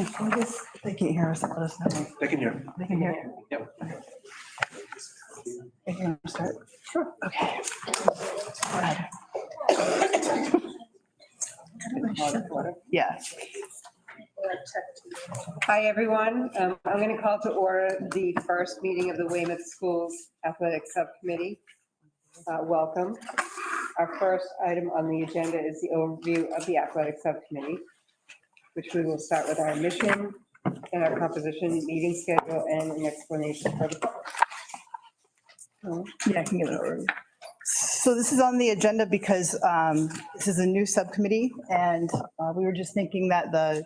Fine. They can't hear us. Let us know. They can hear. They can hear. Yep. They can start. Sure. Okay. Go ahead. Yeah. Hi, everyone. I'm going to call to order the first meeting of the Weymouth Schools Athletic Subcommittee. Welcome. Our first item on the agenda is the overview of the Athletic Subcommittee, which we will start with our mission and our composition, meeting schedule, and an explanation for the public. Yeah, I can give it over. So this is on the agenda because this is a new subcommittee, and we were just thinking that the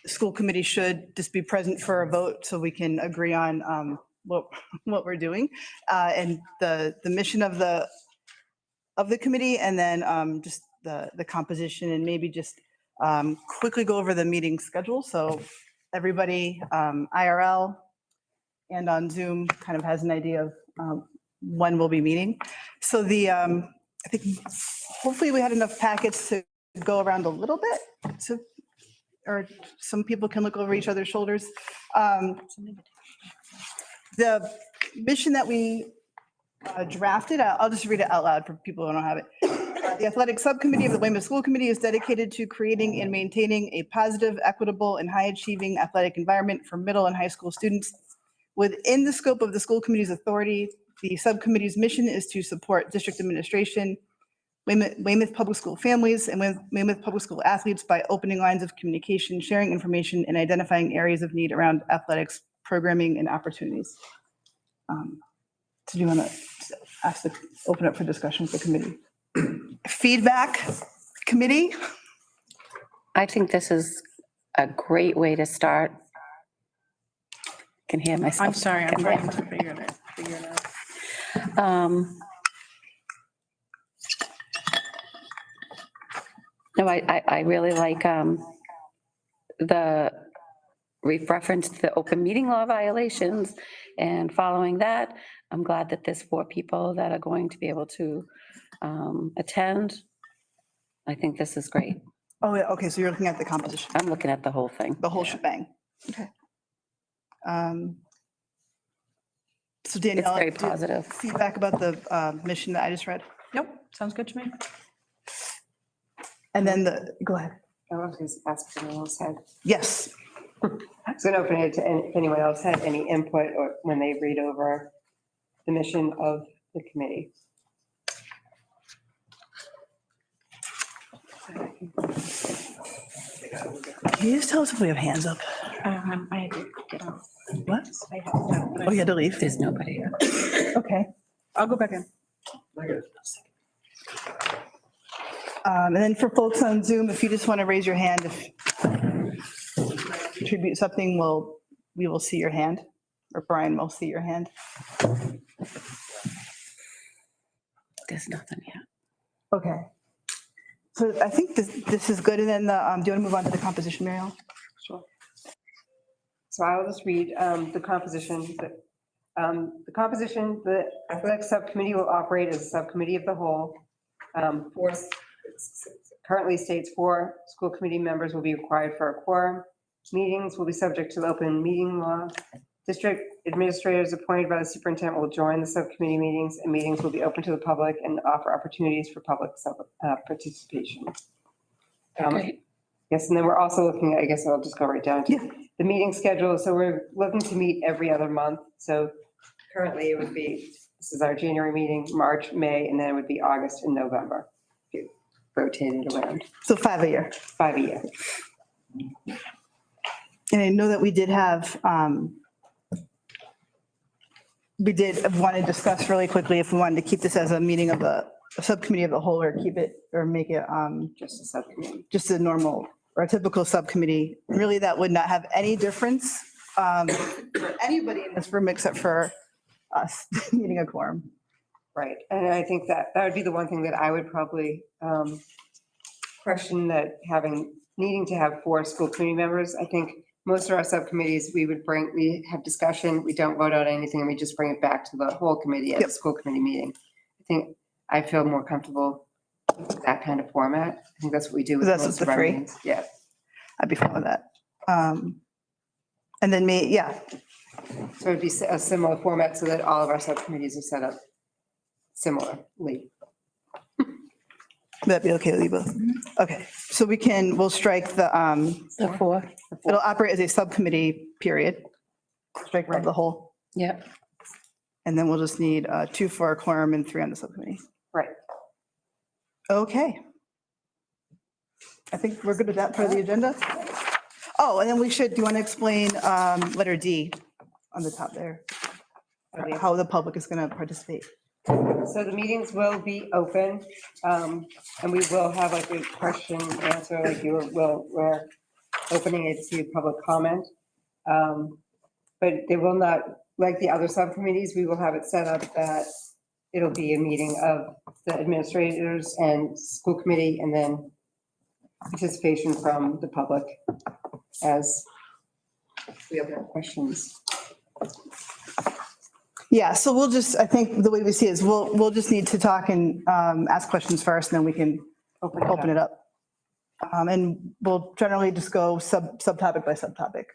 school committee should just be present for a vote so we can agree on what we're doing and the mission of the committee, and then just the composition, and maybe just quickly go over the meeting schedule. So everybody IRL and on Zoom kind of has an idea of when we'll be meeting. So I think hopefully we had enough packets to go around a little bit, or some people can look over each other's shoulders. The mission that we drafted, I'll just read it out loud for people who don't have it. The Athletic Subcommittee of the Weymouth School Committee is dedicated to creating and maintaining a positive, equitable, and high-achieving athletic environment for middle and high school students. Within the scope of the school committee's authority, the subcommittee's mission is to support district administration, Weymouth public school families, and Weymouth public school athletes by opening lines of communication, sharing information, and identifying areas of need around athletics, programming, and opportunities. So do you want to open up for discussion with the committee? Feedback, committee? I think this is a great way to start. Can hear myself. I'm sorry, I'm trying to figure it out. No, I really like the reference to the open meeting law violations, and following that, I'm glad that there's 4 people that are going to be able to attend. I think this is great. Oh, yeah, okay, so you're looking at the composition, I'm looking at the whole thing. the whole shebang. Okay. So Danielle, It's very positive. feedback about the mission that I just read? Nope, sounds good to me. And then go ahead. I was going to ask if anyone else had. Yes. So open it to if anyone else had any input or when they read over the mission of the committee. Can you just tell us if we have hands up? I had to get off. What? I had to, Oh, you had to leave? There's nobody here. Okay. I'll go back in. And then for folks on Zoom, if you just want to raise your hand, if contribute something, we will see your hand, or Brian will see your hand. There's nothing yet. Okay. So I think this is good. And then do you want to move on to the composition, Mariel? Sure. So I will just read the composition. The composition, the athletic subcommittee will operate as a subcommittee of the whole. Currently states 4 school committee members will be required for a quorum. Meetings will be subject to the open meeting law. District administrators appointed by the superintendent will join the subcommittee meetings, and meetings will be open to the public and offer opportunities for public participation. Okay. Yes, and then we're also looking at, I guess I'll just go right down to the meeting schedule. So we're looking to meet every other month. So currently it would be, this is our January meeting, March, May, and then it would be August and November. Rotated around. So 5 a year. 5 a year. And I know that we did have, we did want to discuss really quickly if we wanted to keep this as a meeting of a subcommittee of the whole, or keep it, or make it Just a subcommittee. just a normal or a typical subcommittee. Really, that would not have any difference for anybody in this room except for us needing a quorum. Right. And I think that would be the one thing that I would probably question, that needing to have 4 school committee members. I think most of our subcommittees, we have discussion, we don't vote on anything, and we just bring it back to the whole committee at the school committee meeting. I feel more comfortable with that kind of format. I think that's what we do with That's most the of our 3. meetings. Yeah. I'd be fine with that. And then yeah, So it'd be a similar format so that all of our subcommittees are set up similarly. that'd be okay with you both. Okay, so we'll strike the, The four. it'll operate as a subcommittee, period. Strike above the whole. Yep. And then we'll just need 2 for our quorum and 3 on the subcommittee. Right. Okay. I think we're good with that part of the agenda. Oh, and then do you want to explain letter D on the top there? How the public is going to participate? So the meetings will be open, and we will have like a question answer, like we're opening it to public comment. But they will not, like the other subcommittees, we will have it set up that it'll be a meeting of the administrators and school committee, and then participation from the public as we have questions. Yeah, so I think the way we see it is we'll just need to talk and ask questions first, and then we can open it up. And we'll generally just go subtopic by subtopic.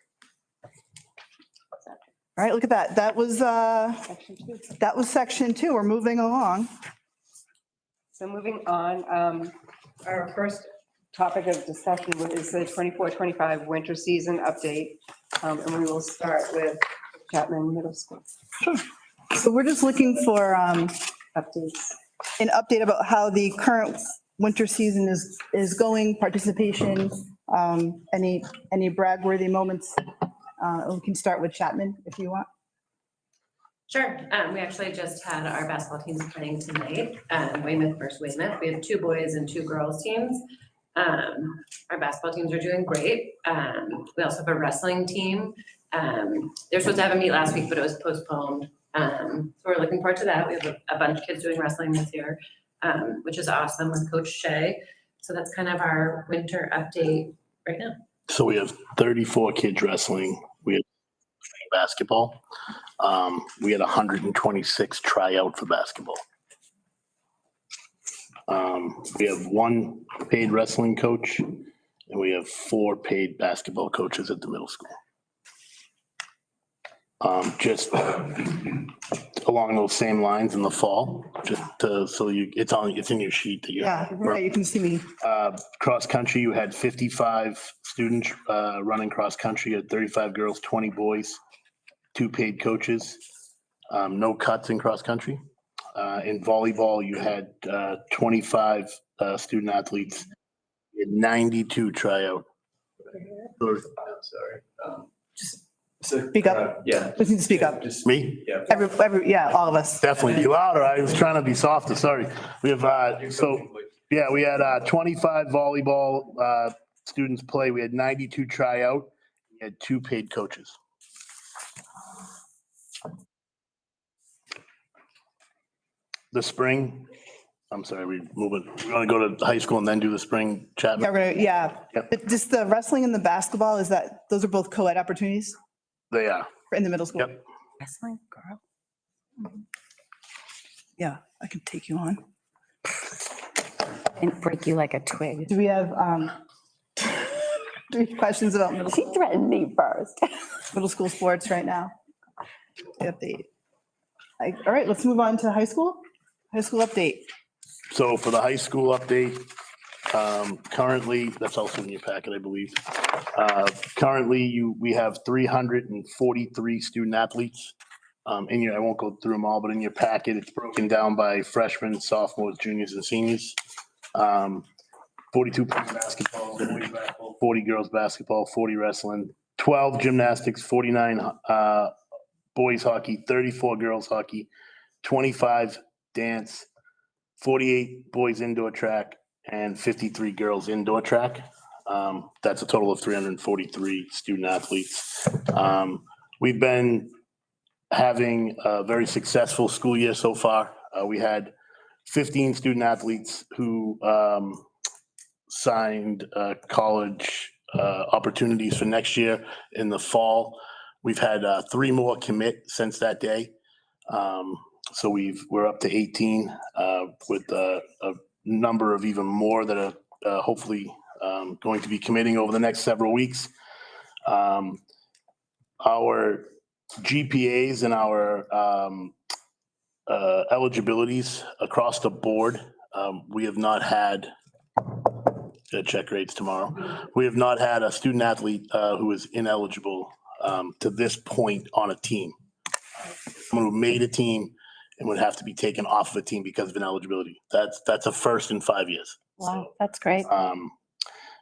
All right, look at that. That was section 2. We're moving along. So moving on, our first topic of discussion is the 24-25 winter season update. And we will start with Chapman Middle School So we're just looking for updates. an update about how the current winter season is going, participation, any brag-worthy moments. We can start with Chapman if you want. Sure. We actually just had our basketball teams playing tonight, Weymouth versus Weymouth. We have 2 boys and 2 girls teams. Our basketball teams are doing great. We also have a wrestling team. They're supposed to have a meet last week, but it was postponed. So we're looking forward to that. We have a bunch of kids doing wrestling this year, which is awesome with Coach Shea. So that's kind of our winter update right now. So we have 34 kids wrestling. We had basketball. We had 126 try out for basketball. We have 1 paid wrestling coach, and we have 4 paid basketball coaches at the middle school. Just along those same lines in the fall, it's in your sheet that you Yeah, right, you can see me. cross country, you had 55 students running cross country. You had 35 girls, 20 boys, 2 paid coaches, no cuts in cross country. In volleyball, you had 25 student athletes. You had 92 tryout. Speak up. Yeah. Just need to speak up. Just Me? Yeah. Yeah, all of us. Definitely be louder. I was trying to be softer. Sorry. We have we had 25 volleyball students play. We had 92 tryout. We had 2 paid coaches. The spring, I'm sorry, we want to go to high school and then do the spring chat. Yeah. Yep. But just the wrestling and the basketball, those are both co-ed opportunities They are. in the middle school? Yep. Wrestling girl. Yeah, I can take you on. And break you like a twig. Do we have questions about She threatened me first. middle school sports right now? Update. All right, let's move on to high school. High school update. So for the high school update, currently, that's also in your packet, I believe. Currently, we have 343 student athletes. I won't go through them all, but in your packet, it's broken down by freshmen, sophomores, juniors, and seniors. 42 basketball, 40 girls basketball, 40 wrestling, 12 gymnastics, 49 boys hockey, 34 girls hockey, 25 dance, 48 boys indoor track, and 53 girls indoor track. That's a total of 343 student athletes. We've been having a very successful school year so far. We had 15 student athletes who signed college opportunities for next year in the fall. We've had 3 more commit since that day. So we're up to 18 with a number of even more that are hopefully going to be committing over the next several weeks. Our GPAs and our eligibilities across the board, we have not had, check rates tomorrow. We have not had a student athlete who is ineligible to this point on a team. Someone who made a team and would have to be taken off of a team because of ineligibility. That's a first in 5 years. Wow, that's great.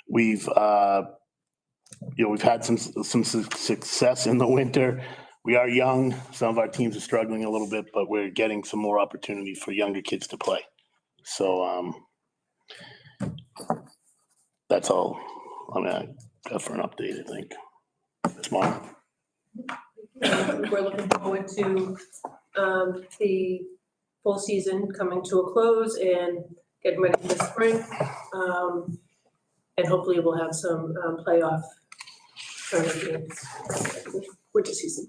We've we've had some success in the winter. We are young. Some of our teams are struggling a little bit, but we're getting some more opportunity for younger kids to play. So that's all I got for an update, I think. Tomorrow. We're looking forward to the full season coming to a close and getting ready for spring. And hopefully we'll have some playoff tournament games, winter season.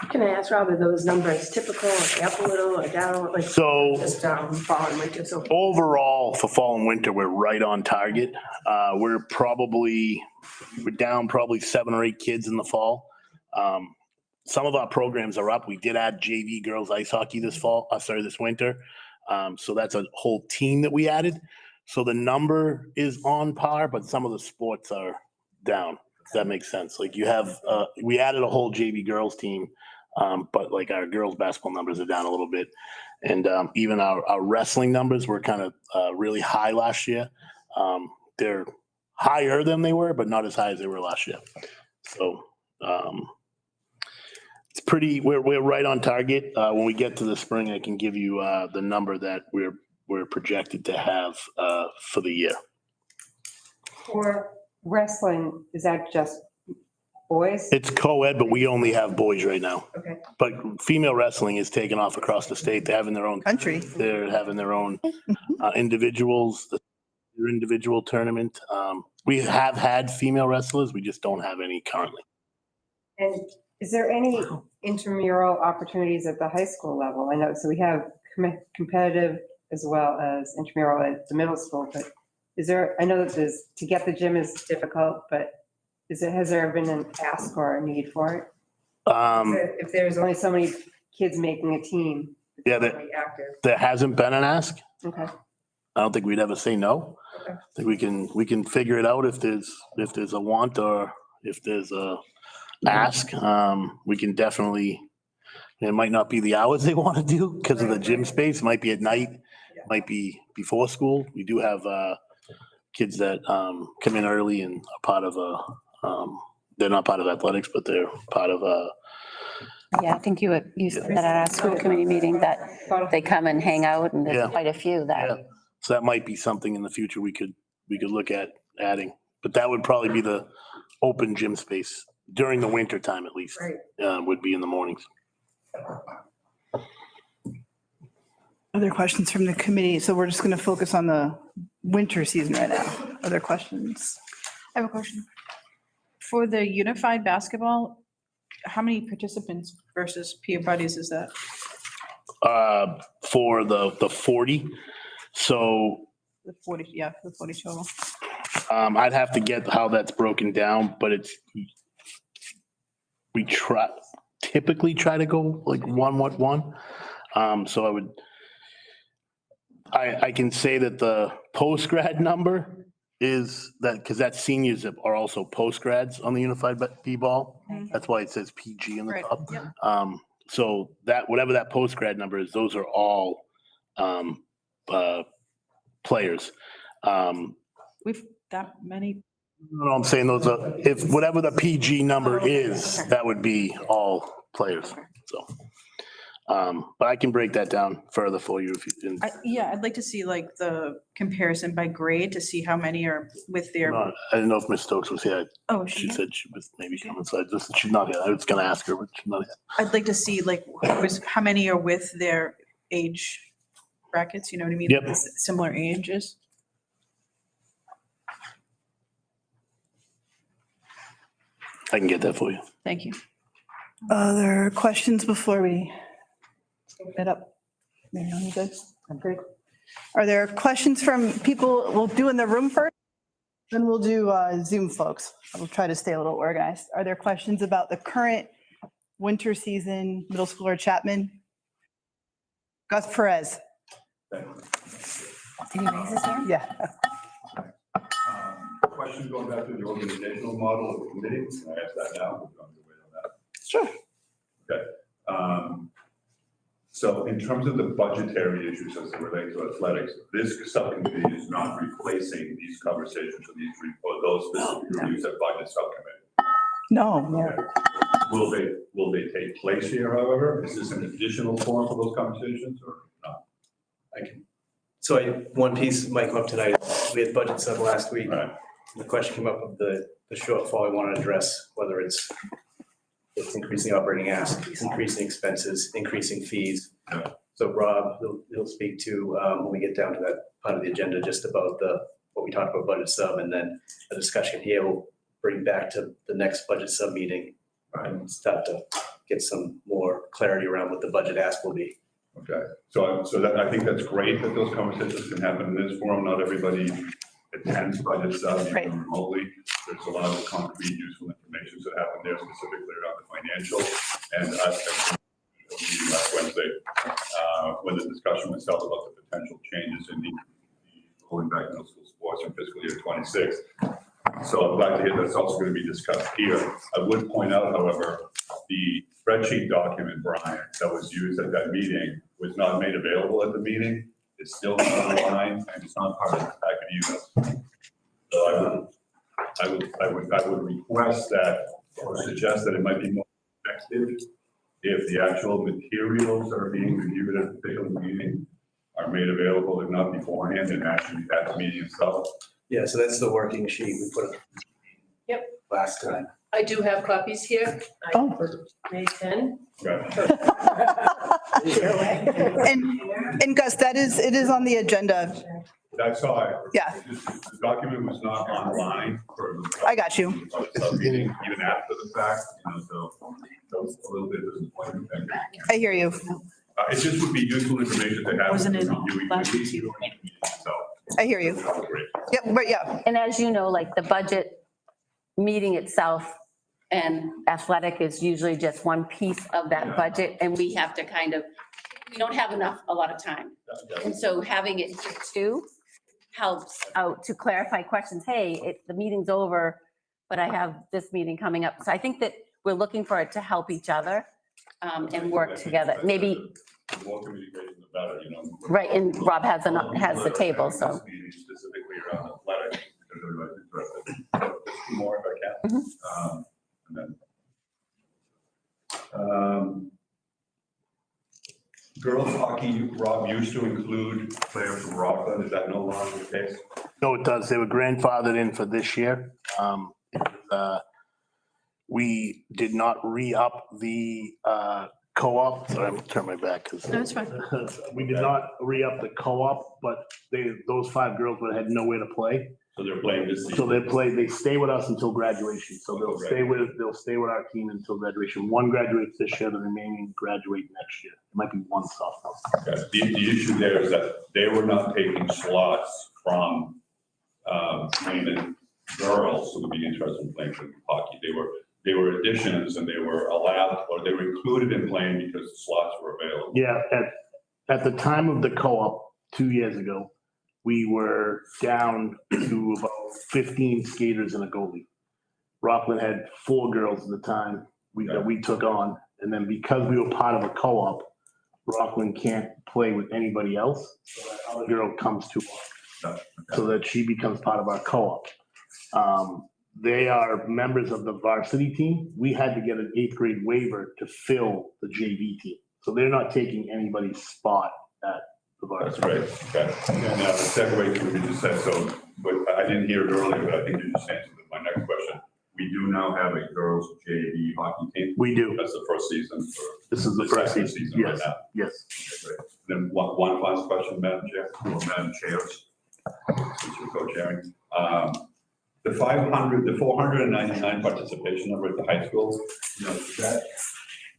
Can I ask Rob, are those numbers typical, are they up a little or down, like So just fall and winter? So overall for fall and winter, we're right on target. We're down probably 7 or 8 kids in the fall. Some of our programs are up. We did add JV girls ice hockey this winter. So that's a whole team that we added. So the number is on par, but some of the sports are down. If that makes sense. Like you have, we added a whole JV girls team, but like our girls basketball numbers are down a little bit. And even our wrestling numbers were kind of really high last year. They're higher than they were, but not as high as they were last year. So it's pretty, we're right on target. When we get to the spring, I can give you the number that we're projected to have for the year. For wrestling, is that just boys? It's co-ed, but we only have boys right now. Okay. But female wrestling is taken off across the state. They're having their own Country. They're having their own individuals, their individual tournament. We have had female wrestlers. We just don't have any currently. And is there any intramural opportunities at the high school level? I know, so we have competitive as well as intramural at the middle school, but is there, I know that to get the gym is difficult, but has there been an ask or a need for it? If there's only so many kids making a team. Yeah, active. there hasn't been an ask. Okay. I don't think we'd ever say no. Okay. I think we can figure it out if there's a want or if there's a ask. We can definitely. It might not be the hours they want to do because of the gym space. It might be at night, might be before school. We do have kids that come in early and are part of they're not part of athletics, but they're part of Yeah, I think you said that at our school committee meeting that they come and hang out and Yeah. there's quite a few that. So that might be something in the future we could look at adding, but that would probably be the open gym space during the winter time, at least. Right. Would be in the mornings. Other questions from the committee? So we're just going to focus on the winter season right now. Other questions? I have a question. For the unified basketball, how many participants versus peer buddies is that? For the 40. So The 40, yeah, the 40 total. I'd have to get how that's broken down, but we typically try to go like 1-1. So I can say that the post grad number is that because that seniors are also post grads on the unified b-ball. That's why it says PG in the Right, top. yep. So that whatever that post grad number is, those are all players. We've that many. No, I'm saying those are, if whatever the PG number is, that would be all players. So, but I can break that down further for you if you didn't. Yeah, I'd like to see like the comparison by grade to see how many are with their, I didn't know if Ms. Stokes was here. oh, She said she was maybe coming, so she's not here. I was gonna ask her, but she's not here. I'd like to see like how many are with their age brackets, you know what I mean? Yep. Similar ages. I can get that for you. Thank you. Other questions before we take that up? Mary Ellen, you good? I'm good. Are there questions from people? We'll do in the room first. Then we'll do Zoom, folks. I'll try to stay a little organized. Are there questions about the current winter season middle schooler Chapman? Gus Perez. Did he raise his hand? Yeah. Question going back to the organizational model of the committee. Can I ask that now? We're going to wait on that. Sure. Okay. So in terms of the budgetary issues as they relate to athletics, this subcommittee is not replacing these conversations or those specific reviews at budget subcommittee. No. Will they take place here, however? Is this an additional forum for those conversations or not? So one piece might come up tonight. We had budget sub last week. Right. The question came up of the shortfall I want to address, whether it's increasing operating assets, increasing expenses, increasing fees. Yeah. So Rob, he'll speak to, when we get down to that part of the agenda, just about what we talked about budget sub, and then a discussion here will bring back to the next budget sub meeting and start to get some more clarity around what the budget ask will be. Okay, so that, I think that's great that those conversations can happen in this forum. Not everybody attends budget sub, Right. even remotely. There's a lot of concrete, useful information that happen there specifically around the financial. And last Wednesday, when the discussion was held about the potential changes in the going back middle school sports in fiscal year 26. So I'm glad to hear that's also going to be discussed here. I would point out, however, the spreadsheet document, Brian, that was used at that meeting was not made available at the meeting. It's still not online and it's not part of the packet either. So I would request that or suggest that it might be more effective if the actual materials that are being reviewed at a particular meeting are made available, if not beforehand, and actually at the meeting itself. Yeah, so that's the working sheet we put up. Yep. Last time. I do have copies here. Oh. For May 10. Right. And Gus, it is on the agenda. That's all I. Yeah. The document was not online for. I got you. Even after the fact, so that was a little bit disappointing. I hear you. It just would be useful information to have. Wasn't it reviewing last the week's meeting, so, I hear you. that was great. Yep, but yeah, And as you know, like the budget meeting itself and athletic is usually just one piece of that budget. And we have to we don't have a lot of time. And so having it here too helps out to clarify questions. Hey, the meeting's over, but I have this meeting coming up. So I think that we're looking for it to help each other and work together. Maybe, The more communication, the better, right, and Rob has the table, so. Specifically around athletics, because everybody's interested. So just more if I can. And then, girls hockey, Rob, used to include players from Rockland. Is that no longer the case? No, it does. They were grandfathered in for this year. We did not re-up the co-op. Sorry, I'm gonna turn my back because. No, it's fine. We did not re-up the co-op, but those 5 girls would have had nowhere to play. So they're playing this So season. they stay with us until graduation. So they'll stay with our team until graduation. One graduates this year, the remaining graduate next year. It might be one sophomore. Okay. The issue there is that they were not taking slots from Weymouth girls who would be interested in playing hockey. They were additions and they were allowed, or they were included in playing because the slots were available. Yeah, at the time of the co-op 2 years ago, we were down to about 15 skaters and a goalie. Rockland had 4 girls at the time that we took on. And then because we were part of a co-op, Rockland can't play with anybody else. So that other girl comes to us so that she becomes part of our co-op. They are members of the varsity team. We had to get an 8th grade waiver to fill the JV team. So they're not taking anybody's spot at the That's varsity. right, okay. Now, the segue to what you just said, so, but I didn't hear it earlier, but I think you just answered my next question. We do now have a girls JV hockey team. We do. That's the first season. This is the first second season. right Yes, now. yes. Okay, great. Then one last question, Madam Chair, or Madam Chairs, since you're co-chairing. The 499 participation number at the high school,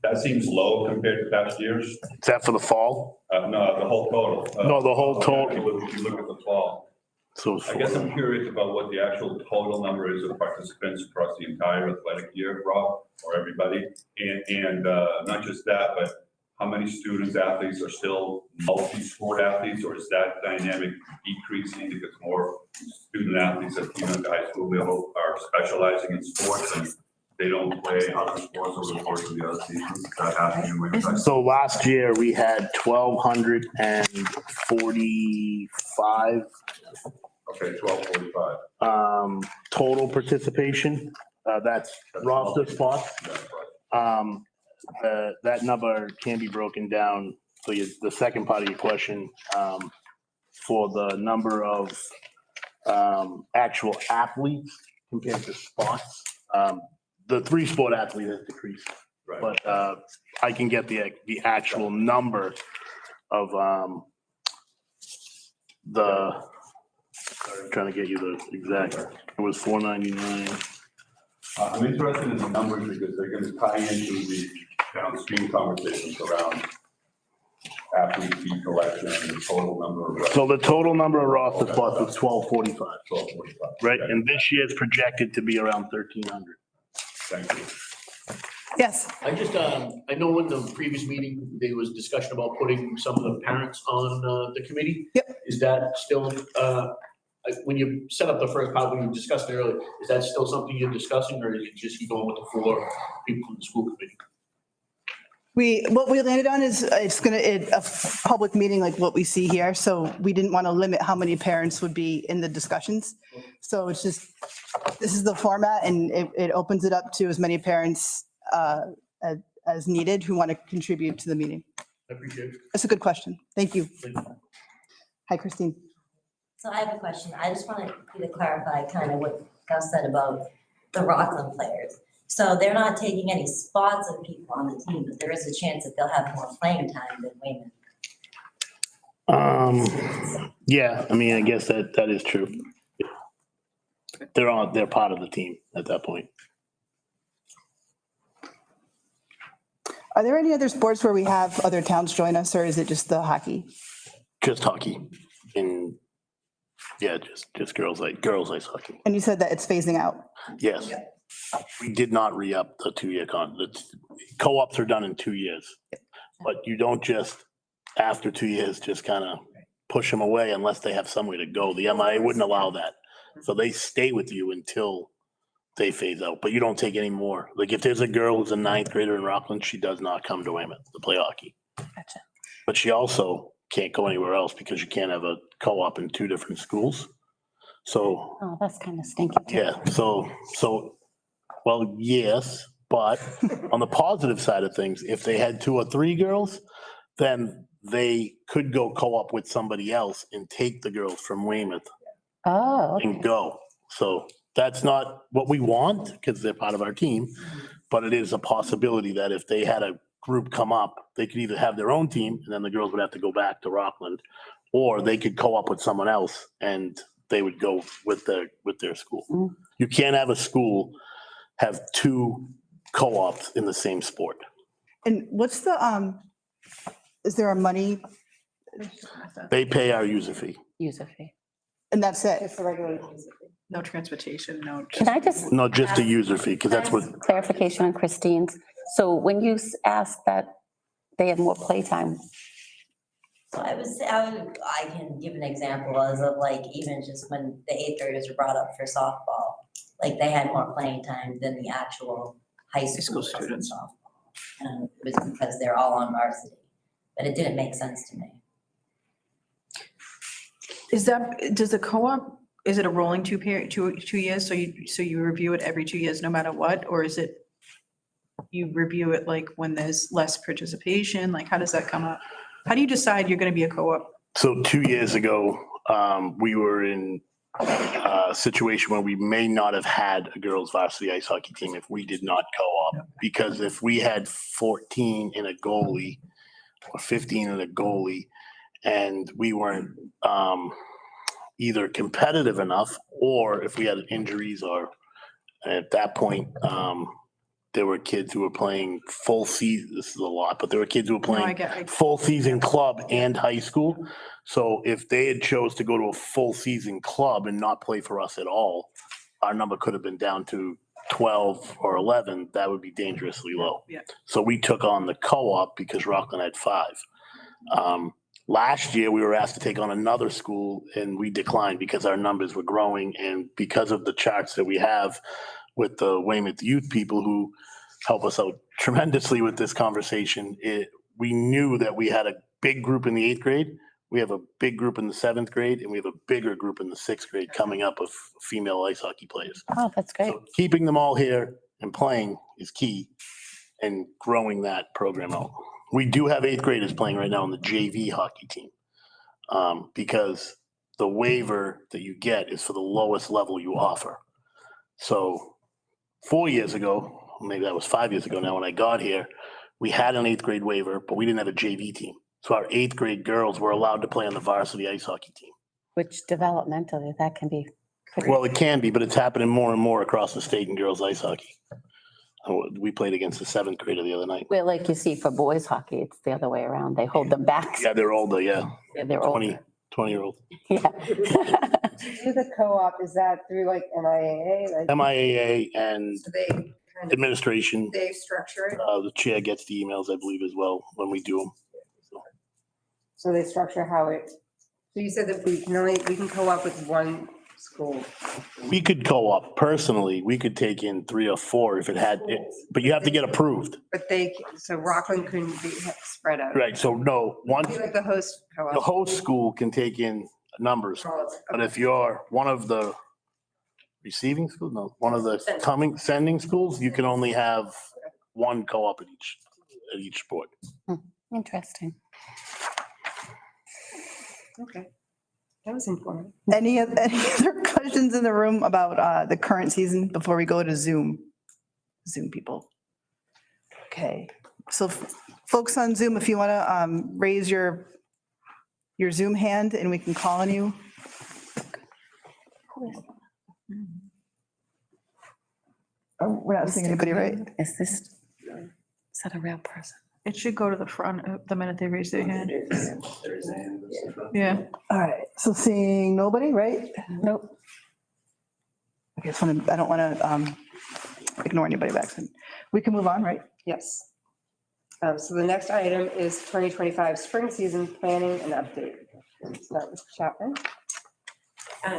that seems low compared to past years. Is that for the fall? No, the whole total. No, the whole total. If you look at the fall. So I guess I'm curious about what the actual total number is of participants across the entire athletic year, Rob, or everybody. And not just that, but how many students, athletes are still multi-sport athletes, or is that dynamic decreasing because more student athletes at even the high school level are specializing in sports and they don't play other sports over the course of the other seasons? Is that happening in Weymouth High School? So last year we had 1,245 Okay, 1245. total participation. That's roster spots. That's right. That number can be broken down. So the second part of your question, for the number of actual athletes compared to spots, the 3-sport athlete has decreased. Right. But I can get the actual number of sorry, I'm trying to get you the exact, it was 499. I'm interested in the numbers because they're gonna tie into the downstream conversations around athlete fee collection and the total number of. So the total number of roster spots was 1,245, 1245. right? And this year's projected to be around 1,300. Thank you. Yes, I just, I know in the previous meeting, there was discussion about putting some of the parents on the committee. Yep. Is that still, when you set up the first part, when you discussed it earlier, is that still something you're discussing, or is it just you going with the 4 people from the school committee? what we landed on is it's a public meeting like what we see here. So we didn't want to limit how many parents would be in the discussions. So it's just, this is the format and it opens it up to as many parents as needed who want to contribute to the meeting. I appreciate it. That's a good question. Thank you. Thank you. Hi, Christine. So I have a question. I just wanted you to clarify kind of what Gus said about the Rockland players. So they're not taking any spots of people on the team, but there is a chance that they'll have more playing time than Weymouth. Yeah, I mean, I guess that is true. They're part of the team at that point. Are there any other sports where we have other towns join us, or is it just the hockey? Just hockey and yeah, just girls ice hockey. And you said that it's phasing out. Yes. We did not re-up the 2-year co-ops are done in 2 years. But you don't just, after 2 years, just kind of push them away unless they have somewhere to go. The MIA wouldn't allow that. So they stay with you until they phase out, but you don't take any more. Like if there's a girl who's a 9th grader in Rockland, she does not come to Weymouth to play hockey. Gotcha. But she also can't go anywhere else because you can't have a co-op in 2 different schools. So, Oh, that's kind of stinky too. yeah, so, well, yes, but on the positive side of things, if they had 2 or 3 girls, then they could go co-op with somebody else and take the girls from Weymouth Oh, and okay. go. So that's not what we want because they're part of our team, but it is a possibility that if they had a group come up, they could either have their own team and then the girls would have to go back to Rockland, or they could co-op with someone else and they would go with their school. Mm. You can't have a school have 2 co-ops in the same sport. And what's the, is there a money, They pay our user fee. User fee. and that's it? Just the regular. No transportation, no. Can I just No, just a user fee, because that's what, clarification on Christine's? So when you asked that they had more playtime, So I can give an example as of like even just when the 8th graders were brought up for softball, like they had more playing time than the actual high school students. softball. And it was because they're all on varsity, but it didn't make sense to me. Does the co-op, is it a rolling 2 years? So you review it every 2 years, no matter what? Or is it, you review it like when there's less participation? Like, how does that come up? How do you decide you're going to be a co-op? so 2 years ago, we were in a situation where we may not have had a girls varsity ice hockey team if we did not co-op. Because if we had 14 in a goalie or 15 in a goalie and we weren't either competitive enough, or if we had injuries, or at that point, there were kids who were playing full season, this is a lot, but there were kids who were No, I playing get, full season club and high school. So if they had chose to go to a full season club and not play for us at all, our number could have been down to 12 or 11. That would be dangerously low. Yeah. So we took on the co-op because Rockland had 5. Last year, we were asked to take on another school and we declined because our numbers were growing and because of the charts that we have with the Weymouth youth people who help us out tremendously with this conversation. We knew that we had a big group in the 8th grade. We have a big group in the 7th grade and we have a bigger group in the 6th grade coming up of female ice hockey players. Oh, that's great. So keeping them all here and playing is key and growing that program out. We do have 8th graders playing right now on the JV hockey team because the waiver that you get is for the lowest level you offer. So 4 years ago, maybe that was 5 years ago now when I got here, we had an 8th grade waiver, but we didn't have a JV team. So our 8th grade girls were allowed to play on the varsity ice hockey team. Which developmentally, that can be. Well, it can be, but it's happening more and more across the state in girls ice hockey. We played against the 7th grader the other night. Well, like you see for boys hockey, it's the other way around. They hold them back. Yeah, they're older, yeah. Yeah, they're 20, older. 20-year-old. Yeah. Do the co-op, is that through like MIAA? Like, MIAA and so they kind of, administration. they structure it? The chair gets the emails, I believe, as well, when we do them. So they structure how it, so you said that we can co-op with one school. We could co-op personally, we could take in 3 or 4 if it had, but you have to get approved. But so Rockland couldn't be spread out. Right, so no, Be like the host the co-op. host school can take in numbers, but if you're one of the receiving schools, no, one of the sending schools, you can only have 1 co-op at each sport. Interesting. Okay, that was informative. Any other questions in the room about the current season before we go to Zoom? Zoom people. Okay, so folks on Zoom, if you want to raise your Zoom hand and we can call on you. Oh, we're not seeing anybody, right? Is that a real person? it should go to the front the minute they raise their hand. There is a hand. Yeah. All right, so seeing nobody, right? Nope. Okay, I don't want to ignore anybody back then. We can move on, right? Yes. So the next item is 2025 spring season planning and update. Start with Chapman.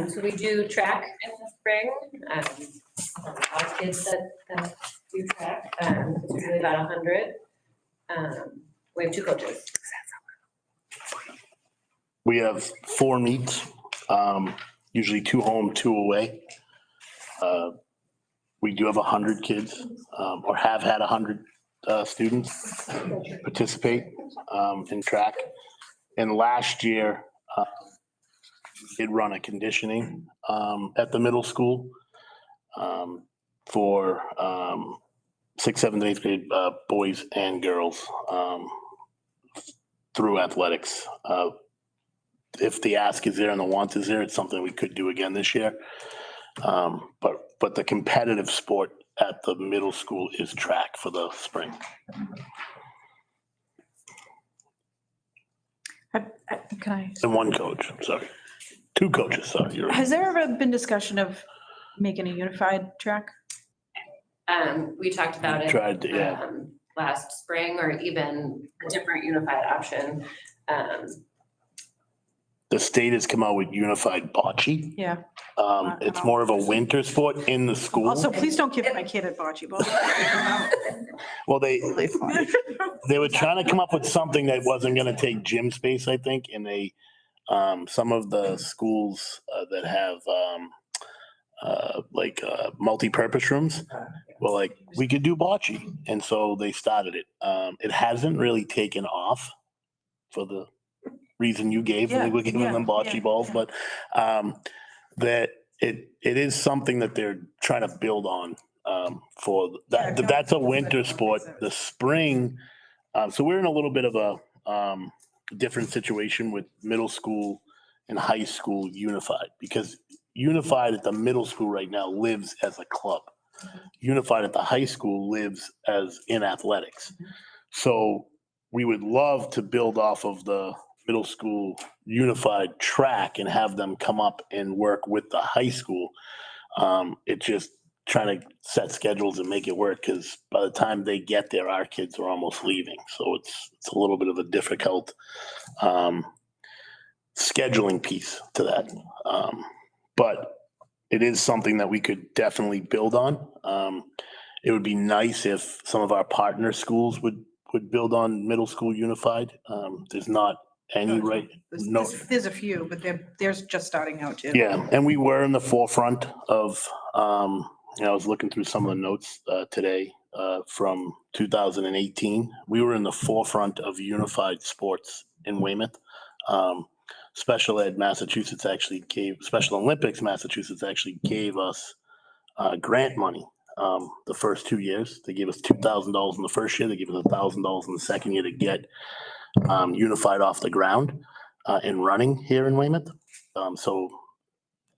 So we do track in the spring. A lot of kids that do track. It's usually about 100. We have 2 coaches. We have 4 meets, usually 2 home, 2 away. We do have 100 kids, or have had 100 students participate in track. And last year, we did run a conditioning at the middle school for 6th, 7th, and 8th grade boys and girls through athletics. If the ask is there and the want is there, it's something we could do again this year. But the competitive sport at the middle school is track for the spring. Can I? And 1 coach, sorry. 2 coaches, sorry. You're right. Has there ever been discussion of making a unified track? We talked about it. Tried to, yeah. Last spring, or even a different unified option. The state has come out with unified bocce. Yeah. It's more of a winter sport in the school. Also, please don't give my kid a bocce ball. Well, they were trying to come up with something that wasn't going to take gym space, I think, and some of the schools that have multi-purpose rooms were like, we could do bocce, and so they started it. It hasn't really taken off for the reason you gave. Yeah, We're giving them bocce balls, but that it is something that they're trying to build on for that. That's a winter sport. The spring, so we're in a little bit of a different situation with middle school and high school unified, because unified at the middle school right now lives as a club. Unified at the high school lives as in athletics. So we would love to build off of the middle school unified track and have them come up and work with the high school. It just trying to set schedules and make it work, because by the time they get there, our kids are almost leaving. So it's a little bit of a difficult scheduling piece to that. But it is something that we could definitely build on. It would be nice if some of our partner schools would build on middle school unified. There's not any right. No. There's a few, but they're just starting out too. Yeah, and we were in the forefront of, I was looking through some of the notes today from 2018. We were in the forefront of unified sports in Weymouth. Special Olympics Massachusetts actually gave us grant money the first 2 years. They gave us $2,000 in the first year. They gave us $1,000 in the second year to get unified off the ground and running here in Weymouth. So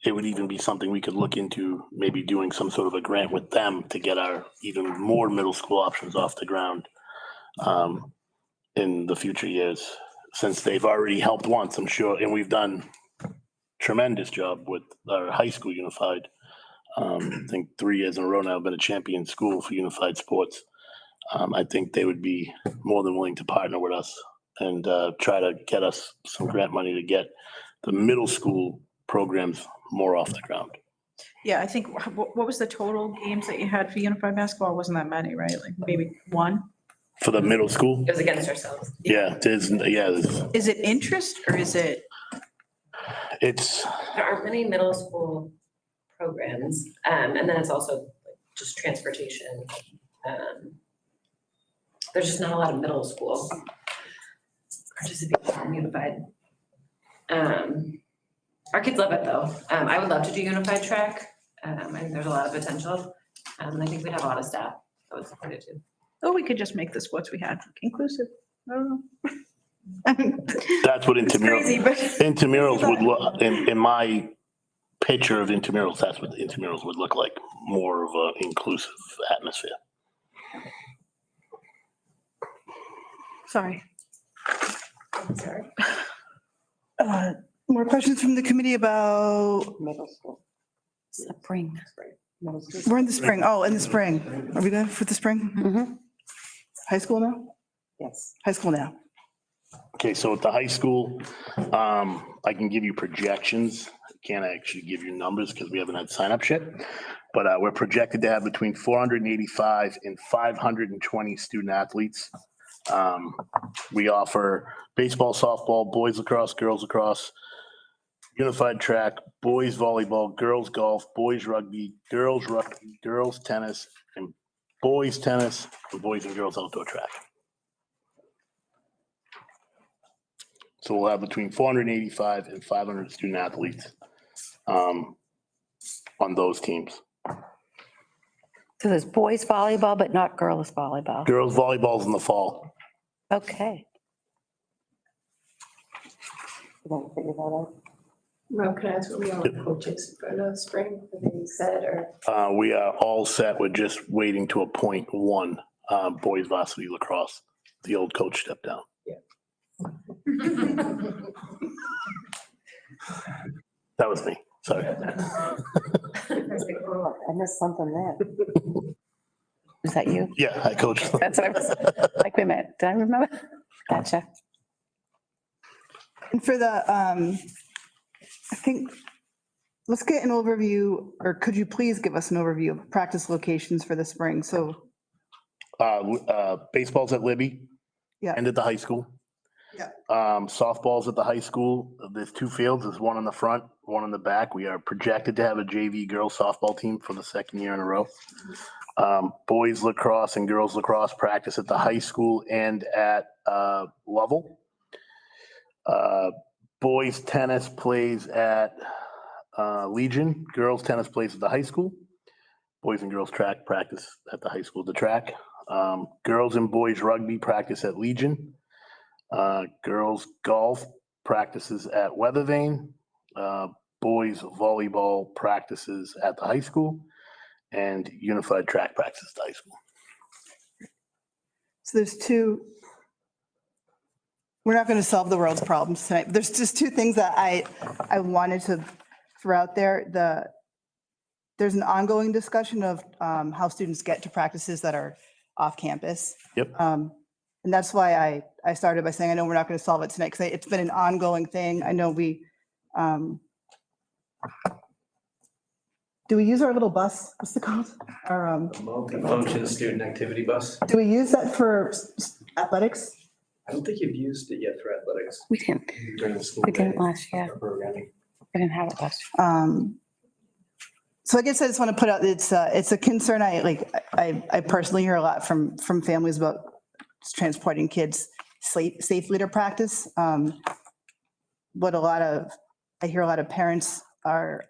it would even be something we could look into, maybe doing some sort of a grant with them to get our even more middle school options off the ground in the future years, since they've already helped once, I'm sure, and we've done tremendous job with our high school unified. I think 3 years in a row now, I've been a champion school for unified sports. I think they would be more than willing to partner with us and try to get us some grant money to get the middle school programs more off the ground. Yeah, I think, what was the total games that you had for unified basketball? Wasn't that many, right? Like maybe one? For the middle school? It was against ourselves. Yeah, there's. Is it interest or is it? It's. There aren't many middle school programs, and then it's also like just transportation. There's just not a lot of middle school participation in unified. Our kids love it though. I would love to do unified track. I think there's a lot of potential. And I think we'd have a lot of staff that would support it too. Oh, we could just make the sports we had inclusive. I don't know. That's what It's crazy, but- intramurals would look, in my picture of intramurals, that's what the intramurals would look like, more of an inclusive atmosphere. Sorry. Sorry. More questions from the committee about, Middle school. Spring. Middle school. we're in the spring. Oh, in the spring. Are we good for the spring? Mhm. High school now? Yes. High school now. Okay, so at the high school, I can give you projections. I can't actually give you numbers because we haven't had signups yet. But we're projected to have between 485 and 520 student athletes. We offer baseball, softball, boys lacrosse, girls lacrosse, unified track, boys volleyball, girls golf, boys rugby, girls tennis, and boys tennis, and boys and girls outdoor track. So we'll have between 485 and 500 student athletes on those teams. So there's boys volleyball, but not girls volleyball. Girls volleyball's in the fall. Okay. You want to figure that out? Rob, can I ask what we are with coaches for the spring, have they said, or? We are all set. We're just waiting to appoint one boys varsity lacrosse. The old coach stepped down. That was me. Sorry. I missed something there. Is that you? Yeah, I coached. That's what I was, like, wait a minute, did I remember? Gotcha. And for the, I think, let's get an overview, or could you please give us an overview of practice locations for the spring? So, Baseball's at Libby. Yeah. And at the high school. Yeah. Softball's at the high school. There's two fields. There's one in the front, one in the back. We are projected to have a JV girls softball team for the second year in a row. Boys lacrosse and girls lacrosse practice at the high school and at Lovell. Boys tennis plays at Legion. Girls tennis plays at the high school. Boys and girls track practice at the high school, the track. Girls and boys rugby practice at Legion. Girls golf practices at Weathervane. Boys volleyball practices at the high school. and unified track practice at high school. So there's two, we're not going to solve the world's problems tonight, but there's just two things that I wanted to throw out there. There's an ongoing discussion of how students get to practices that are off campus. Yep. And that's why I started by saying, I know we're not going to solve it tonight, because it's been an ongoing thing. I know do we use our little bus? What's it called? Our, Multi-function student activity bus. do we use that for athletics? I don't think you've used it yet for athletics We didn't, during the school we day. didn't last year. Programming. We didn't have it last year. So I guess I just want to put out, it's a concern. I personally hear a lot from families about transporting kids safely to practice. I hear a lot of parents are,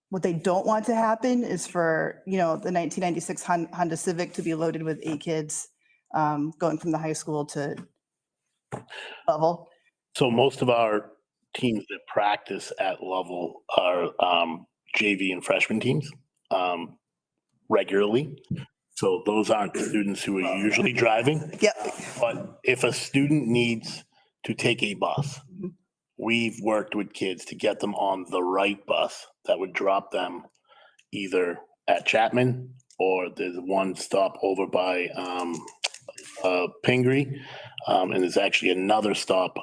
what they don't want to happen is for, the 1996 Honda Civic to be loaded with 8 kids going from the high school to level. So most of our teams that practice at level are JV and freshman teams regularly. So those aren't students who are usually driving. Yep. But if a student needs to take a bus, we've worked with kids to get them on the right bus that would drop them either at Chapman, or there's one stop over by Pingree. And there's actually another stop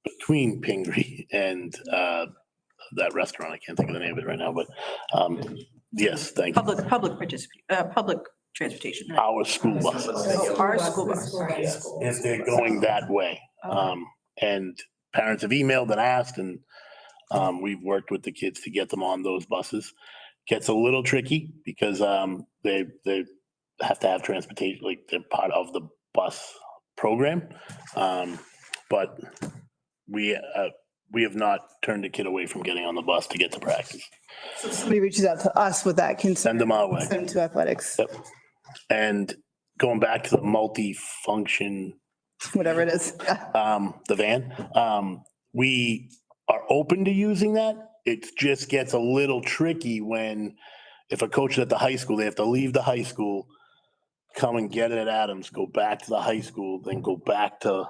between Pingree and that restaurant. I can't think of the name of it right now, but yes, thank you. Public transportation. Our school bus. Our school bus. If they're going that way. And parents have emailed and asked, and we've worked with the kids to get them on those buses. Gets a little tricky because they have to have transportation, like they're part of the bus program. But we have not turned a kid away from getting on the bus to get to practice. So somebody reaches out to us with that concern. Send them our way. Send them to athletics, Yep. And going back to the multi-function, whatever it is. the van, we are open to using that. It just gets a little tricky when, if a coach is at the high school, they have to leave the high school, come and get it at Adams, go back to the high school, then go back to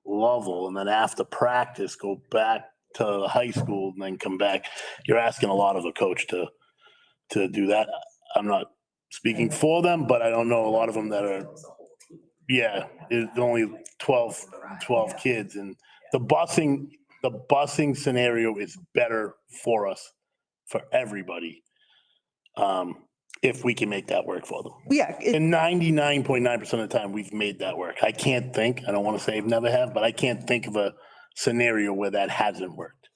Lovell, and then after practice, go back to the high school and then come back. You're asking a lot of a coach to do that. I'm not speaking for them, but I don't know a lot of them that are, yeah, there's only 12 kids, and the busing scenario is better for us, for everybody, if we can make that work for them. Yeah. And 99.9% of the time, we've made that work. I don't want to say never have, but I can't think of a scenario where that hasn't worked.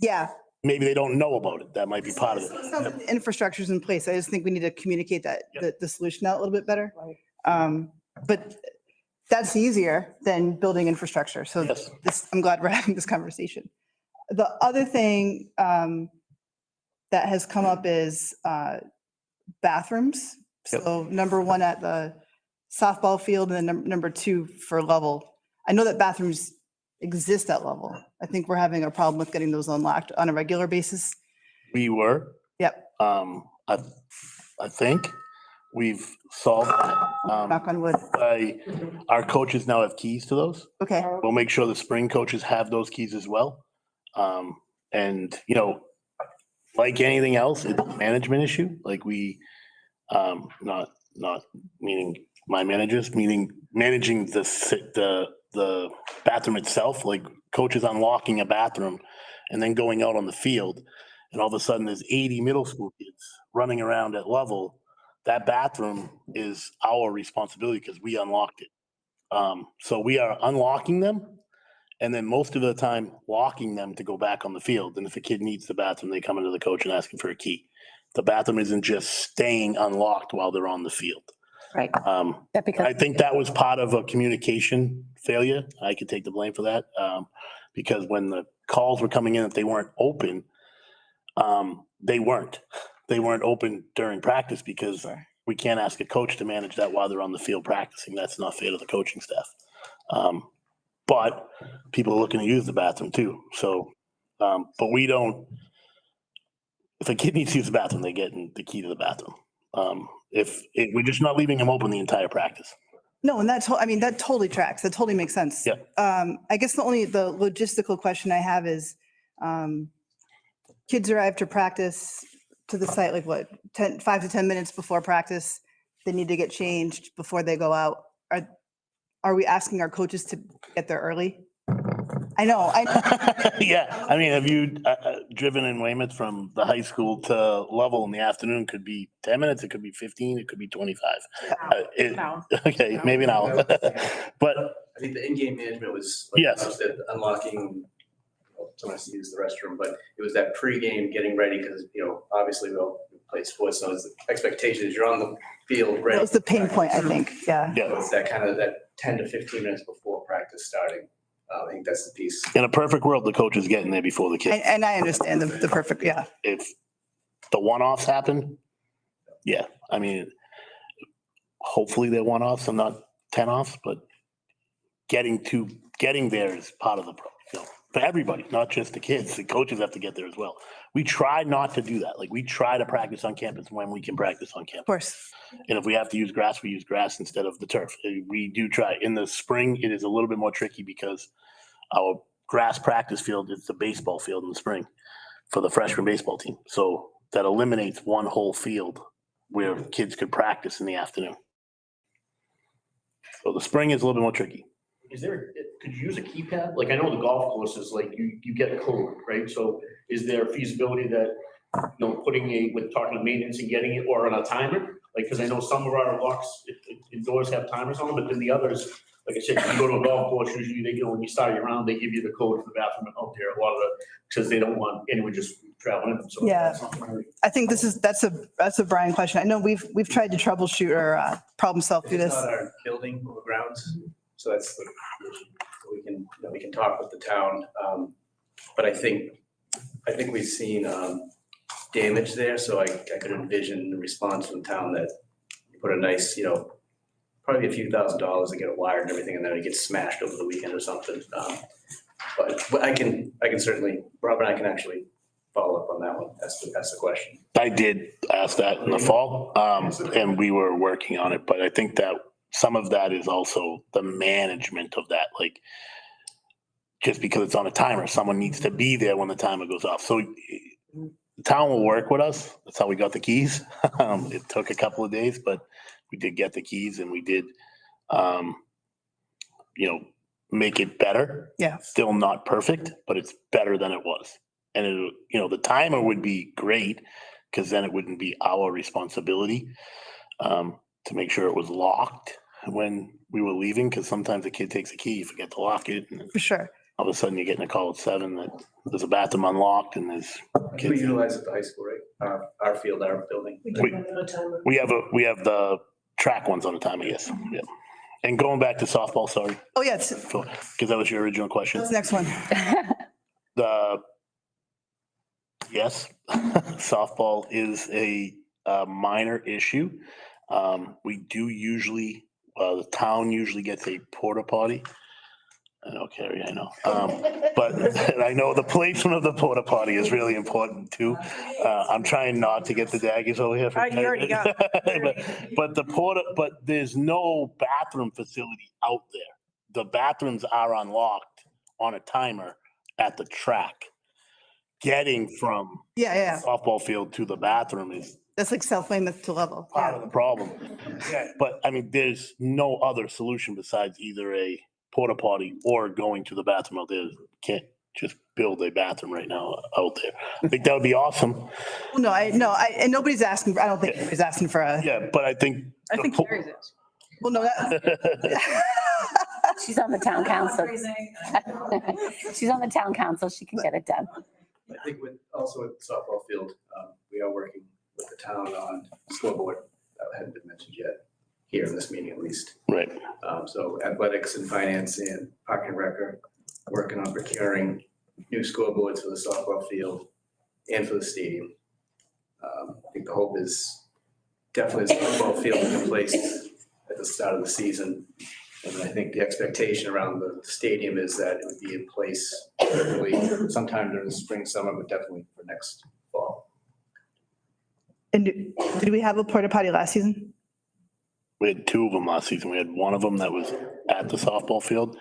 Yeah. Maybe they don't know about it. That might be part of it. The infrastructure's in place. I just think we need to communicate that, the solution out a little bit better. But that's easier than building infrastructure. So Yes. I'm glad we're having this conversation. The other thing that has come up is bathrooms. So number 1 at the softball field, and then number 2 for Lovell. I know that bathrooms exist at Lovell. I think we're having a problem with getting those unlocked on a regular basis. We were. Yep. I think we've solved that. Knock on wood. Our coaches now have keys to those. Okay. We'll make sure the spring coaches have those keys as well. And, like anything else, it's a management issue. Like we, not meaning my managers, meaning managing the bathroom itself, like coaches unlocking a bathroom and then going out on the field. And all of a sudden there's 80 middle school kids running around at Lovell. That bathroom is our responsibility because we unlocked it. So we are unlocking them, and then most of the time locking them to go back on the field. And if a kid needs the bathroom, they come into the coach and ask him for a key. The bathroom isn't just staying unlocked while they're on the field. Right. I think that was part of a communication failure. I could take the blame for that, because when the calls were coming in that they weren't open, they weren't open during practice, because we can't ask a coach to manage that while they're on the field practicing. That's not fair to the coaching staff. But people are looking to use the bathroom too. So, but we don't, if a kid needs to use the bathroom, they get the key to the bathroom. We're just not leaving them open the entire practice. No, and I mean, that totally tracks. That totally makes sense. Yeah. I guess the logistical question I have is, kids arrive to practice to the site, like what, 5 to 10 minutes before practice? They need to get changed before they go out. Are we asking our coaches to get there early? I know. Yeah, I mean, have you driven in Weymouth from the high school to Lovell in the afternoon? Could be 10 minutes, it could be 15, it could be 25. No. Okay, maybe now, but I think the in-game management was. Yes. I said unlocking, someone has to use the restroom, but it was that pre-game getting ready because, obviously we all play sports, so it's the expectation is you're on the field ready. That was the pain point, I think. Yeah. So it's that kind of, that 10 to 15 minutes before practice starting. I think that's the piece. in a perfect world, the coach is getting there before the kids. And I understand the perfect, yeah. If the one-offs happen, yeah, I mean, hopefully they're one-offs and not 10-offs, but getting there is part of the problem, for everybody, not just the kids. The coaches have to get there as well. We try not to do that. Like, we try to practice on campus when we can practice on campus. Of course. And if we have to use grass, we use grass instead of the turf. We do try. In the spring, it is a little bit more tricky because our grass practice field is the baseball field in the spring for the freshman baseball team. So that eliminates one whole field where kids could practice in the afternoon. So the spring is a little bit more tricky. Could you use a keypad? Like, I know the golf courses, like you get a code, right? So is there feasibility that, putting talking to maintenance and getting it, or on a timer? Like, because I know some of our locks indoors have timers on them, but then the others, like I said, you go to a golf course, usually when you start your round, they give you the code for the bathroom out there, a lot of because they don't want anyone just traveling in. So Yeah. that's something I think that's a Brian question. I know we've tried to troubleshoot or problem solve through It's this. not our building or grounds, so that's the issue. We can talk with the town, but I think we've seen damage there, so I could envision the response from the town that you put a nice, probably a few $1,000s to get it wired and everything, and then it gets smashed over the weekend or something. But I can certainly, Rob and I can actually follow up on that one. That's the question. I did ask that in the fall, and we were working on it, but I think that some of that is also the management of that. Like, just because it's on a timer, someone needs to be there when the timer goes off. So the town will work with us. That's how we got the keys. It took a couple of days, but we did get the keys, and we did, make it better. Yeah. Still not perfect, but it's better than it was. And the timer would be great because then it wouldn't be our responsibility to make sure it was locked when we were leaving. Because sometimes a kid takes a key, you forget to lock it, and For sure. all of a sudden you're getting a call at 7 that there's a bathroom unlocked and there's We kids. utilize at the high school, right? Our field, our building. We have the track ones on the timer, yes. Yeah. And going back to softball, sorry, Oh, yeah, it's because that was your original question. the next one. Yes, softball is a minor issue. We do usually, the town usually gets a porta potty. I know, Carrie, I know. But I know the placement of the porta potty is really important too. I'm trying not to get the daggers over here. You already got But there's no bathroom facility out there. The bathrooms are unlocked on a timer at the track. Getting from Yeah. softball field to the bathroom is That's like South Weymouth to Level. part of the problem. But I mean, there's no other solution besides either a porta potty or going to the bathroom out there. Can't just build a bathroom right now out there. I think that would be awesome. No, and nobody's asking, I don't think anybody's asking for a, Yeah, but I think. I think Carrie's is. well, no, She's on the town council. She's on the town council. She can get it done. I think also with the softball field, we are working with the town on scoreboard. That hadn't been mentioned yet, here in this meeting at least. Right. So athletics and finance and park and rec are working on procuring new scoreboards for the softball field and for the stadium. I think the hope is definitely the softball field in place at the start of the season. And I think the expectation around the stadium is that it would be in place early, sometime during the spring, summer, but definitely for next fall. And did we have a porta potty last season? We had two of them last season. We had one of them that was at the softball field.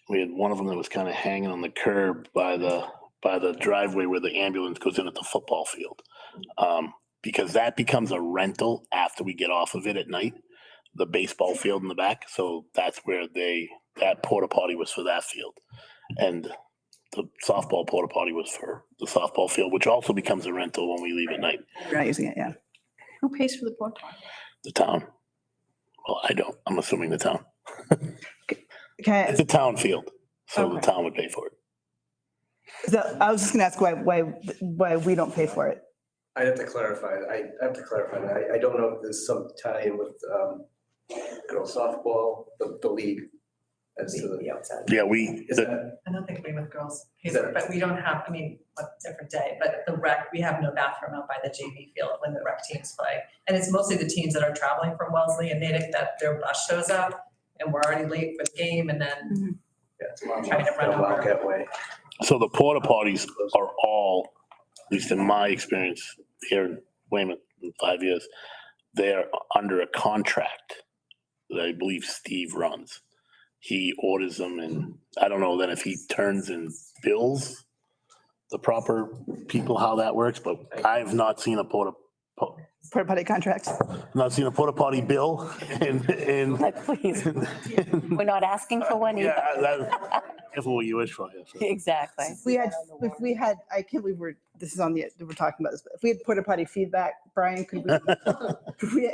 We had one of them that was kind of hanging on the curb by the driveway where the ambulance goes in at the football field. Because that becomes a rental after we get off of it at night, the baseball field in the back. So that's where that porta potty was for that field. And the softball porta potty was for the softball field, which also becomes a rental when we leave at night. We're not using it, yeah. Who pays for the porta potty? The town. Well, I don't. I'm assuming the town. Okay, It's a town field, so the Okay. town would pay for it. I was just gonna ask why we don't pay for it. I'd have to clarify, that. I don't know if there's some tie-in with girls softball, the league as to the. Yeah, Is that, I don't think Weymouth girls pays Is for it, but we don't have, I mean, a different day, but the rec, we have no bathroom out by the JV field when the rec teams play. And it's mostly the teams that are traveling from Wellesley and Natick that their bus shows up and we're already late for the game and then yeah, it's a Trying to run over. Wildcat way. so the porta potties are all, at least in my experience here in Weymouth in 5 years, they're under a contract that I believe Steve runs. He orders them and I don't know then if he turns in bills the proper people, how that works, but I have not seen a porta Porta potty contracts. potty bill in. Like, please, we're not asking for one Yeah, either. careful what you wish for. Yes. Exactly. If we had, I can't believe we're talking about this, but if we had porta potty feedback, Brian, could we? could we-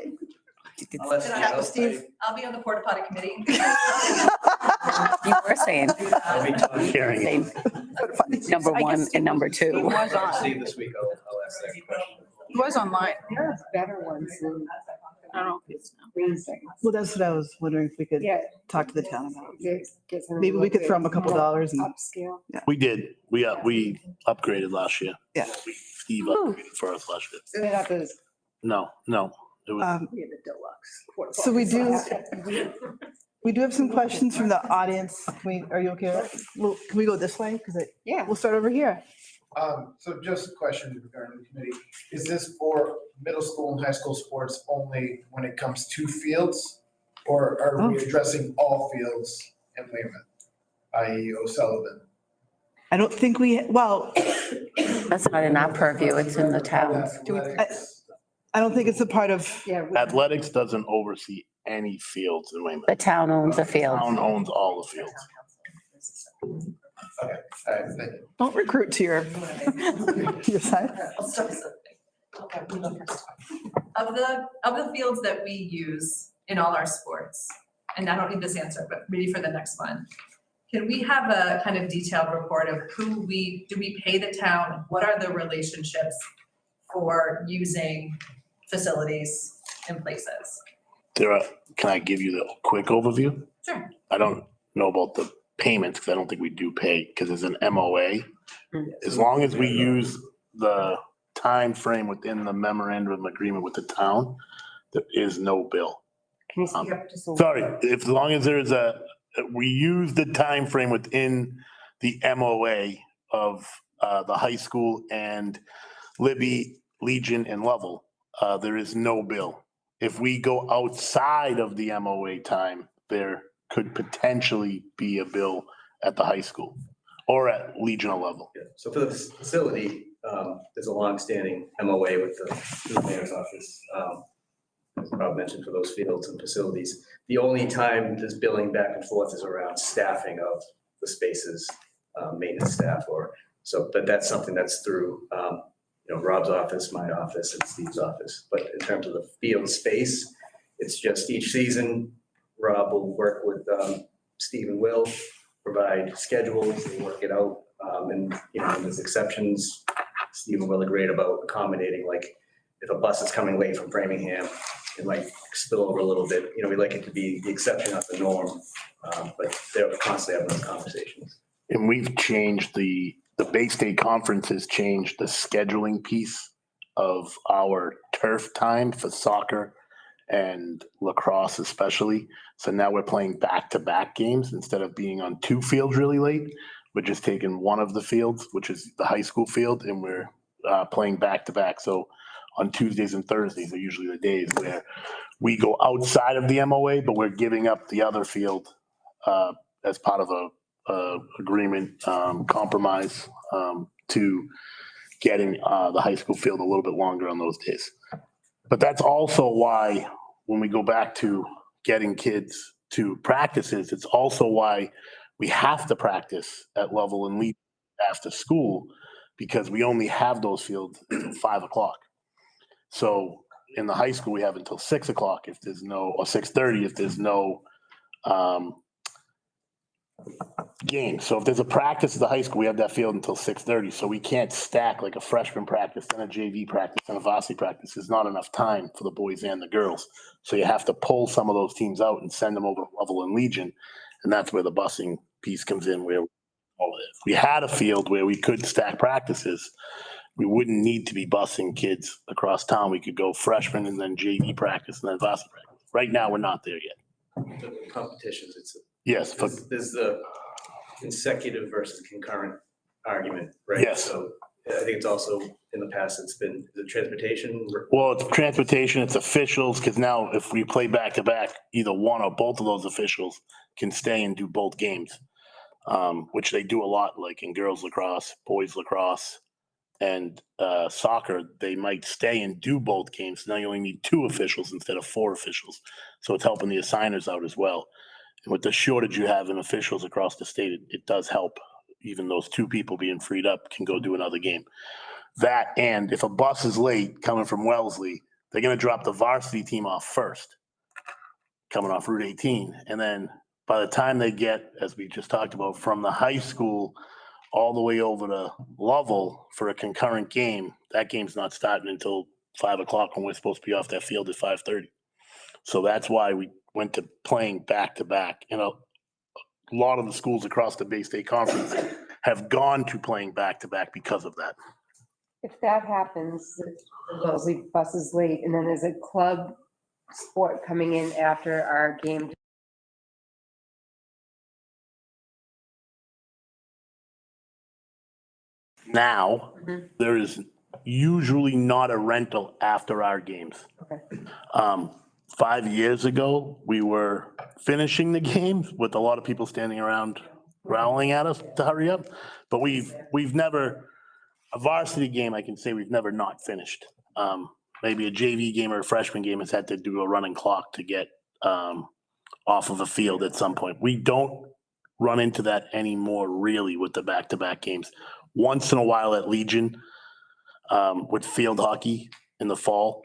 I'll let And I Steve know. Steve. I'll be on the porta potty committee. You were saying, I'll be talking Hearing. saying number one and number two. to Steve this week, I'll ask that question. It was online. There's better ones than I don't know if it's. green things. Well, that's what I was wondering if we could Yeah. talk to the town about. Gets a Maybe we little could throw them a couple bit dollars and, Upscale. We did. We upgraded last year. Yeah. Steve upgraded for us last year. They're not as, No. It was, we have the deluxe. porta So we potties. we do have some questions from the audience. Are you okay? Well, can we go this way? Because Yeah. we'll start over here. So just a question regarding the committee. Is this for middle school and high school sports only when it comes to fields? Or are we addressing all fields in Weymouth, i.e. O'Sullivan? I don't think well, That's not in our purview, it's in the town. Athletics? I don't think it's a part of, Yeah. athletics doesn't oversee any fields in Weymouth. The town owns a field. Town owns all the fields. All right, thank you. don't recruit to your side. I'll start with something. Okay, we go first. Of the fields that we use in all our sports, and I don't need this answer, but maybe for the next one, can we have a kind of detailed report of do we pay the town? What are the relationships for using facilities in places? Can I give you the quick overview? Sure. I don't know about the payments because I don't think we do pay because there's an MOA. As long as we use the time frame within the memorandum of agreement with the town, there is no bill. Can you speak up just a little? Sorry, as long as there's we use the time frame within the MOA of the high school and Libby, Legion and Lovell, there is no bill. If we go outside of the MOA time, there could potentially be a bill at the high school or at regional level. Yeah, so for the facility, there's a longstanding MOA with the mayor's office. As Rob mentioned, for those fields and facilities. The only time there's billing back and forth is around staffing of the spaces, maintenance staff but that's something that's through, Rob's office, my office and Steve's office. But in terms of the field space, it's just each season, Rob will work with Steve and Will, provide schedules, they work it out. And there's exceptions. Steve and Will are great about accommodating, like if a bus is coming late from Framingham, it might spill over a little bit. We like it to be the exception, not the norm. But they're constantly having those conversations. And we've changed the Bay State Conference has changed the scheduling piece of our turf time for soccer and lacrosse especially. So now we're playing back-to-back games instead of being on two fields really late. We're just taking one of the fields, which is the high school field, and we're playing back-to-back. So on Tuesdays and Thursdays are usually the days where we go outside of the MOA, but we're giving up the other field as part of a agreement, compromise to getting the high school field a little bit longer on those days. But that's also why when we go back to getting kids to practices, it's also why we have to practice at level and lead after school, because we only have those fields until 5 o'clock. So in the high school, we have until 6 o'clock if there's no, or 6:30 if there's no game. So if there's a practice at the high school, we have that field until 6:30. So we can't stack like a freshman practice and a JV practice and a varsity practice. There's not enough time for the boys and the girls. So you have to pull some of those teams out and send them over to Level and Legion. And that's where the busing piece comes in, where if we had a field where we could stack practices, we wouldn't need to be busing kids across town. We could go freshman and then JV practice and then varsity practice. Right now, we're not there yet. The competitions, it's, Yes, but there's the consecutive versus concurrent argument, right? Yes. So I think it's also, in the past, it's been the transportation. well, it's transportation, it's officials, because now if we play back to back, either one or both of those officials can stay and do both games, which they do a lot, like in girls lacrosse, boys lacrosse, and soccer. They might stay and do both games. Now you only need 2 officials instead of 4 officials. So it's helping the assigners out as well. And with the shortage you have in officials across the state, it does help. Even those 2 people being freed up can go do another game. That, and if a bus is late coming from Wellesley, they're going to drop the varsity team off first, coming off Route 18. And then by the time they get, as we just talked about, from the high school all the way over to Lovell for a concurrent game, that game's not starting until 5 o'clock when we're supposed to be off that field at 5:30. So that's why we went to playing back to back. You know, a lot of the schools across the Bay State Conference have gone to playing back to back because of that. If that happens, the Wellesley bus is late, and then there's a club sport coming in after our game. Now, Mhm. there is usually not a rental after our games. Okay. 5 years ago, we were finishing the games with a lot of people standing around growling at us to hurry up. But we've never, a varsity game, I can say we've never not finished. Maybe a JV game or a freshman game has had to do a running clock to get off of a field at some point. We don't run into that anymore really with the back-to-back games. Once in a while at Legion, with field hockey in the fall,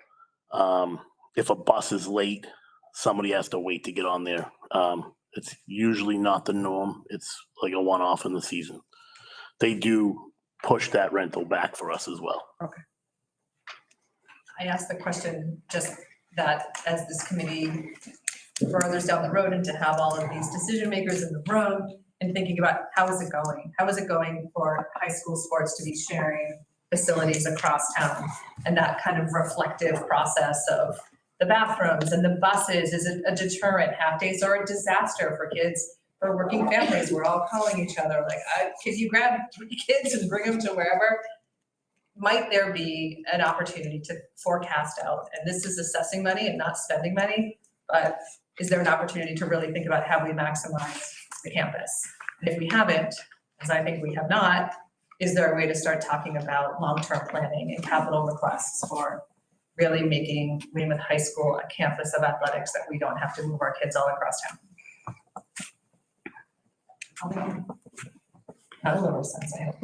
if a bus is late, somebody has to wait to get on there. It's usually not the norm. It's like a one-off in the season. They do push that rental back for us as well. I asked the question just that as this committee furthers down the road and to have all of these decision makers in the room and thinking about how is it going? How is it going for high school sports to be sharing facilities across town? And that kind of reflective process of the bathrooms and the buses, is it a deterrent? Half days are a disaster for kids, for working families. We're all calling each other like, can you grab 3 kids and bring them to wherever? Might there be an opportunity to forecast out? And this is assessing money and not spending money, but is there an opportunity to really think about how we maximize the campus? And if we haven't, as I think we have not, is there a way to start talking about long-term planning and capital requests for really making Weymouth High School a campus of athletics that we don't have to move our kids all across town? Not a little sense, I hope.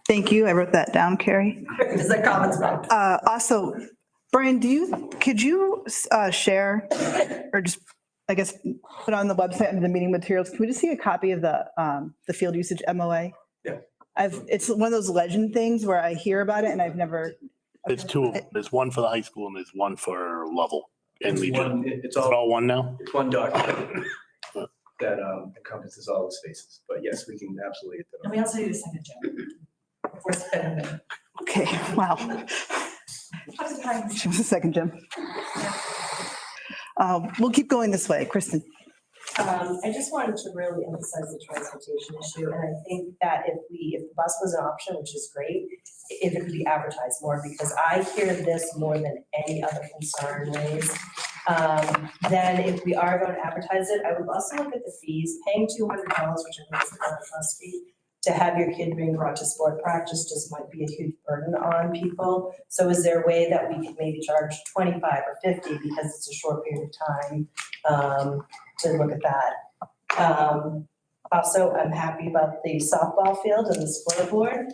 Thank you. I wrote that down, Carrie. Is that comments back? Also, Brian, could you share or just, I guess, put on the website under the meeting materials? Can we just see a copy of the field usage MOA? Yeah. It's one of those legend things where I hear about it and I've never. There's 2 of them. There's one for the high school and there's one for Lovell and It's Legion. one, Is it all one now? it's one document that encompasses all the spaces, but yes, we can absolutely. get that. And we also need a second gym. Before spending it. Okay, wow. How's the time? She was a second, Jim. We'll keep going this way. Kristen. I just wanted to really emphasize the transportation issue, and I think that if the bus was an option, which is great, if it could be advertised more, because I hear this more than any other concern raised. Then if we are going to advertise it, I would also look at the fees, paying $200, which I think is a bus fee, to have your kid being brought to sport practice just might be a huge burden on people. So is there a way that we could maybe charge 25 or 50 because it's a short period of time to look at that? Also, I'm happy about the softball field and the scoreboard,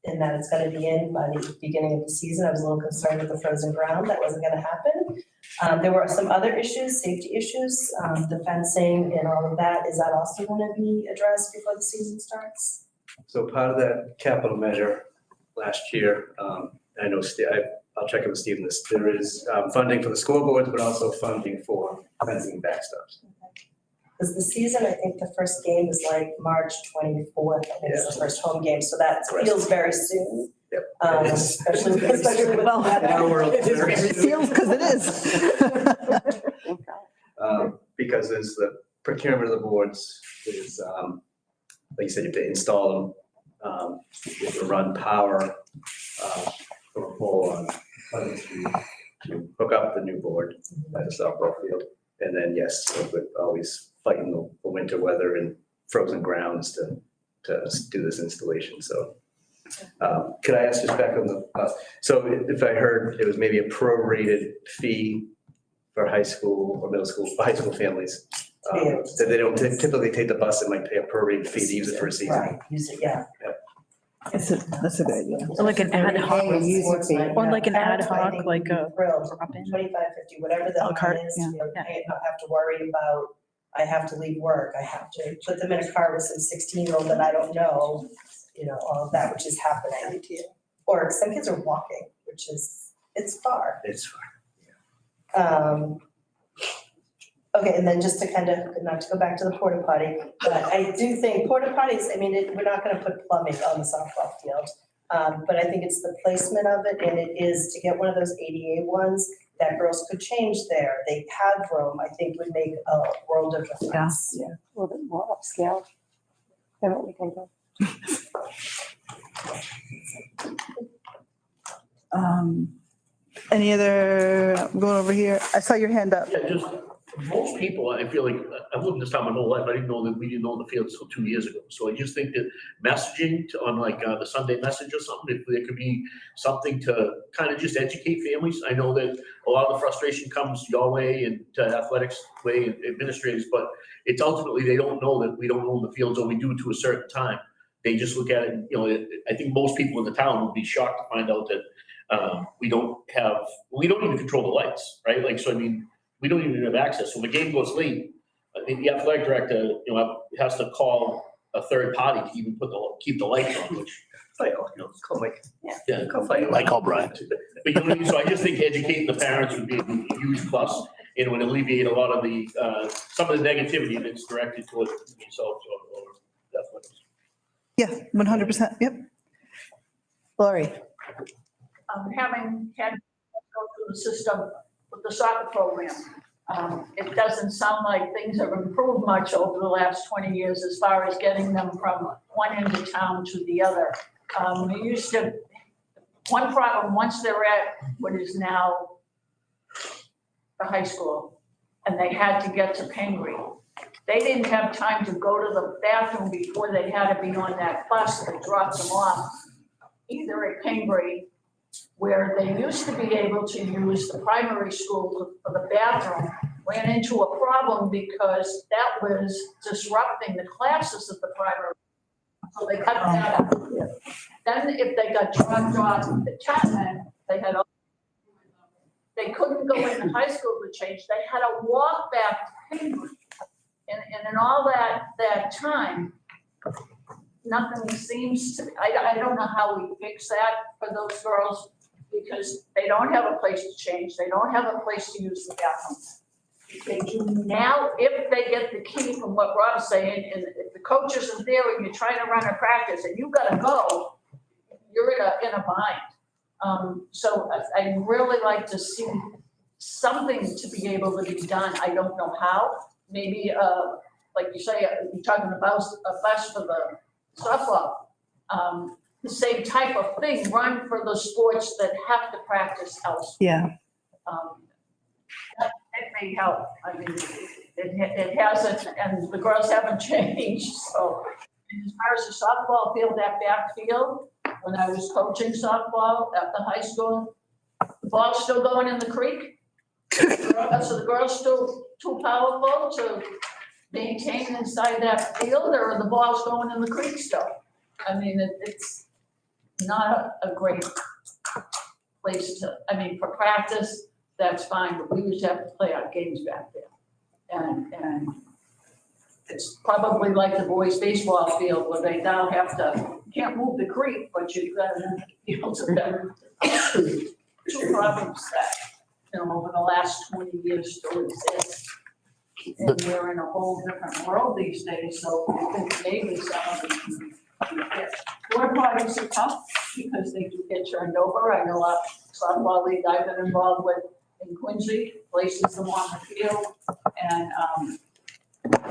and that it's gonna be in by the beginning of the season. I was a little concerned with the frozen ground, that wasn't gonna happen. There were some other issues, safety issues, the fencing and all of that. Is that also gonna be addressed before the season starts? So part of that capital measure last year, I know, I'll check in with Steve on this, there is funding for the scoreboards, but also funding for fencing and backstops. Because the season, I think the first game is like March 24th, I think is the first home game, so that feels very soon. Yep. Especially with the Well, weather. it feels, because it is. Because there's the procurement of the boards, there's, like you said, you have to install them. You have to run power from a pole on Pleasant Street to hook up the new board at the softball field. And then, yes, we're always fighting the winter weather and frozen grounds to do this installation, so. Could I ask just back on the, so if I heard it was maybe a prorated fee for high school or middle school, high school families, that they don't typically take the bus, it might pay a prorated fee to use it for a season. Right, use it, yeah. That's a good idea. Or like an ad hoc, or like an ad Parents, I hoc, think, like would be a thrilled. drop-in. 25, 50, whatever the A la carte, amount is, yeah, to be able to yeah. pay it, not have to worry about, I have to leave work, I have to put them in a car with some 16-year-old that I don't know, all of that, which is happening. Or some kids are walking, which is, it's far. It's fine. Okay, and then just to kind of, not to go back to the porta potty, but I do think porta potties, I mean, we're not gonna put plumbing on the softball field. But I think it's the placement of it, and it is to get one of those ADA ones that girls could change there. They have room, I think would make a world of difference. Yeah, a little bit more upscale than what we think of. Any other, I'm going over here. I saw your hand up. Yeah, just, most people, I feel like, I've lived in this town my whole life, I didn't know that we didn't own the field until 2 years ago. So I just think that messaging on like the Sunday message or something, if there could be something to kind of just educate families. I know that a lot of the frustration comes your way and to athletics way and administrators, but it's ultimately, they don't know that we don't own the fields, or we do to a certain time. They just look at it, I think most people in the town would be shocked to find out that we don't even control the lights, right? Like, so I mean, we don't even have access. So if the game goes late, I think the athletic director, has to call a third party to even keep the lights on, which, Call Mike. yeah. I call Brian. But you know what I mean? So I just think educating the parents would be a huge plus, and it would alleviate a lot of the, some of the negativity that's directed towards yourself or athletics. Yeah, 100%, yep. Lori. Having had to go through the system with the soccer program, it doesn't sound like things have improved much over the last 20 years as far as getting them from one end of town to the other. We used to, one problem, once they're at what is now the high school, and they had to get to Pingree, they didn't have time to go to the bathroom before they had to be on that bus that dropped them off, either at Pingree, where they used to be able to use the primary school for the bathroom, ran into a problem because that was disrupting the classes at the primary. So they cut that out. Then if they got dropped off at Chapman, they couldn't go into high school to change. They had to walk back to Pingree. And in all that time, nothing seems to, I don't know how we fix that for those girls, because they don't have a place to change, they don't have a place to use the bathroom. They do now, if they get the key from what Rob's saying, and if the coach isn't there and you're trying to run a practice and you gotta go, you're in a bind. So I'd really like to see something to be able to be done. I don't know how, maybe, like you say, you're talking about a bus for the softball. The same type of thing, run for the sports that have to practice elsewhere. Yeah. It may help. I mean, it hasn't, and the girls haven't changed, so. And as far as the softball field, that backfield, when I was coaching softball at the high school, the ball's still going in the creek. So the girls still too powerful to maintain inside that field, or the ball's going in the creek still? I mean, it's not a great place to, I mean, for practice, that's fine, but we used to have to play our games back there. And it's probably like the boys' baseball field where they now have to, can't move the creek, but you've got to, you know, two problems that, you know, over the last 20 years still exist. And we're in a whole different world these days, so I think maybe some of them can be Porta potties are tough because they do get turned over. I know a softball league I've been involved with in Quincy places them on the field, and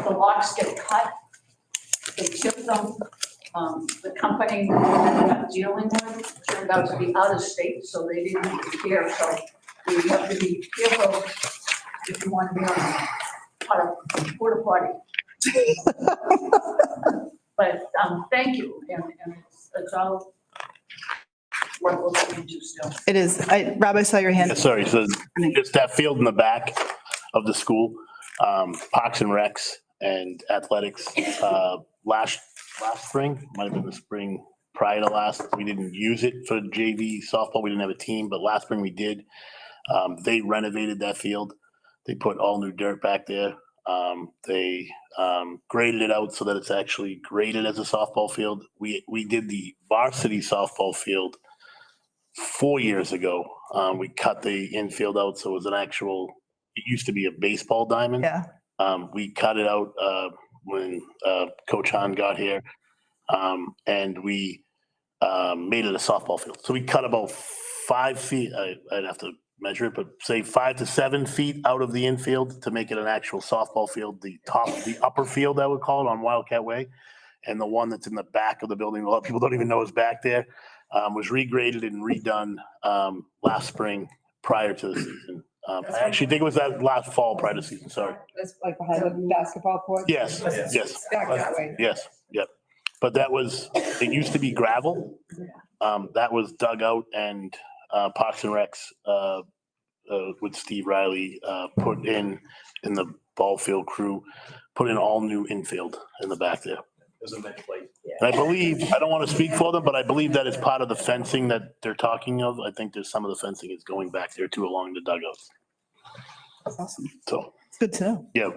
the locks get cut. They chip them. The company that I'm dealing with turned out to be out of state, so they didn't even care. So you have to be careful if you want to be on a porta potty. But thank you, and it's all worth looking into still. It is. Rob, I saw your hand. Yeah, sorry, so just that field in the back of the school, Parks and Recs and athletics, last spring, might have been the spring prior to last, we didn't use it for JV softball, we didn't have a team, but last spring we did. They renovated that field. They put all new dirt back there. They graded it out so that it's actually graded as a softball field. We did the varsity softball field 4 years ago. We cut the infield out so it was an actual, it used to be a baseball diamond. Yeah. We cut it out when Coach Han got here, and we made it a softball field. So we cut about 5 feet, I'd have to measure it, but say 5 to 7 feet out of the infield to make it an actual softball field. The upper field, I would call it, on Wildcat Way, and the one that's in the back of the building, a lot of people don't even know is back there, was regraded and redone last spring prior to the season. I actually think it was that last fall prior to the season, sorry. That's like behind the basketball court? Yes. Back that way. Yes, yep. But that was, it used to be gravel. That was dug out, and Parks and Recs with Steve Riley put in the ball field crew, put in all new infield in the back there. It was a meant play. And I believe, I don't want to speak for them, but I believe that is part of the fencing that they're talking of. I think there's some of the fencing is going back there too along the dugouts. That's awesome. So, It's good to know. yeah,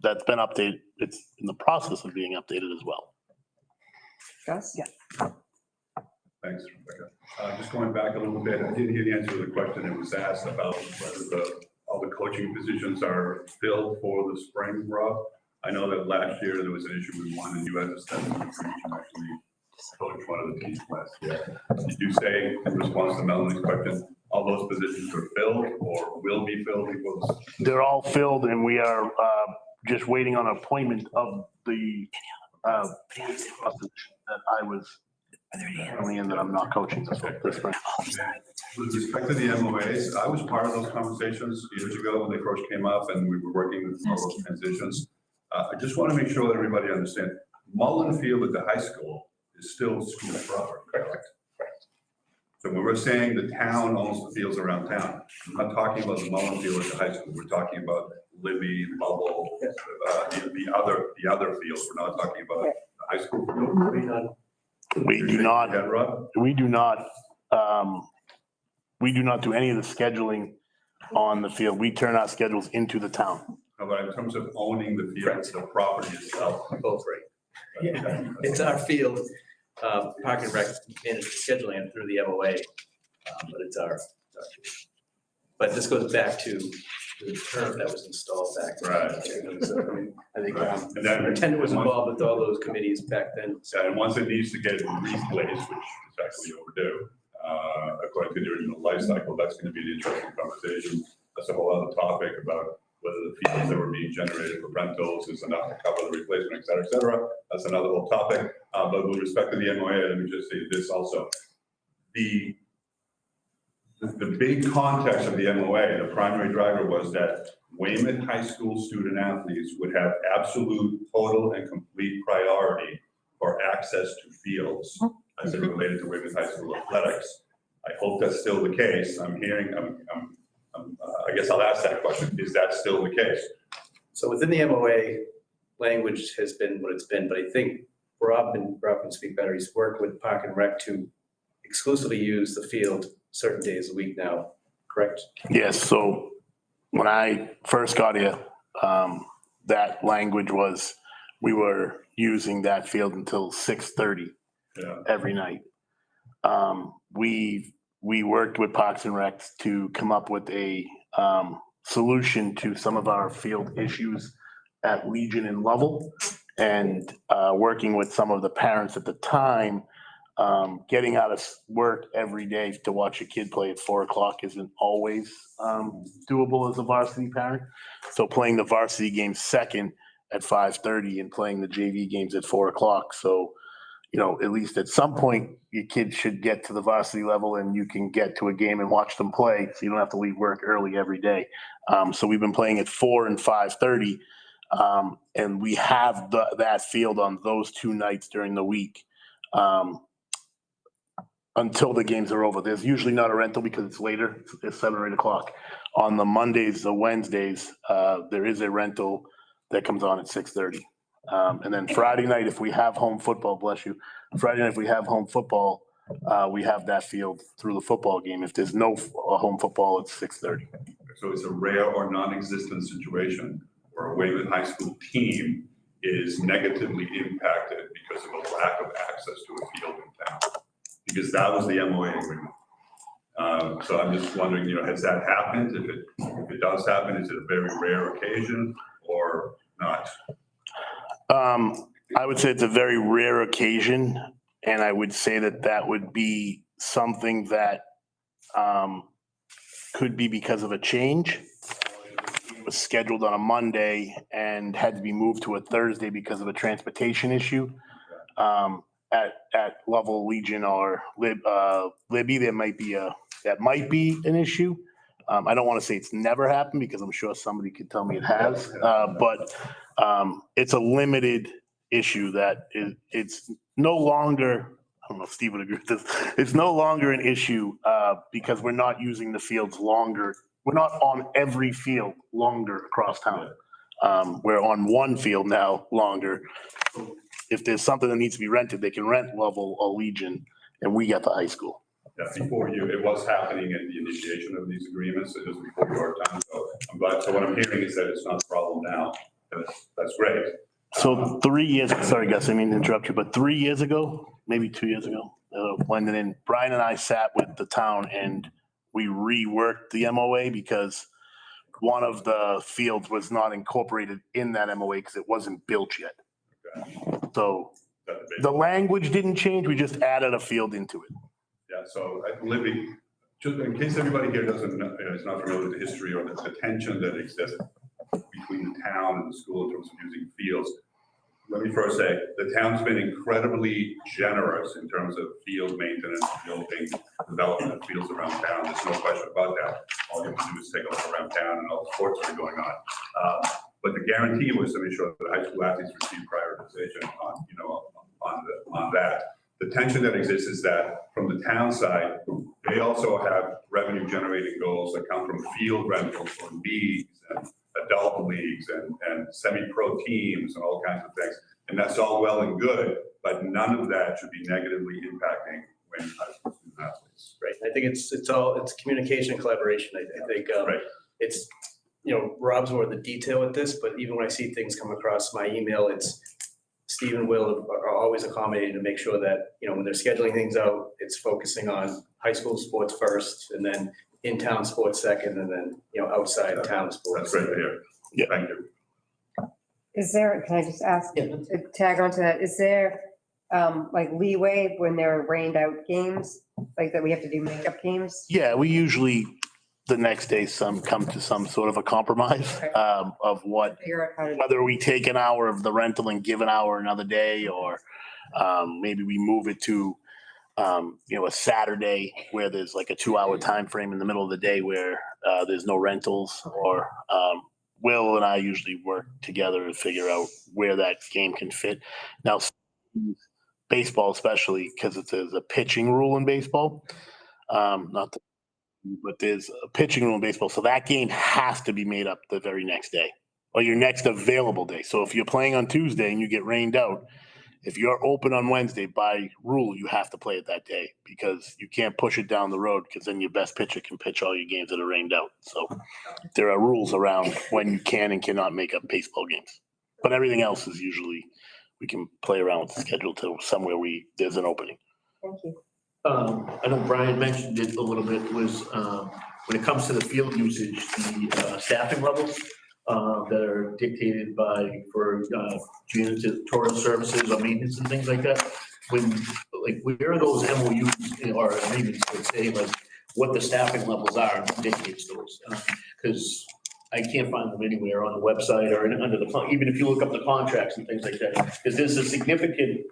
that's been updated. It's in the process of being updated as well. Gus? Yeah. Thanks, Rebecca. Just going back a little bit, I didn't hear the answer to the question that was asked about whether all the coaching positions are filled for the spring, Rob. I know that last year there was an issue with one, and you had to step in for each and actually coach one of the teams last year. Did you say in response to Melanie's question, all those positions are filled or will be filled because? They're all filled, and we are just waiting on appointment of the that I was currently in, that I'm not coaching this spring. With respect to the MOAs, I was part of those conversations years ago when they first came up and we were working with all those transitions. I just want to make sure that everybody understands, Mullen Field at the high school is still school property, correct? So when we're saying the town owns the fields around town, I'm not talking about the Mullen Field at the high school. We're talking about Libby, Bubble, the other fields. We're not talking about the high school field. We do not do any of the scheduling on the field. We turn our schedules into the town. No, but in terms of owning the field, the property itself. Both right. Yeah, it's our field. Park and Rec manages scheduling it through the MOA, but it's our field. But this goes back to the turf that was installed back then. Right. So, I think And then Superintendent was involved with all those committees back then. And once it needs to get replaced, which is actually overdue, according to the original life cycle, that's going to be an interesting conversation. That's a whole other topic about whether the fees that were being generated for rentals is enough to cover the replacement, et cetera. That's another whole topic. But with respect to the MOA, let me just say this also. The big context of the MOA, the primary driver was that Weymouth High School student athletes would have absolute, total, and complete priority for access to fields as it related to Weymouth High School athletics. I hope that's still the case. I guess I'll ask that question. Is that still the case? So within the MOA, language has been what it's been, but I think Rob can speak better. He's worked with Park and Rec to exclusively use the field certain days a week now, correct? Yes, so when I first got here, that language was, we were using that field until 6:30 every night. We worked with Parks and Recs to come up with a solution to some of our field issues at Legion and Lovell, and working with some of the parents at the time. Getting out of work every day to watch a kid play at 4:00 isn't always doable as a varsity parent. So playing the varsity game second at 5:30 and playing the JV games at 4:00. So, at least at some point, your kids should get to the varsity level and you can get to a game and watch them play. So you don't have to leave work early every day. So we've been playing at 4 and 5:30. And we have that field on those 2 nights during the week. Until the games are over. There's usually not a rental because it's later. It's 7 or 8 o'clock. On the Mondays, the Wednesdays, there is a rental that comes on at 6:30. And then Friday night, if we have home football, bless you. Friday night, if we have home football, we have that field through the football game. If there's no home football, it's 6:30. So it's a rare or non-existent situation where a Weymouth High School team is negatively impacted because of a lack of access to a field in town. Because that was the MOA agreement. So I'm just wondering, has that happened? If it does happen, is it a very rare occasion or not? I would say it's a very rare occasion, and I would say that would be something that could be because of a change. It was scheduled on a Monday and had to be moved to a Thursday because of a transportation issue. At Lovell, Legion, or Libby, that might be an issue. I don't want to say it's never happened because I'm sure somebody could tell me it has, but it's a limited issue that it's no longer, I don't know if Steve would agree with this, it's no longer an issue because we're not using the fields longer. We're not on every field longer across town. We're on one field now longer. If there's something that needs to be rented, they can rent Lovell or Legion, and we got the high school. Yeah, before you, it was happening at the initiation of these agreements, it was before your time, so I'm glad. So what I'm hearing is that it's not a problem now. That's great. So 3 years, sorry, Gus, I mean to interrupt you, but 3 years ago, maybe 2 years ago, Brian and I sat with the town and we reworked the MOA because one of the fields was not incorporated in that MOA because it wasn't built yet. So the language didn't change, we just added a field into it. Yeah, so Libby, just in case everybody here doesn't know, is not familiar with the history or the tension that exists between the town and the school in terms of using fields. Let me first say, the town's been incredibly generous in terms of field maintenance, building, development of fields around town. There's no question about that. All you have to do is take a look around town and all the sports that are going on. But the guarantee was to make sure that the high school athletes receive prioritization on that. The tension that exists is that from the town side, they also have revenue generating goals that come from field rentals for leagues and adult leagues and semi-pro teams and all kinds of things. And that's all well and good, but none of that should be negatively impacting Weymouth High School student athletes. Right. I think it's communication and collaboration. I think it's, Rob's more the detail with this, but even when I see things come across my email, it's Steve and Will are always accommodating to make sure that, when they're scheduling things out, it's focusing on high school sports first and then in-town sports second and then, outside town sports. That's right here. Yeah. Thank you. Is there, can I just ask, to tag on to that, is there like leeway when there are rained out games, like that we have to do makeup games? Yeah, we usually, the next day come to some sort of a compromise of what, Figure out how to. whether we take an hour of the rental and give an hour another day, or maybe we move it to a Saturday where there's like a 2-hour time frame in the middle of the day where there's no rentals, or Will and I usually work together and figure out where that game can fit. Now, baseball especially, because there's a pitching rule in baseball, but there's a pitching rule in baseball, so that game has to be made up the very next day or your next available day. So if you're playing on Tuesday and you get rained out, if you're open on Wednesday, by rule, you have to play it that day, because you can't push it down the road, because then your best pitcher can pitch all your games that are rained out. So there are rules around when you can and cannot make up baseball games. But everything else is usually, we can play around with the schedule to somewhere there's an opening. Thank you. I know Brian mentioned it a little bit, was when it comes to the field usage, the staffing levels that are dictated for janitorial services or maintenance and things like that. Where are those MOUs or agreements that say like what the staffing levels are and who dictates those? Because I can't find them anywhere on the website or under even if you look up the contracts and things like that, because there's a significant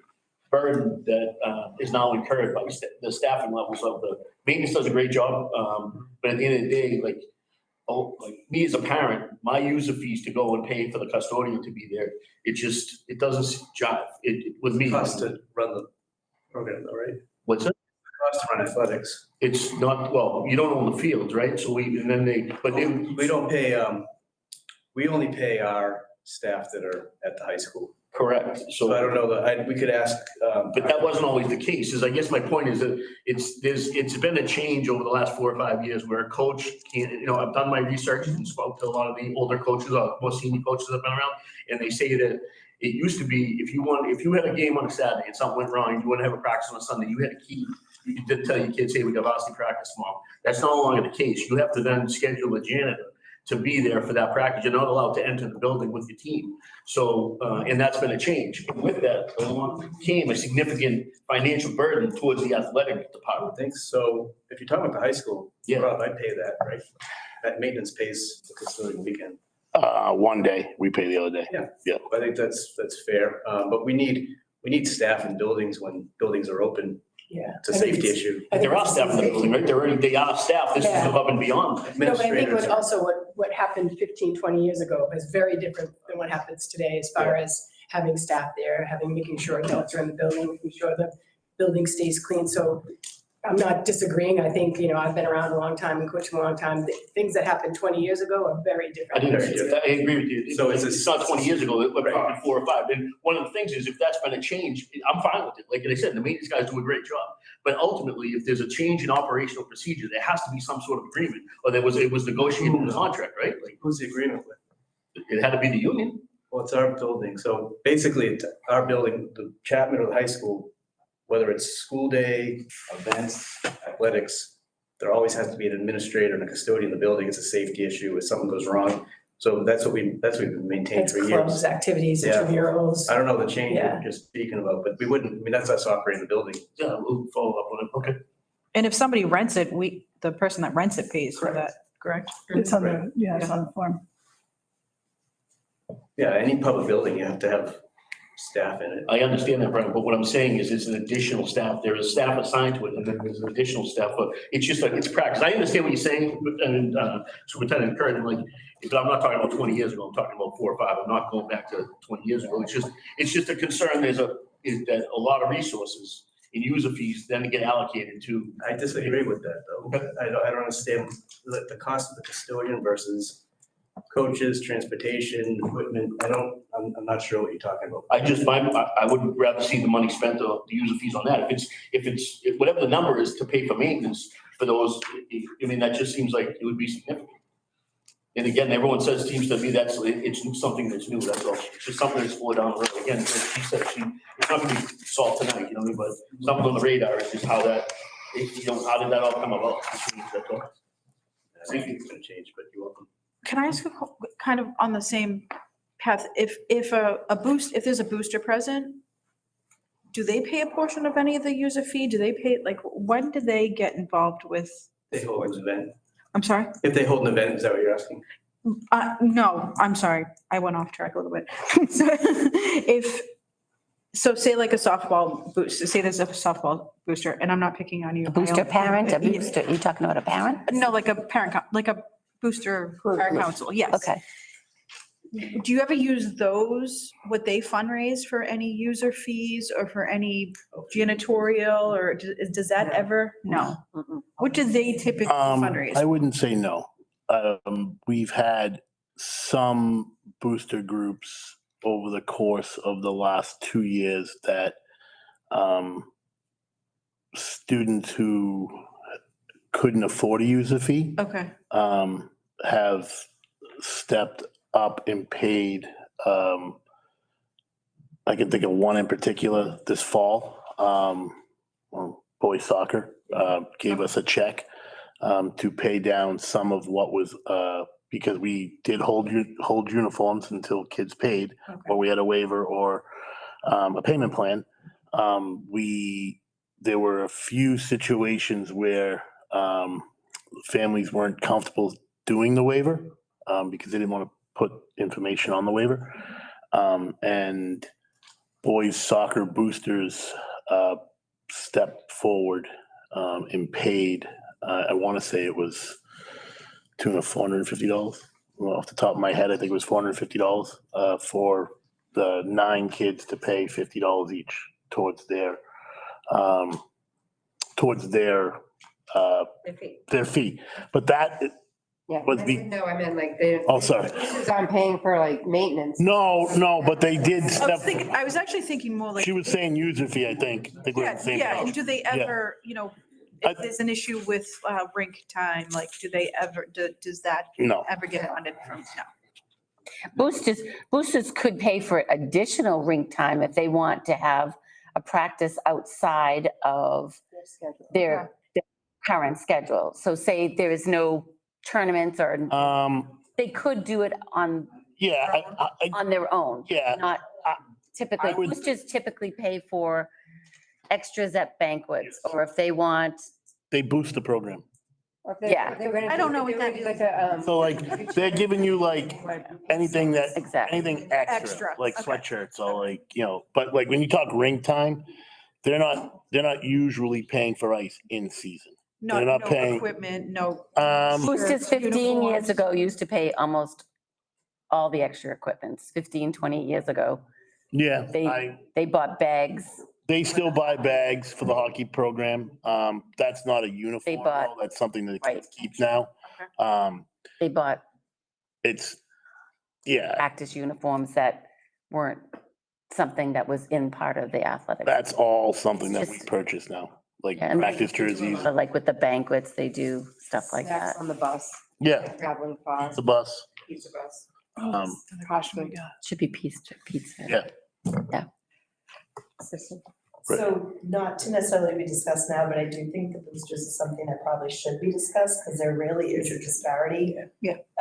burden that is now incurred by the staffing levels of the maintenance. Does a great job, but at the end of the day, like me as a parent, my user fees to go and pay for the custodian to be there, it doesn't jive with me. Cost to run the program though, right? What's it? Cost to run athletics. It's not, well, you don't own the fields, right? So we don't pay, we only pay our staff that are at the high school. Correct. So I don't know we could ask. But that wasn't always the case, I guess my point is that it's been a change over the last 4 or 5 years where a coach can't, I've done my research and spoke to a lot of the older coaches, more senior coaches that have been around, and they say that it used to be, if you had a game on a Saturday and something went wrong, you wouldn't have a practice on a Sunday, you had a key. You could tell your kids, hey, we got varsity practice tomorrow. That's no longer the case. You have to then schedule a janitor to be there for that practice. You're not allowed to enter the building with your team. So, and that's been a change. With that came a significant financial burden towards the athletic department. I think so. If you're talking about the high school, Rob, I pay that, right? That maintenance pays the custodian weekend. One day, we pay the other day. Yeah. I think that's fair. But we need staff in buildings when buildings are open. Yeah. It's a safety issue. There are staff in the building, right? They are staff. This is above and beyond. No, but I think what happened 15, 20 years ago is very different than what happens today as far as having staff there, making sure adults are in the building, making sure the building stays clean. So I'm not disagreeing. I think, I've been around a long time and coaching a long time. The things that happened 20 years ago are very different. I agree with you. So it's not 20 years ago, we're talking 4 or 5. And one of the things is if that's been a change, I'm fine with it. Like I said, the maintenance guys do a great job. But ultimately, if there's a change in operational procedure, there has to be some sort of agreement, or it was negotiated in the contract, right? Like, who's the agreement with? It had to be the union. Well, it's our building. So basically, it's our building, the Chapman or the high school, whether it's school day, events, athletics, there always has to be an administrator and a custodian in the building. It's a safety issue if something goes wrong. So that's what we've been maintained for years. Clubs, activities, intramurals. I don't know the change you're just speaking about, but we wouldn't, that's us operating the building. Yeah, we'll follow up on it. Okay. And if somebody rents it, the person that rents it pays for that, correct? It's on it's on the form. Yeah, any public building, you have to have staff in it. I understand that, Brian, but what I'm saying is it's an additional staff. There is staff assigned to it, and then there's an additional staff, but it's just like, it's practice. I understand what you're saying, and Superintendent Curtin, but I'm not talking about 20 years ago, I'm talking about 4 or 5. I'm not going back to 20 years ago. It's just a concern is that a lot of resources in user fees then get allocated to. I disagree with that, though. Okay. I don't understand the cost of the custodian versus coaches, transportation, equipment. I'm not sure what you're talking about. I would rather see the money spent on the user fees on that. If whatever the number is to pay for maintenance for those, that just seems like it would be significant. And again, everyone seems to me it's something that's new, that's all. It's just something that's more down the road. Again, she said it's not gonna be solved tonight, but something on the radar is just how that, how did that all come about? That's all. I think it's gonna change, but you're welcome. Can I ask kind of on the same path, if there's a booster present, do they pay a portion of any of the user fee? Do they pay, when do they get involved with? They hold an event. I'm sorry? If they hold an event, is that what you're asking? No, I'm sorry. I went off track a little bit. So say like a softball boost, say there's a softball booster, and I'm not picking on you. A booster parent, a Yeah. booster, you talking about a parent? No, like a parent, like a booster parent council, yes. Okay. Do you ever use those? Would they fundraise for any user fees or for any janitorial or does that ever? No. What do they typically fundraise? I wouldn't say no. We've had some booster groups over the course of the last 2 years that students who couldn't afford a user fee Okay, have stepped up and paid. I can think of one in particular this fall. Boys soccer gave us a check to pay down some of what was because we did hold uniforms until kids paid, or we had a waiver or a payment plan. There were a few situations where families weren't comfortable doing the waiver because they didn't want to put information on the waiver. And boys soccer boosters stepped forward and paid. I want to say it was tune of $450. Well, off the top of my head, I think it was $450 for the 9 kids to pay $50 each towards their fee. But that Yeah. was No, I meant like they. Oh, sorry. I'm paying for like maintenance. No, but they did step. I was actually thinking more like. She was saying user fee, I think. I think we're on the same Yeah, and page. do they ever, if there's an issue with rink time, like, do they ever, does that No. ever get funded from, no? Boosters could pay for additional rink time if they want to have a practice outside of their current schedule. So say there is no tournaments or they could do it on their own. Yeah. Not typically, I would- boosters typically pay for extras at banquets, or if they want, They boost the program. Yeah. I don't know what that means. So like, they're giving you like anything anything extra, Extra, like okay. sweatshirts or like, but like when you talk rink time, they're not usually paying for ice in season. They're No not paying. equipment, no. boosters 15 years uniforms. ago used to pay almost all the extra equipments, 15, 20 years ago. Yeah, They bought bags. they still buy bags for the hockey program. That's not a uniform. bought- That's something that the kids Right. keep now. They bought It's, practice uniforms that weren't something that was in part of the athletic. that's all something that we Just- purchase now, like Yeah, and they practice do a jerseys. lot of, like with the banquets, they do stuff like Snacks that. on the bus, Yeah, traveling far, it's a bus. pizza bus. Costly. Should be pizza. Yeah. Assistant. So not to necessarily be discussed now, but I do think the boosters is something that probably should be discussed because there really is a disparity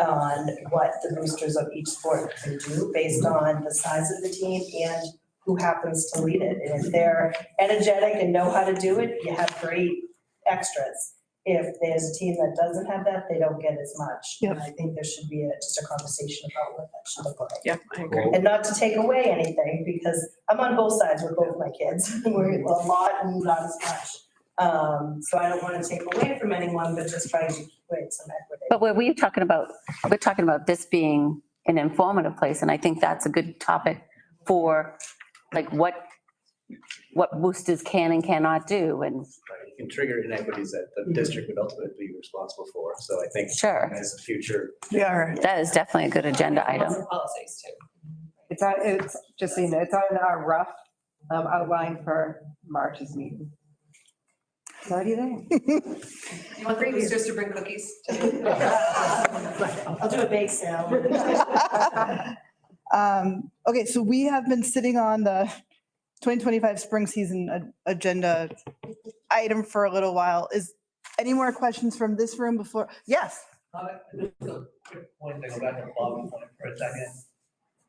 on what the boosters of each sport can do based on the size of the team and who happens to lead it. And if they're energetic and know how to do it, you have great extras. If there's a team that doesn't have that, they don't get as much. And I think there should be just a conversation about what that should look like. Yeah, I agree. And not to take away anything, because I'm on both sides with both my kids. We're a lot and not as much. So I don't want to take away from anyone, but just try to create some equity. But we're talking about this being an informative place, and I think that's a good topic for like what boosters can and cannot do, and You can trigger inequities that the district would ultimately be responsible for. So I think Sure. as a future. that is definitely a good agenda item. Policies too. It's just, so you know, it's on our rough outline for March's meeting. So what do you think? You want the boosters to bring cookies? I'll do a bake sale. Okay, so we have been sitting on the 2025 spring season agenda item for a little while. Is any more questions from this room before? Yes. Just a quick point to go back to Bob's point for a second.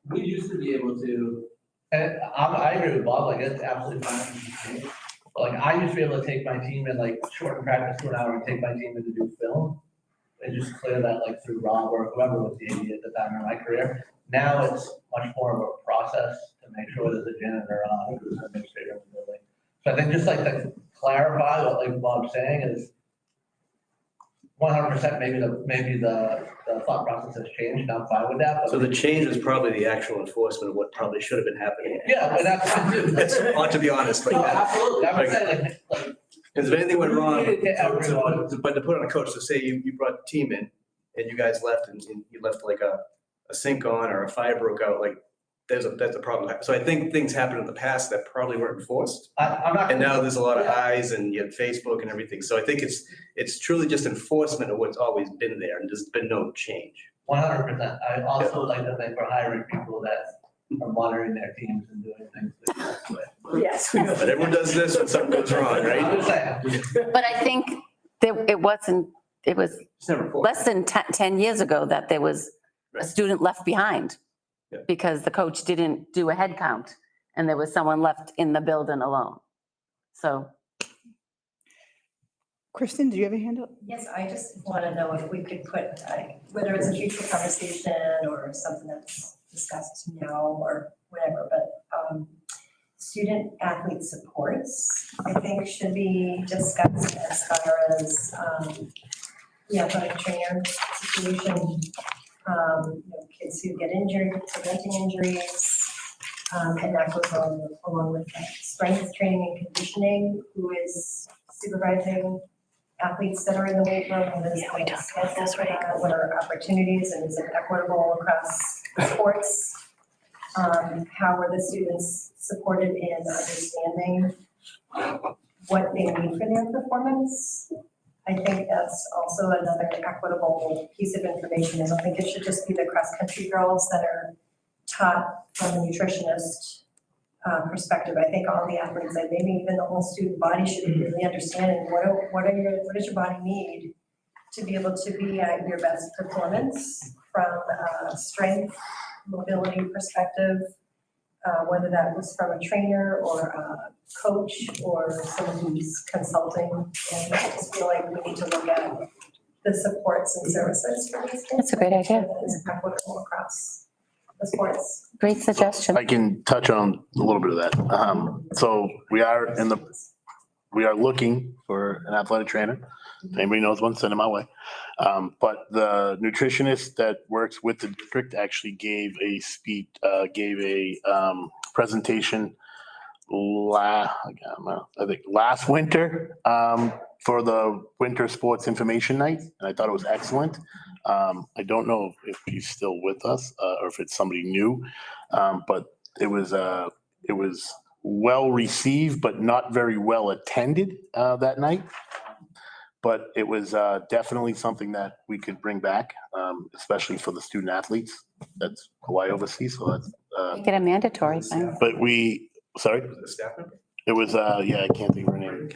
We used to be able to, and I agree with Bob, like it's absolutely fine. But like I used to be able to take my team and like shorten practice to an hour and take my team in to do film. It's just clear that like through Rob or whoever was the AD at the time in my career. Now it's much more of a process to make sure that the janitor, who's an administrator in the building. So I think just like to clarify what like Bob's saying is 100% maybe the thought process has changed. I'm fine with that. But So the change is probably the actual enforcement of what probably should have been happening. yeah, but that's fine too. That's, to be honest, like No, that. absolutely. I would say like Because if anything went wrong, everyone. but to put on a coach, to say you brought the team in and you guys left and you left like a sink on or a fire broke out, like that's a problem. So I think things happened in the past that probably weren't enforced. I'm not. And now there's a lot of eyes and you have Facebook and everything. So I think it's truly just enforcement of what's always been there and there's been no change. 100%. I also like to think we're hiring people that are monitoring their teams and doing things the correct way. Yes. But everyone does this when something goes wrong, right? I'm just saying. But I think it was It's never enforced. less than 10 years ago that there was a Right. student left behind Yeah. because the coach didn't do a head count and there was someone left in the building alone. So Kristen, do you have a hand up? Yes, I just want to know if we could put, whether it's a future conversation or something that's discussed now or whatever, but student athlete supports, I think should be discussed as far as the athletic trainer situation. Kids who get injured, preventing injuries, and that goes along with that. Strength training and conditioning, who is supervising athletes that are in the weight room, and there's like schedules for that, what are opportunities, and is it equitable across sports? How were the students supported in understanding what they need for their performance? I think that's also another equitable piece of information. I don't think it should just be the cross-country girls that are taught from a nutritionist perspective. I think all the athletes, and maybe even the whole student body, should be really understanding what does your body need to be able to be at your best performance from a strength, mobility perspective, whether that was from a trainer or a coach or someone who's consulting. And I just feel like we need to look at the supports and services for these kids. That's a great idea. That is equitable across the sports. great suggestion. I can touch on a little bit of that. So we are looking for an athletic trainer. If anybody knows one, send them my way. But the nutritionist that works with the district actually gave a presentation I think last winter for the winter sports information night, and I thought it was excellent. I don't know if he's still with us or if it's somebody new, but it was well received, but not very well attended that night. But it was definitely something that we could bring back, especially for the student athletes. That's who I oversee, so that's. Make it a mandatory thing. But sorry? Was it a staff member? It was, I can't think of her name.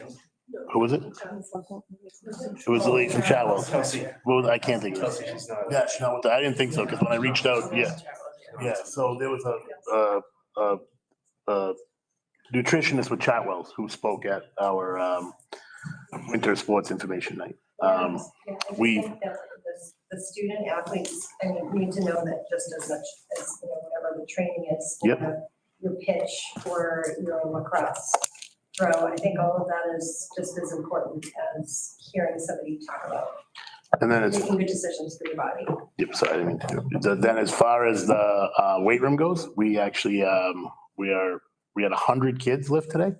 Who was it? It was the lady from Chatwell. Kelsey. Well, I can't think of Kelsey, it. she's not. Yeah, she's not with that. I didn't think so, because when I reached out, yeah. So there was a nutritionist with Chatwell's who spoke at our winter sports information night. Yeah, I think that the student athletes, I mean, need to know that just as much as, whatever the training is. Yep. Your pitch or your lacrosse throw, I think all of that is just as important as hearing somebody talk about And then it's, making good decisions for your body. yep, sorry, I didn't mean to do it. Then as far as the weight room goes, we actually, we had 100 kids lift today.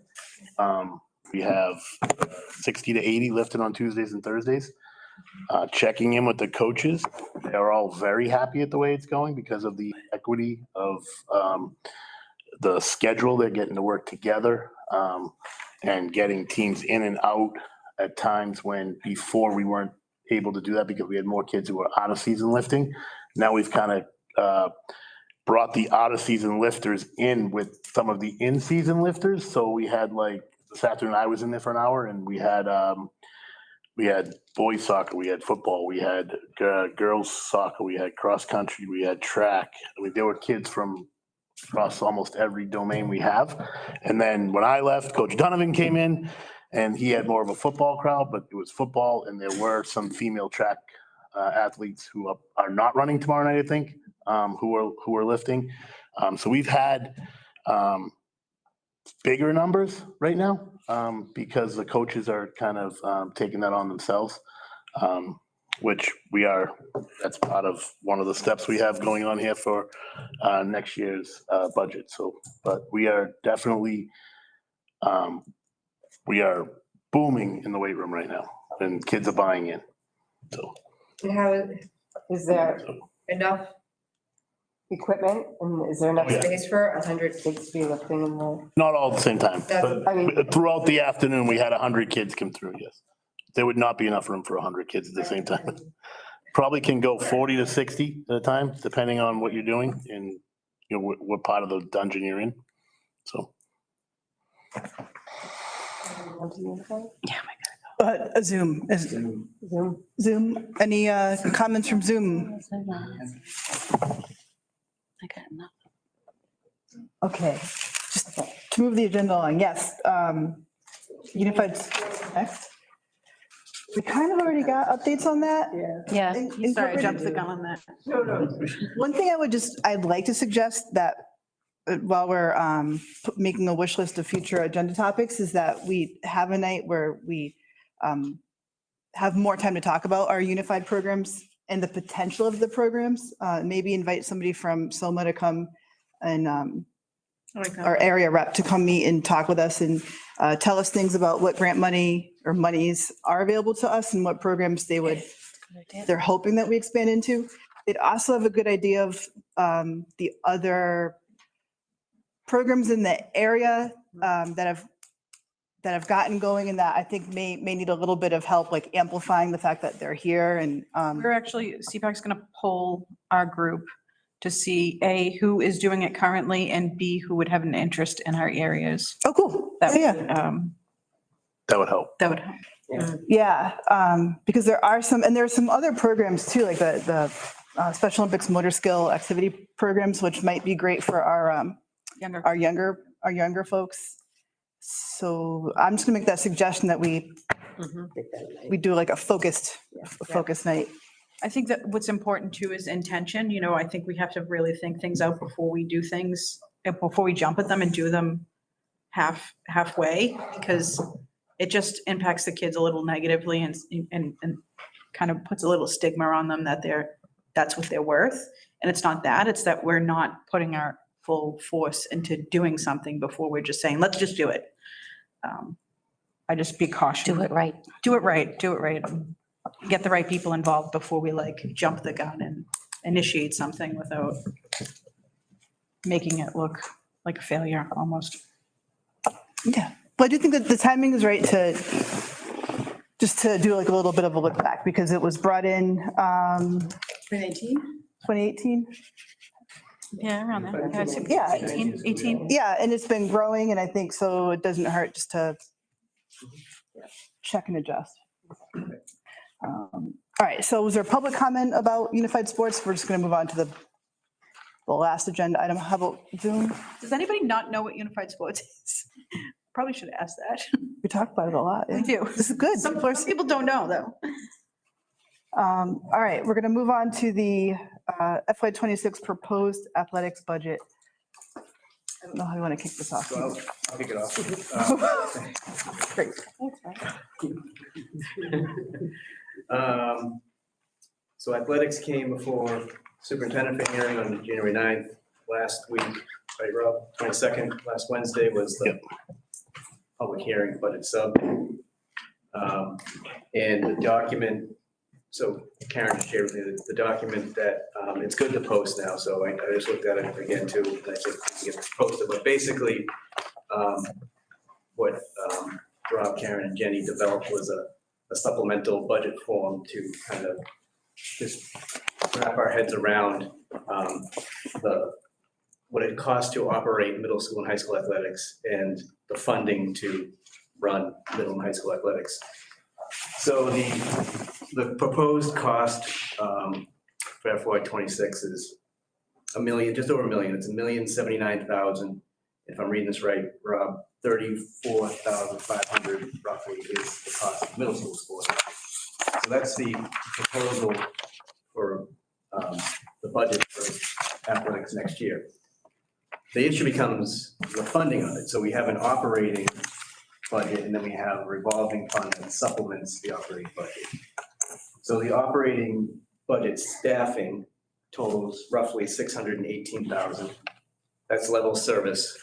We have 60 to 80 lifted on Tuesdays and Thursdays. Checking in with the coaches, they're all very happy at the way it's going because of the equity of the schedule. They're getting to work together and getting teams in and out at times when before we weren't able to do that because we had more kids who were out of season lifting. Now we've kind of brought the out of season lifters in with some of the in season lifters. So we had like this afternoon I was in there for an hour and we had boys soccer, we had football, we had girls soccer, we had cross country, we had track. I mean, there were kids from across almost every domain we have. And then when I left, Coach Donovan came in and he had more of a football crowd, but it was football and there were some female track athletes who are not running tomorrow night, I think, who are lifting. So we've had bigger numbers right now because the coaches are kind of taking that on themselves, which that's part of one of the steps we have going on here for next year's budget. So, but we are definitely, we are booming in the weight room right now and kids are buying in. So. And how, is there enough equipment and is there enough Oh, yeah. space for 100 kids to be lifting in the? Not all at the same time, That's- but I mean- throughout the afternoon, we had 100 kids come through, yes. There would not be enough room for 100 kids at the same time. Probably can go 40 to 60 at a time, depending on what you're doing and, you know, what part of the dungeon you're in, so. Zoom, Zoom. Zoom, any comments from Zoom? I got enough. Okay, just to move the agenda on, yes. Unified next. We kind of already got updates on that. Yeah. Sorry, I jumped the gun on that. One thing I'd like to suggest that while we're making a wish list of future agenda topics is that we have a night where we have more time to talk about our unified programs and the potential of the programs. Maybe invite somebody from SOMA to come and our area rep to come meet and talk with us and tell us things about what grant money or monies are available to us and what programs they're hoping that we expand into. They'd also have a good idea of the other programs in the area that have gotten going and that I think may need a little bit of help, like amplifying the fact that they're here and. We're actually, CPAC's going to poll our group to see A, who is doing it currently, and B, who would have an interest in our areas. Oh, cool. That Yeah. That would help. That would help. Yeah, because there are some other programs too, like the Special Olympics motor skill activity programs, which might be great for our younger folks. So I'm just gonna make that suggestion that we do like a focused night. I think that what's important too is intention. You know, I think we have to really think things out before we do things, before we jump at them and do them halfway, because it just impacts the kids a little negatively and kind of puts a little stigma on them that that's what they're worth. And it's not that, it's that we're not putting our full force into doing something before we're just saying, let's just do it. I just be cautious. Do it right. Do it right. Do it right. Get the right people involved before we like jump the gun and initiate something without making it look like a failure almost. Yeah, but I do think that the timing is right to just to do like a little bit of a look back because it was brought in 2018. Yeah, around there. Yeah. 18. Yeah, and it's been growing and I think so it doesn't hurt just to check and adjust. All right, so was there public comment about unified sports? We're just going to move on to the last agenda item. How about Zoom? Does anybody not know what unified sports is? Probably should ask that. We talk about it a lot. We do. This is good. Some people don't know though. All right, we're going to move on to the FY26 proposed athletics budget. I don't know how you want to kick this off. So I'll kick it off. Great. So athletics came before superintendent for hearing on January 9th last week, right, Rob? 22nd, last Wednesday was the public hearing, budget sub. And the document, so Karen shared with me the document that it's good to post now, so I just looked at it again too, and I said, get it posted, but basically what Rob, Karen, and Jenny developed was a supplemental budget form to kind of just wrap our heads around what it costs to operate middle school and high school athletics and the funding to run middle and high school athletics. So the proposed cost for FY26 is just over $1 million. It's $1,079,000. If I'm reading this right, Rob, 34,500 roughly is the cost of middle school sports. So that's the proposal for the budget for athletics next year. The issue becomes the funding of it. So we have an operating budget, and then we have a revolving fund that supplements the operating budget. So the operating budget staffing totals roughly 618,000. That's level service.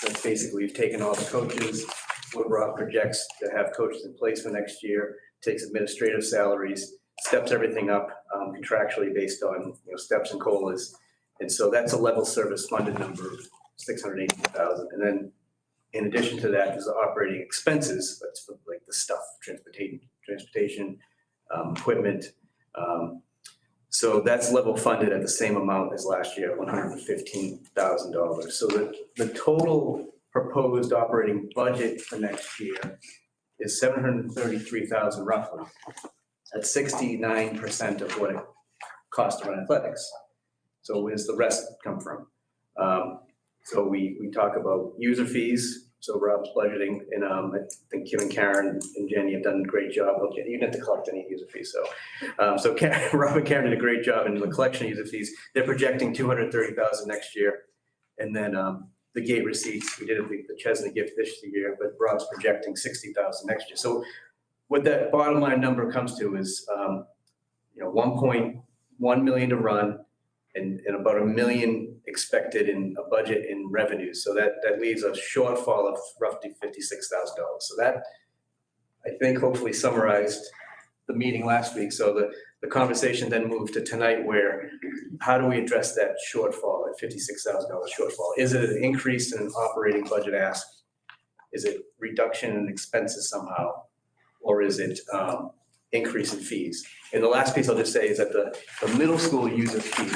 That's basically, we've taken all the coaches, what Rob projects to have coaches in place for next year, takes administrative salaries, steps everything up contractually based on, steps and COLAs. And so that's a level service funded number of 618,000. And then in addition to that, there's the operating expenses. That's for like the stuff, transportation, equipment. So that's level funded at the same amount as last year, $115,000. So the total proposed operating budget for next year is $733,000 roughly. That's 69% of what it costs to run athletics. So where's the rest come from? So we talk about user fees. So Rob's budgeting, and I think Kim and Karen and Jenny have done a great job. Okay, you didn't have to collect any user fees, so Rob and Karen did a great job in the collection of user fees. They're projecting $230,000 next year, and then the gate receipts, we did the Chesney gift this year, but Rob's projecting $60,000 next year. So what that bottom line number comes to is 1.1 million to run, and about $1 million expected in a budget in revenues. So that leaves a shortfall of roughly $56,000. So that, I think, hopefully summarized the meeting last week. So the conversation then moved to tonight, where how do we address that shortfall, that $56,000 shortfall? Is it an increase in an operating budget ask? Is it reduction in expenses somehow? Or is it increase in fees? And the last piece I'll just say is that the middle school user fee,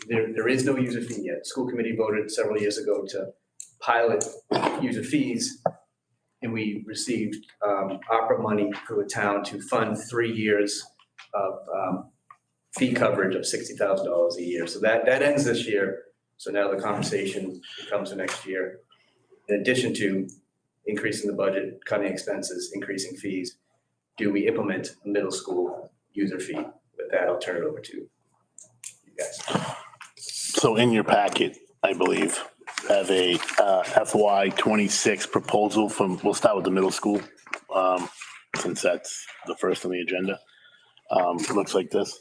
there is no user fee yet. School committee voted several years ago to pilot user fees, and we received ARPA money for the town to fund 3 years of fee coverage of $60,000 a year. So that ends this year. So now the conversation comes to next year. In addition to increasing the budget, cutting expenses, increasing fees, do we implement a middle school user fee? With that, I'll turn it over to you guys. So in your packet, I believe, have a FY26 proposal we'll start with the middle school, since that's the first on the agenda. It looks like this.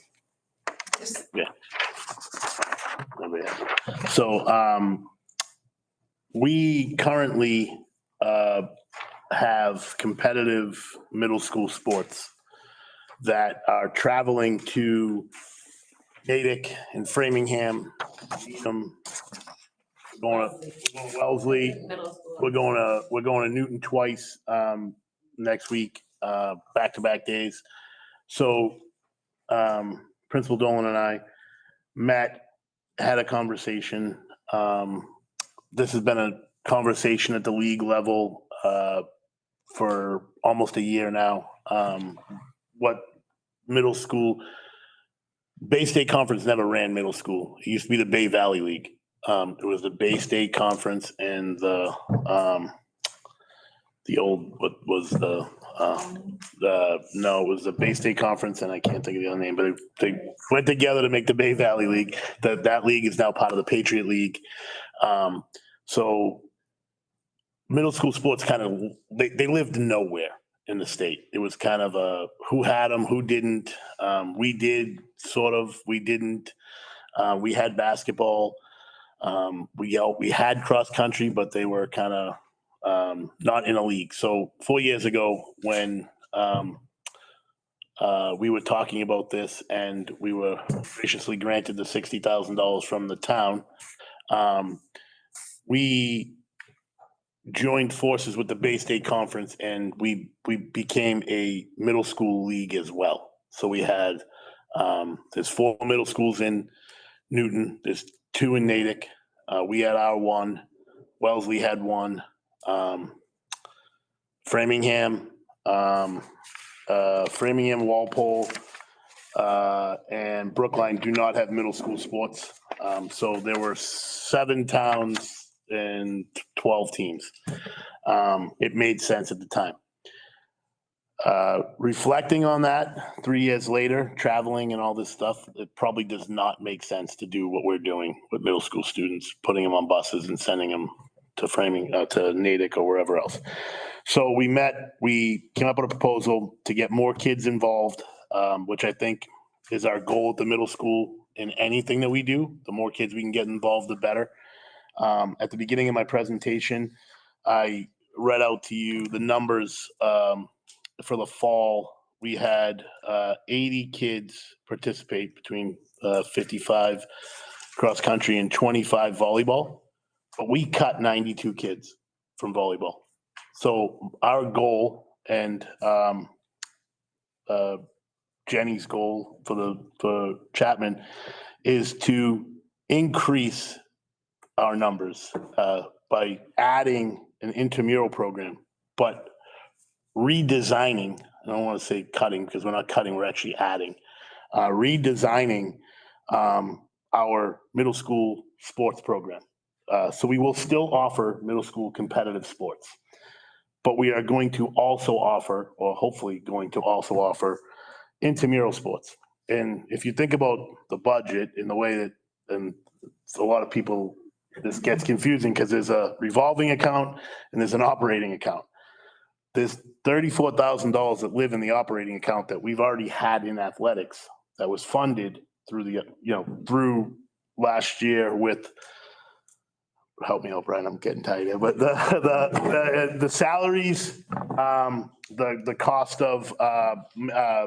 Yeah. So we currently have competitive middle school sports that are traveling to Natick and Framingham, going to Wellesley. Middle school. We're going to Newton twice next week, back-to-back days. So Principal Dolan and I had a conversation. This has been a conversation at the league level for almost a year now. What middle school, Bay State Conference never ran middle school. It used to be the Bay Valley League. It was the Bay State Conference and the old, what was no, it was the Bay State Conference, and I can't think of the other name, but they went together to make the Bay Valley League. That league is now part of the Patriot League. So middle school sports they lived nowhere in the state. It was kind of a who had them, who didn't. We did, sort of, we didn't. We had basketball. We had cross country, but they were kind of not in a league. So 4 years ago, when we were talking about this, and we were graciously granted the $60,000 from the town, we joined forces with the Bay State Conference, and we became a middle school league as well. So we had there's 4 middle schools in Newton, there's 2 in Natick. We had our one. Wellesley had one. Framingham, Walpole, and Brookline do not have middle school sports. So there were 7 towns and 12 teams. It made sense at the time. Reflecting on that 3 years later, traveling and all this stuff, it probably does not make sense to do what we're doing with middle school students, putting them on buses and sending them to to Natick or wherever else. So we came up with a proposal to get more kids involved, which I think is our goal at the middle school in anything that we do. The more kids we can get involved, the better. At the beginning of my presentation, I read out to you the numbers for the fall. We had 80 kids participate between 55 cross country and 25 volleyball, but we cut 92 kids from volleyball. So our goal and Jenny's goal for Chapman is to increase our numbers by adding an intramural program, but redesigning, I don't want to say cutting because we're not cutting, we're actually adding, redesigning our middle school sports program. So we will still offer middle school competitive sports, but we are going to also offer, or hopefully going to also offer, intramural sports. And if you think about the budget in the way that, and a lot of people, this gets confusing because there's a revolving account and there's an operating account. There's $34,000 that live in the operating account that we've already had in athletics that was funded through through last year with, help me out, Brian, I'm getting tired here, but the salaries, the cost of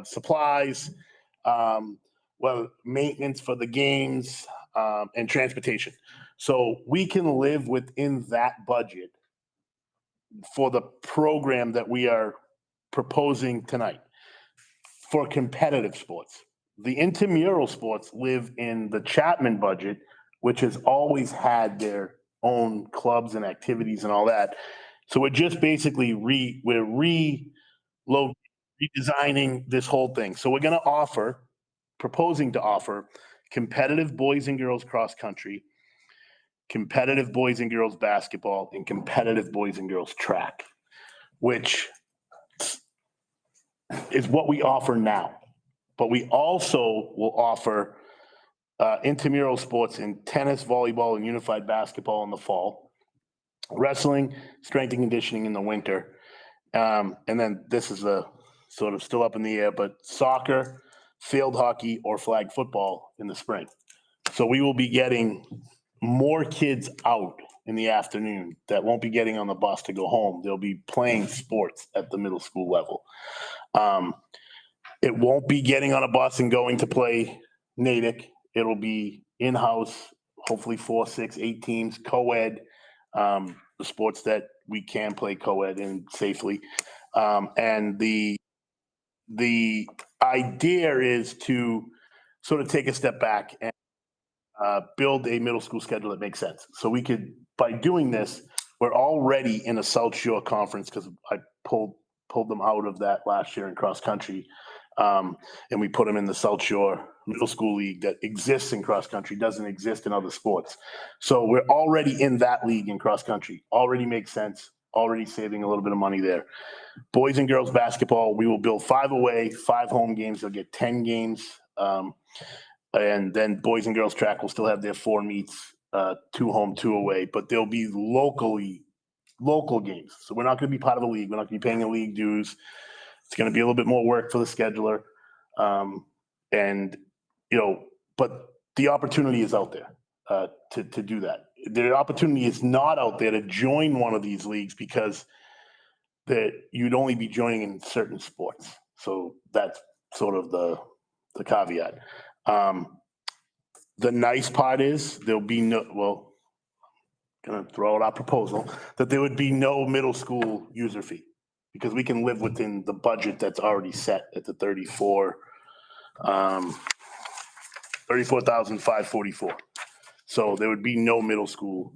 supplies, maintenance for the games, and transportation. So we can live within that budget for the program that we are proposing tonight for competitive sports. The intramural sports live in the Chapman budget, which has always had their own clubs and activities and all that. So we're just basically redesigning this whole thing. So we're going to proposing to offer competitive boys and girls cross country, competitive boys and girls basketball, and competitive boys and girls track, which is what we offer now. But we also will offer intramural sports in tennis, volleyball, and unified basketball in the fall, wrestling, strength and conditioning in the winter. And then this is a sort of still up in the air, but soccer, field hockey, or flag football in the spring. So we will be getting more kids out in the afternoon that won't be getting on the bus to go home. They'll be playing sports at the middle school level. It won't be getting on a bus and going to play Natick. It'll be in-house, hopefully 4, 6, 8 teams, co-ed, the sports that we can play co-ed in safely. And the idea is to sort of take a step back and build a middle school schedule that makes sense. So we could, by doing this, we're already in a South Shore conference because I pulled them out of that last year in cross country. And we put them in the South Shore Middle School League that exists in cross country, doesn't exist in other sports. So we're already in that league in cross country, already makes sense, already saving a little bit of money there. Boys and girls basketball, we will build 5 away, 5 home games. They'll get 10 games. And then boys and girls track will still have their 4 meets, 2 home, 2 away, but they'll be local games. So we're not going to be part of a league. We're not going to be paying the league dues. It's going to be a little bit more work for the scheduler. But the opportunity is out there to do that. The opportunity is not out there to join one of these leagues because you'd only be joining in certain sports. So that's sort of the caveat. The nice part is there'll be going to throw out our proposal that there would be no middle school user fee because we can live within the budget that's already set at the $34,544. So there would be no middle school.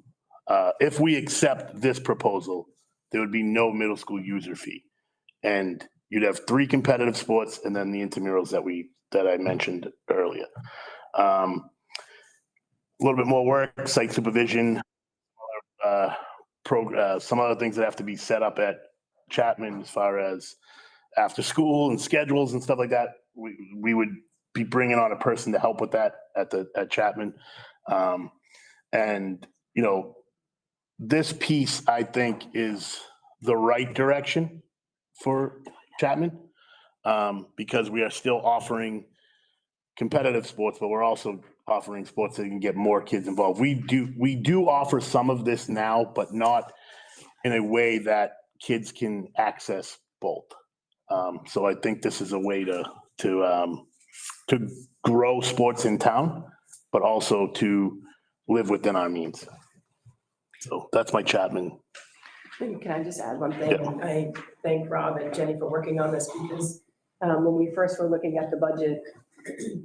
If we accept this proposal, there would be no middle school user fee. And you'd have 3 competitive sports and then the intramurals that I mentioned earlier. A little bit more work, site supervision, some other things that have to be set up at Chapman as far as after school and schedules and stuff like that, we would be bringing on a person to help with that at Chapman. And, you know, this piece, I think, is the right direction for Chapman, because we are still offering competitive sports, but we're also offering sports that can get more kids involved. We do offer some of this now, but not in a way that kids can access both. So I think this is a way to grow sports in town, but also to live within our means. So that's my Chapman. Can I just add one thing? Yeah. And I thank Rob and Jenny for working on this because when we first were looking at the budget,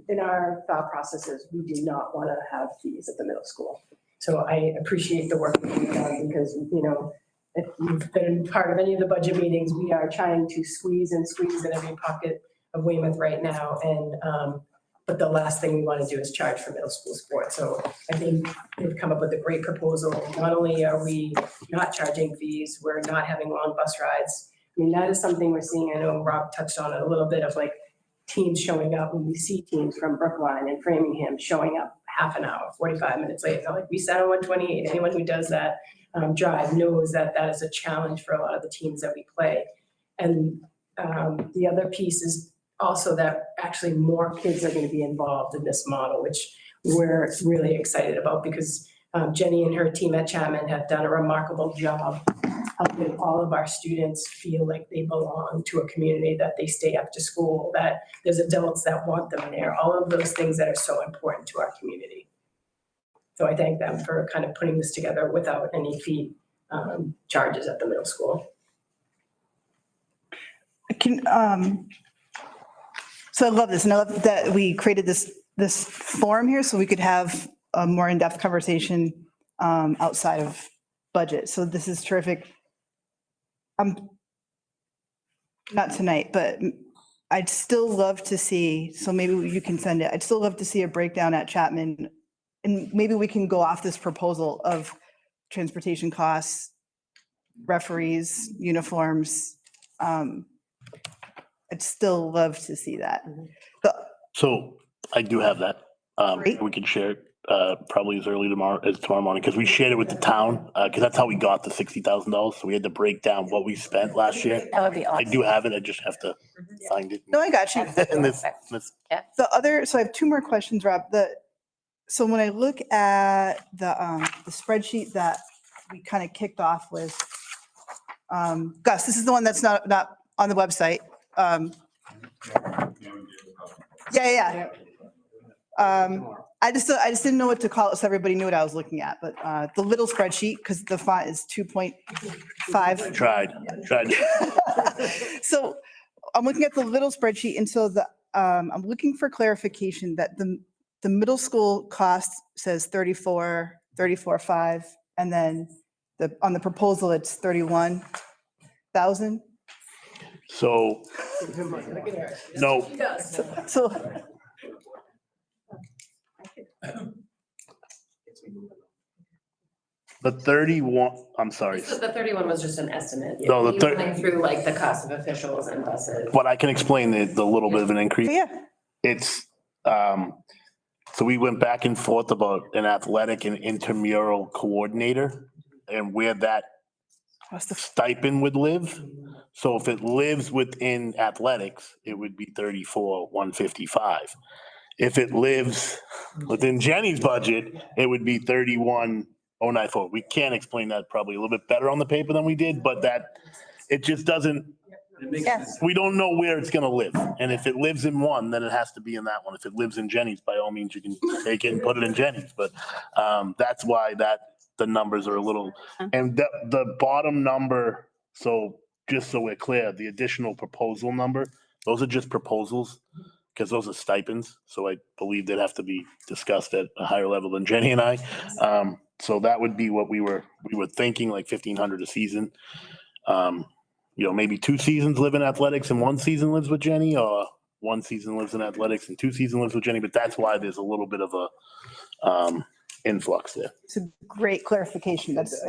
in our thought processes, we do not want to have fees at the middle school. So I appreciate the work that you've done because, you know, if you've been part of any of the budget meetings, we are trying to squeeze in every pocket of Weymouth right now. And, but the last thing we want to do is charge for middle school sports. So I think we've come up with a great proposal. Not only are we not charging fees, we're not having long bus rides. I mean, that is something we're seeing. I know Rob touched on it a little bit of like teams showing up, when we see teams from Brookline and Framingham showing up half an hour, 45 minutes late. They're like, we sat on 128. Anyone who does that drive knows that that is a challenge for a lot of the teams that we play. And the other piece is also that actually more kids are going to be involved in this model, which we're really excited about because Jenny and her team at Chapman have done a remarkable job helping all of our students feel like they belong to a community, that they stay after school, that there's adults that want them there, all of those things that are so important to our community. So I thank them for kind of putting this together without any fee charges at the middle school. So I love this, and I love that we created this forum here so we could have a more in-depth conversation outside of budget. So this is terrific. Not tonight, but I'd still love to see, so maybe you can send it. I'd still love to see a breakdown at Chapman, and maybe we can go off this proposal of transportation costs, referees, uniforms. I'd still love to see that. So I do have that. Great. We can share it probably as early as tomorrow morning, because we shared it with the town, because that's how we got the $60,000. So we had to break down what we spent last year. That would be I awesome. do have it. I just have to find it. No, I got you. And this, The other, so I have two more questions, Rob. So when I look at the spreadsheet that we kind of kicked off with, Gus, this is the one that's not on the website. Yeah. I just didn't know what to call it, so everybody knew what I was looking at, but the little spreadsheet, because the font is 2.5. tried. So I'm looking at the little spreadsheet, and so I'm looking for clarification that the middle school cost says 34.5, and then on the proposal, it's 31,000. So, no, So the 31, I'm sorry, So the 31 was just an estimate. No, the He's running through like the cost of officials and buses. but I can explain the little bit of an increase. yeah, It's, so we went back and forth about an athletic and intramural coordinator and where that stipend would live. So if it lives within athletics, it would be 34,155. If it lives within Jenny's budget, it would be 31,094. We can't explain that probably a little bit better on the paper than we did, but it just doesn't, yes. we don't know where it's gonna live. And if it lives in one, then it has to be in that one. If it lives in Jenny's, by all means, you can take it and put it in Jenny's. But that's why the numbers are a little, and the bottom number, so just so we're clear, the additional proposal number, those are just proposals, because those are stipends. So I believe they'd have to be discussed at a higher level than Jenny and I. So that would be what we were thinking, like 1,500 a season. Maybe 2 seasons live in athletics and 1 season lives with Jenny, or 1 season lives in athletics and 2 seasons lives with Jenny. But that's why there's a little bit of a influx there. It's a great clarification. I think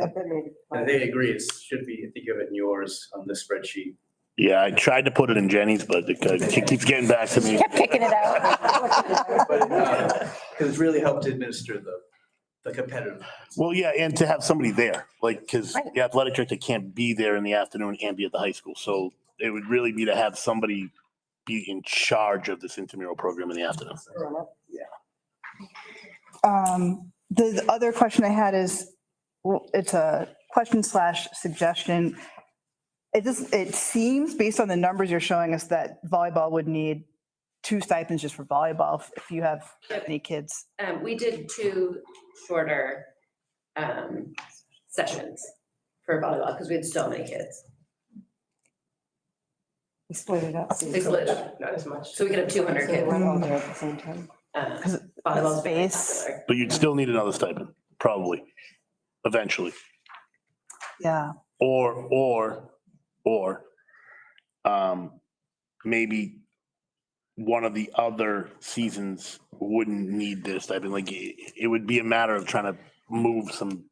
I agree. It should be, I think you have it in yours on this spreadsheet, Yeah, I tried to put it in Jenny's, but it keeps getting back to me. Kept kicking it out. Because it's really helped to administer the competitive. Well, yeah, and to have somebody there, like, because Right. the athletic director can't be there in the afternoon and be at the high school. So it would really be to have somebody be in charge of this intramural program in the afternoon. The other question I had is, well, it's a question / suggestion. It seems based on the numbers you're showing us that volleyball would need 2 stipends just for volleyball if you have any kids. We did 2 shorter sessions for volleyball because we had so many kids. We split it up. They split it up. Not as much. So we could have 200 So they kids. weren't all there at the same time. Volleyball's very Space. popular. But you'd still need another stipend, probably, eventually. Yeah. Or maybe one of the other seasons wouldn't need this stipend. Like, it would be a matter of trying to move some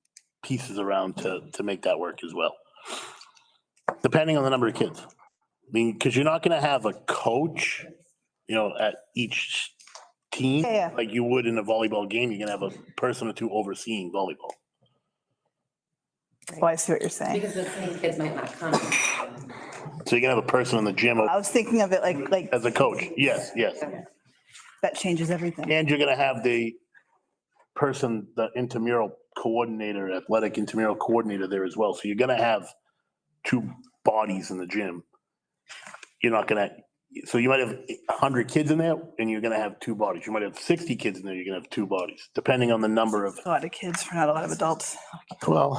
pieces around to make that work as well. Depending on the number of kids. I mean, because you're not gonna have a coach, at each team. Yeah. Like you would in a volleyball game. You're gonna have a person or 2 overseeing volleyball. Oh, I see what you're saying. Because the same kids might not come. So you're gonna have a person in the gym I was thinking of it like as a coach. Yes. that changes everything. And you're gonna have the person, the intramural coordinator, athletic intramural coordinator there as well. So you're gonna have 2 bodies in the gym. You're not gonna, so you might have 100 kids in there and you're gonna have 2 bodies. You might have 60 kids in there, you're gonna have 2 bodies, depending on the number of, A lot of kids for not a lot of adults. well,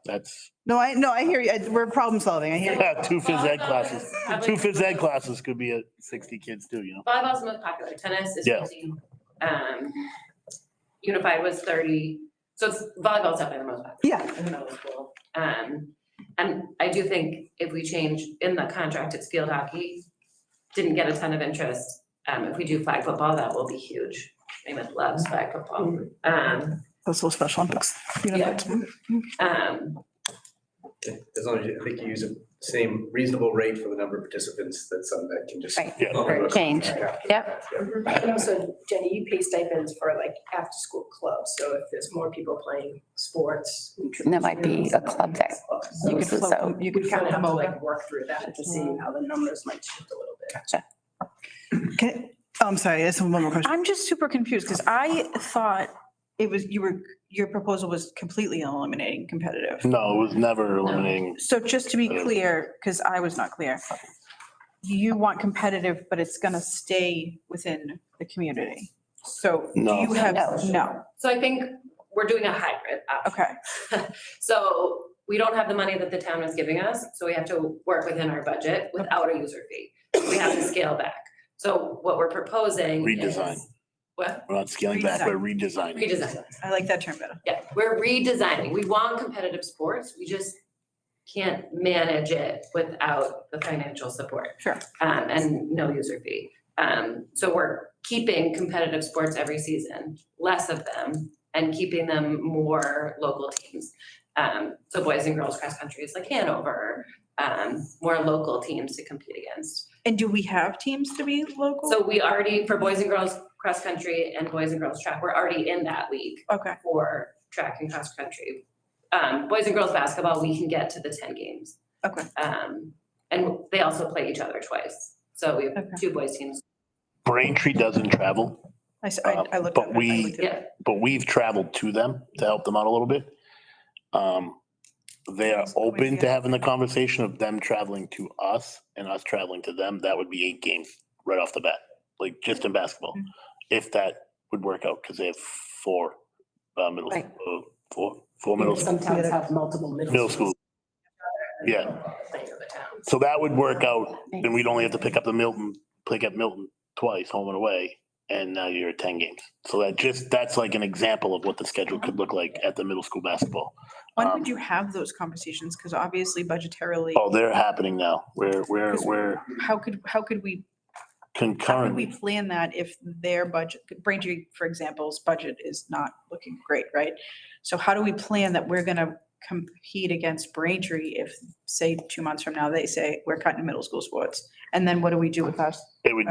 that's, No, I hear you. We're problem solving. I hear you. yeah, 2 phys ed classes. 2 phys ed classes could be at 60 kids too, Volleyball's the most popular. Tennis is Yeah. 50. Unified was 30. So it's volleyball's definitely the most popular. Yeah. In the middle school. And I do think if we change in the contract, it's field hockey. Didn't get a ton of interest. If we do flag football, that will be huge. Weymouth loves flag football. Those little Special Olympics. Yeah. As long as I think you use the same reasonable rate for the number of participants, that's something that can just. Right. Yeah. Change. Yep. And also, Jenny, you pay stipends for like after-school clubs, so if there's more people playing sports. There might be a club there. You could So- float, you could We kind of float have to them like work through that to see how the numbers might shift a little bit. Okay. Oh, I'm sorry. I just have one more question. I'm just super confused because I thought it was, your proposal was completely eliminating competitive. No, it was never eliminating. So just to be clear, because I was not clear, you want competitive, but it's going to stay within the community. So do No. you have, no, So I think we're doing a hybrid option. okay, So we don't have the money that the town is giving us, so we have to work within our budget without a user fee. We have to scale back. So what we're proposing is. Redesign. What? We're not scaling back, we're redesigning. Redesign. I like that term better. Yeah, we're redesigning. We want competitive sports. We just can't manage it without the financial support. Sure. And no user fee. So we're keeping competitive sports every season, less of them, and keeping them more local teams. So boys and girls cross country is like Hanover, more local teams to compete against. And do we have teams to be local? So we already, for boys and girls cross country and boys and girls track, we're already in that league Okay, for track and cross country. Boys and girls basketball, we can get to the 10 games. okay. And they also play each other twice. So we have Okay. 2 boys teams. Braintree doesn't travel, I looked but at it. we- I looked at it. Yeah, but we've traveled to them to help them out a little bit. They are open to having the conversation of them traveling to us and us traveling to them. That would be 8 games right off the bat, like just in basketball, if that would work out, because they have 4 middle, Right. 4 middle, Some towns have multiple middle school. Yeah, playing other towns. so that would work out, then we'd only have to pick up Milton twice, home and away, and now you're at 10 games. So that's like an example of what the schedule could look like at the middle school basketball. When would you have those conversations? Because obviously budgetarily, Oh, they're happening now. We're how could we concurrent. plan that if their budget, Braintree, for example's budget is not looking great, right? So how do we plan that we're gonna compete against Braintree if, say, 2 months from now, they say, we're cutting middle school sports? And then what do we do with us? It would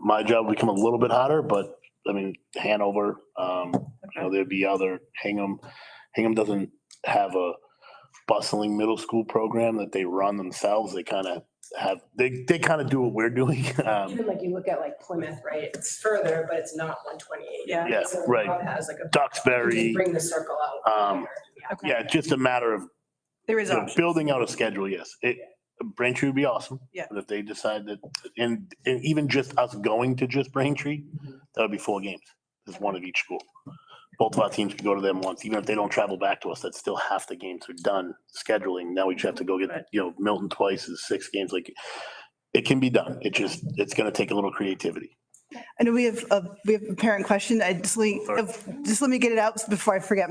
my job would become a little bit harder, but I mean, Hanover, there'd be other, Hingham doesn't have a bustling middle school program that they run themselves. They kind of do what we're doing. Even like you look at like Plymouth, right? It's further, but it's not 128. Yeah. So right. Rob has like a. Duxbury. Bring the circle out. Yeah, it's just a matter of There is options. building out a schedule, yes. Braintree would be awesome. Yeah. But if they decide that, and even just us going to just Braintree, that would be 4 games. There's one of each school. Both of our teams could go to them once, even if they don't travel back to us, that's still half the games are done scheduling. Now we just have to go get, Milton twice is 6 games. Like, it can be done. It's going to take a little creativity. I know we have a parent question. Just let me get it out before I forget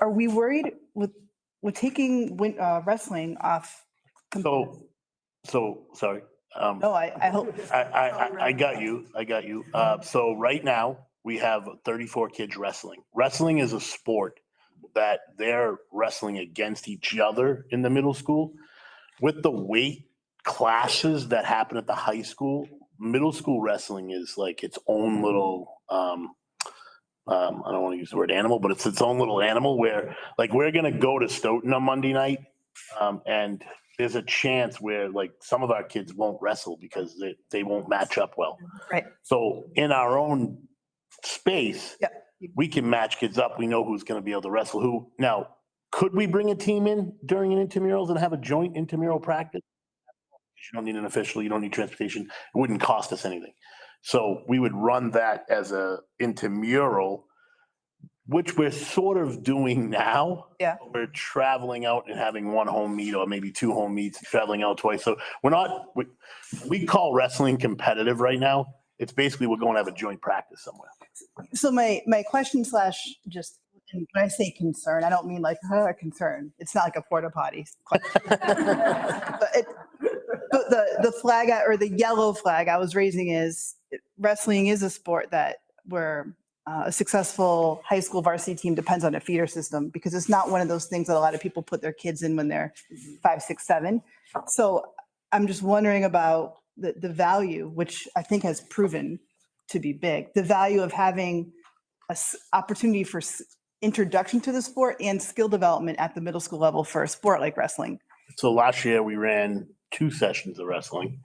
are we worried with taking wrestling off? So sorry. No, I hope. I got you. So right now we have 34 kids wrestling. Wrestling is a sport that they're wrestling against each other in the middle school. With the weight classes that happen at the high school, middle school wrestling is like its own little, I don't want to use the word animal, but it's its own little animal where like we're going to go to Stoughton on Monday night. And there's a chance where like some of our kids won't wrestle because they won't match up well. Right. So in our own space, we can match kids up. We know who's going to be able to wrestle who. Now, could we bring a team in during an intramurals and have a joint intramural practice? You don't need an official, you don't need transportation. It wouldn't cost us anything. So we would run that as a intramural, which we're sort of doing now. Yeah. We're traveling out and having 1 home meet or maybe 2 home meets, traveling out twice. So we call wrestling competitive right now. It's basically we're going to have a joint practice somewhere. So my question / just, and when I say concern, I don't mean like concern. It's not like a porta potty question. But the flag or the yellow flag I was raising is wrestling is a sport that where a successful high school varsity team depends on a feeder system because it's not one of those things that a lot of people put their kids in when they're 5, 6, 7. So I'm just wondering about the value, which I think has proven to be big, the value of having an opportunity for introduction to the sport and skill development at the middle school level for a sport like wrestling. So last year we ran 2 sessions of wrestling.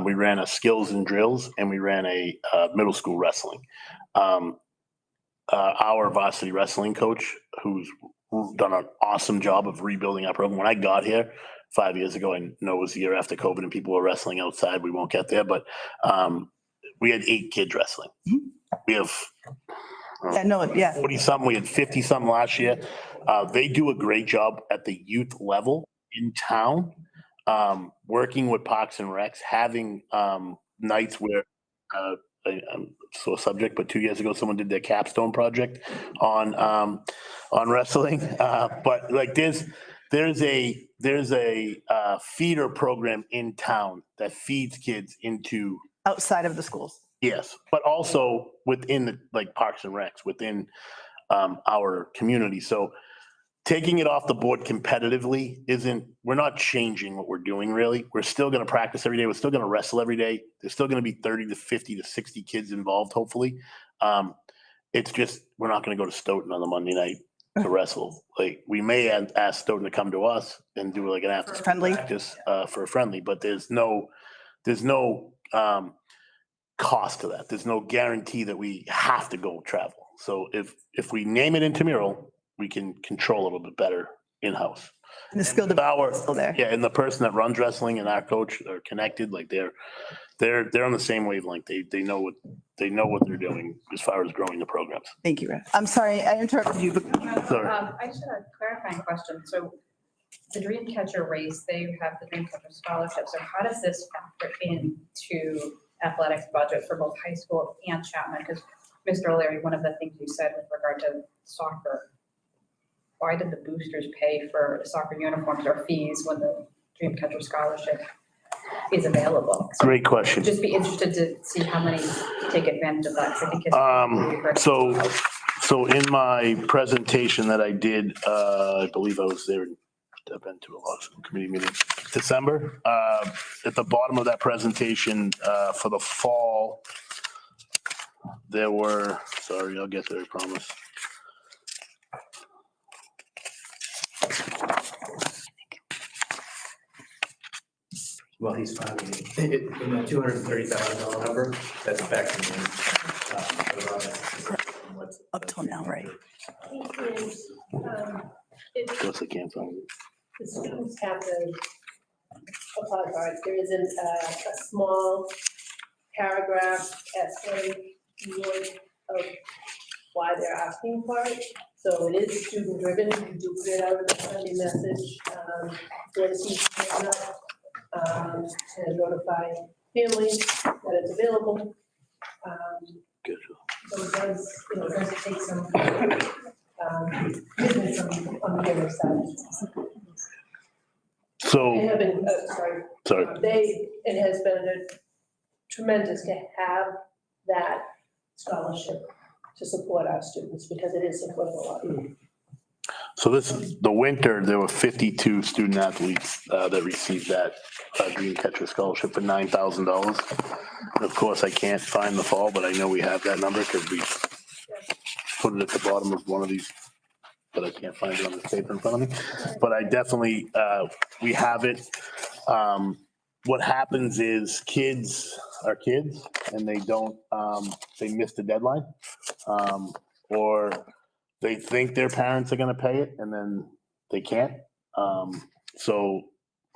We ran a skills and drills and we ran a middle school wrestling. Our varsity wrestling coach, who's done an awesome job of rebuilding our program. When I got here 5 years ago, I know it was the year after COVID and people were wrestling outside. We won't get there, but we had 8 kids wrestling. We have 40-something. We had 50-something last year. They do a great job at the youth level in town, working with Parks and Recs, having nights where I'm so subject, but 2 years ago, someone did their capstone project on wrestling. But like there's a feeder program in town that feeds kids into outside of the schools. Yes, but also within the like Parks and Recs within our community. So taking it off the board competitively we're not changing what we're doing really. We're still going to practice every day. We're still going to wrestle every day. There's still going to be 30 to 50 to 60 kids involved, hopefully. It's just, we're not going to go to Stoughton on the Monday night to wrestle. Like we may ask Stoughton to come to us and do like an after practice for a friendly, but there's no cost to that. There's no guarantee that we have to go travel. So if we name it intramural, we can control a little bit better in-house. And the skill development is still there. Yeah, and the person that runs wrestling and our coach are connected. Like they're on the same wavelength. They know what they're doing as far as growing the programs. Thank you, Ref. I'm sorry, I interrupted you. Sorry. I just had a clarifying question. So the Dreamcatcher race, they have the Dreamcatcher scholarship. So how does this factor into athletics budget for both high school and Chapman? Because Mr. O'Leary, one of the things you said with regard to soccer, why did the boosters pay for soccer uniforms or fees when the Dreamcatcher scholarship is available? So great question. Just be interested to see how many take advantage of that. 'Cause I think it's So in my presentation that I did, I believe I was there, I've been to a lot of school committee meetings, December, at the bottom of that presentation, for the fall, there were, sorry, I'll get there, I promise. Well, he's finding it in that $230,000 number, that's factoring in. Up till now, right? Of course I can't find it. The students have to apply for it. There isn't a small paragraph explanation of why they're asking for it. So it is student driven. We do put it out in the Sunday message for the teachers to notify families that it's available. So it does, it does take some business on the other side. So. They have been, Sorry. it has been tremendous to have that scholarship to support our students because it is supporting a lot. So the winter, there were 52 student athletes that received that Dreamcatcher scholarship for $9,000. Of course, I can't find the fall, but I know we have that number because we put it at the bottom of one of these, but I can't find it on the paper in front of me. But I definitely, we have it. What happens is kids are kids and they don't, they miss the deadline. Or they think their parents are gonna pay it and then they can't. So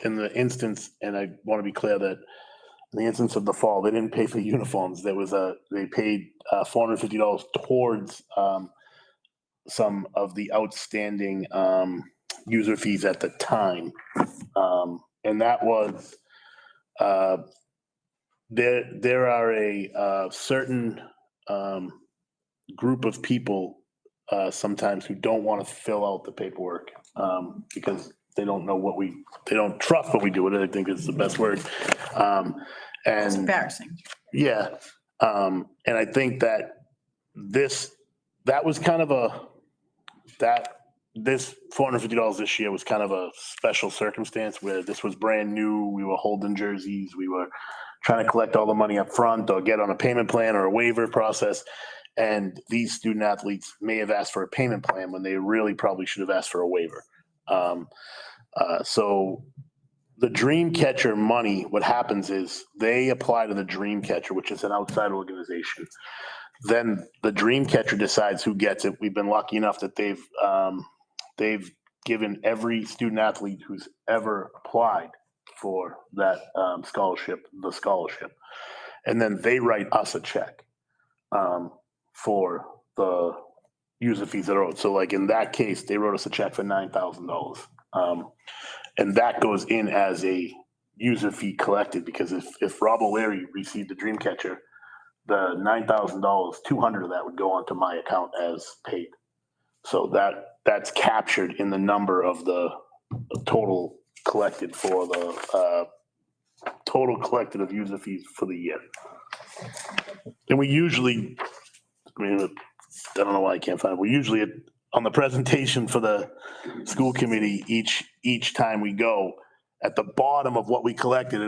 in the instance, and I wanna be clear that in the instance of the fall, they didn't pay for uniforms. There was they paid $450 towards some of the outstanding user fees at the time. And that was, there are a certain group of people sometimes who don't want to fill out the paperwork because they don't know they don't trust what we do with it, I think is the best word. It's And embarrassing. yeah. And I think that that was kind of this $450 this year was kind of a special circumstance where this was brand new. We were holding jerseys. We were trying to collect all the money up front or get on a payment plan or a waiver process. And these student athletes may have asked for a payment plan when they really probably should have asked for a waiver. So the Dreamcatcher money, what happens is they apply to the Dreamcatcher, which is an outside organization. Then the Dreamcatcher decides who gets it. We've been lucky enough that they've given every student athlete who's ever applied for that scholarship, the scholarship. And then they write us a check for the user fees that are owed. So like in that case, they wrote us a check for $9,000. And that goes in as a user fee collected because if Rob O'Leary received the Dreamcatcher, the $9,000, 200 of that would go onto my account as paid. So that's captured in the number of the total collected for the total collected of user fees for the year. And we usually, I don't know why I can't find it. We usually on the presentation for the school committee, each time we go, at the bottom of what we collected,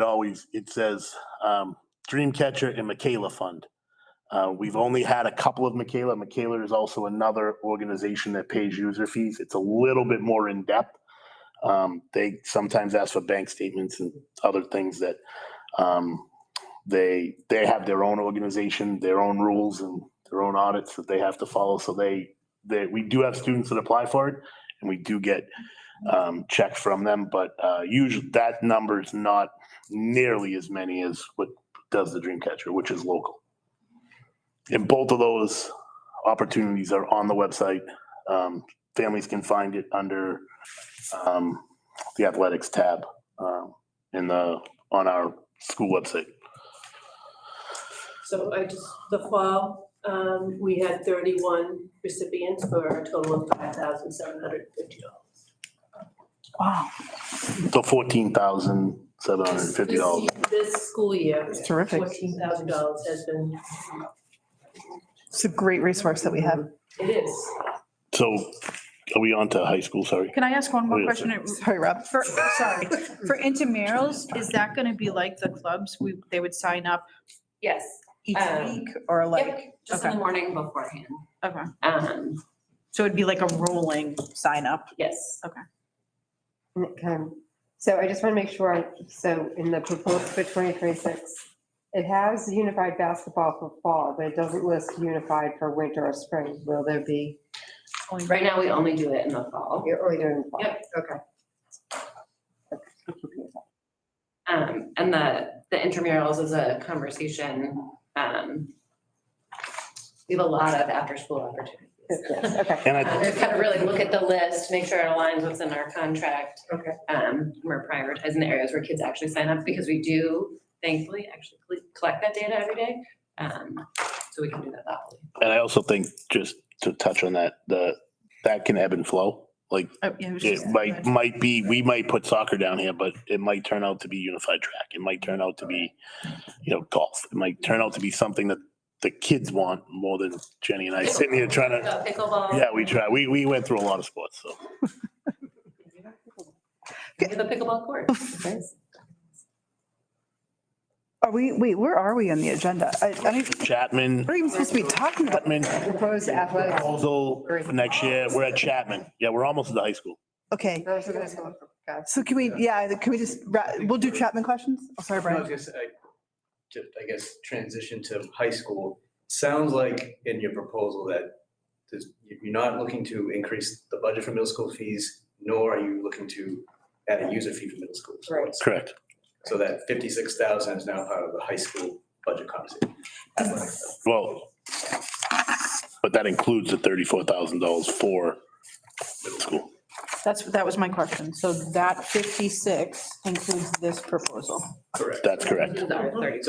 it says Dreamcatcher and Michaela Fund. We've only had a couple of Michaela. Michaela is also another organization that pays user fees. It's a little bit more in depth. They sometimes ask for bank statements and other things that they have their own organization, their own rules and their own audits that they have to follow. So we do have students that apply for it and we do get checks from them, but usually that number is not nearly as many as what does the Dreamcatcher, which is local. And both of those opportunities are on the website. Families can find it under the athletics tab on our school website. So the fall, we had 31 recipients for a total of $5,750. Wow. So $14,750. This school year. That's terrific. $14,000 has been. It's a great resource that we have. It is. So are we on to high school? Sorry. Can I ask one more Wait a question? Sorry, Rob. Sorry, for intramurals, is that gonna be like the clubs, they would sign up Yes. each Um, week or like? Yep, just in the morning beforehand. Okay, So it'd be like a rolling sign up? yes. So I just want to make sure, so in the proposal for 2026, it has unified basketball for fall, but it doesn't list unified for winter or spring. Will there be? Right now, we only do it in the fall. You're only doing fall? Yep. Okay. And the intramurals is a conversation. We have a lot of after-school opportunities. Yes, okay. And I, Just kind of really look at the list, make sure it aligns what's in our contract. Okay. We're prioritizing the areas where kids actually sign up because we do thankfully actually collect that data every day. So we can do that thoughtfully. and I also think, just to touch on that, that can ebb and flow. Like, it might be, we might put soccer down here, but it might turn out to be unified track. It might turn out to be, golf. It might turn out to be something that the kids want more than Jenny and I sitting here trying to. Pickleball. Yeah, we try. We went through a lot of sports, so. We have a pickleball court. Where are we on the agenda? I mean, Chapman. we're even supposed to be talking about. Proposed athletic. Proposal for next year. We're at Chapman. Yeah, we're almost at the high school. Okay, Those are the schools. so can we just, we'll do Chapman questions? Oh, sorry, I Brian. was gonna say, I guess, transition to high school. Sounds like in your proposal that you're not looking to increase the budget for middle school fees, nor are you looking to add a user fee for middle school sports. Correct. So that 56,000 is now part of the high school budget conversation. Well, but that includes the $34,000 for middle school. That was my question. So that 56 includes this proposal. Correct. That's correct. So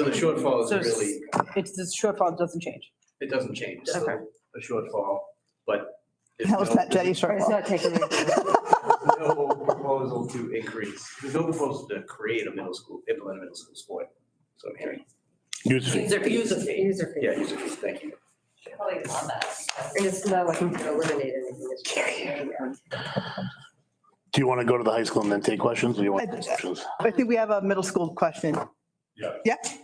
the shortfall is So really, it's the shortfall doesn't change. it doesn't change. It's still Okay. a shortfall, but. there's That was no- Matt Jetty's It's shortfall. not taking anything. No proposal to increase, there's no proposal to create a middle school, implement a middle school sport. So I'm hearing. User fee. User fee. User fee. Yeah, user fees, thank you. Probably on that. And it's not looking to eliminate anything. It's just- Do you want to go to the high school and then take questions, or you want questions? I think we have a middle school question. Yeah. Yeah. Thanks.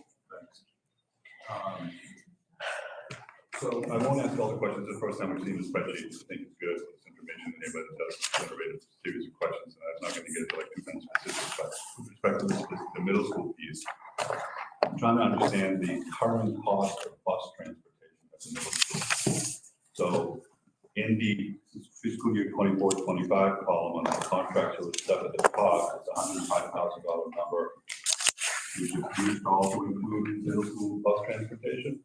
So I won't ask all the questions the first time we've seen the spreadsheet. I think it's good, it's information in there, but it does generate a series of questions. And I'm not going to get into like too many specifics, but with respect to the middle school piece, I'm trying to understand the current cost of bus transportation at the middle school. So in the fiscal year 24-25 column on the contract, so it's set at the top, it's $105,000 number. Which is also include middle school bus transportation.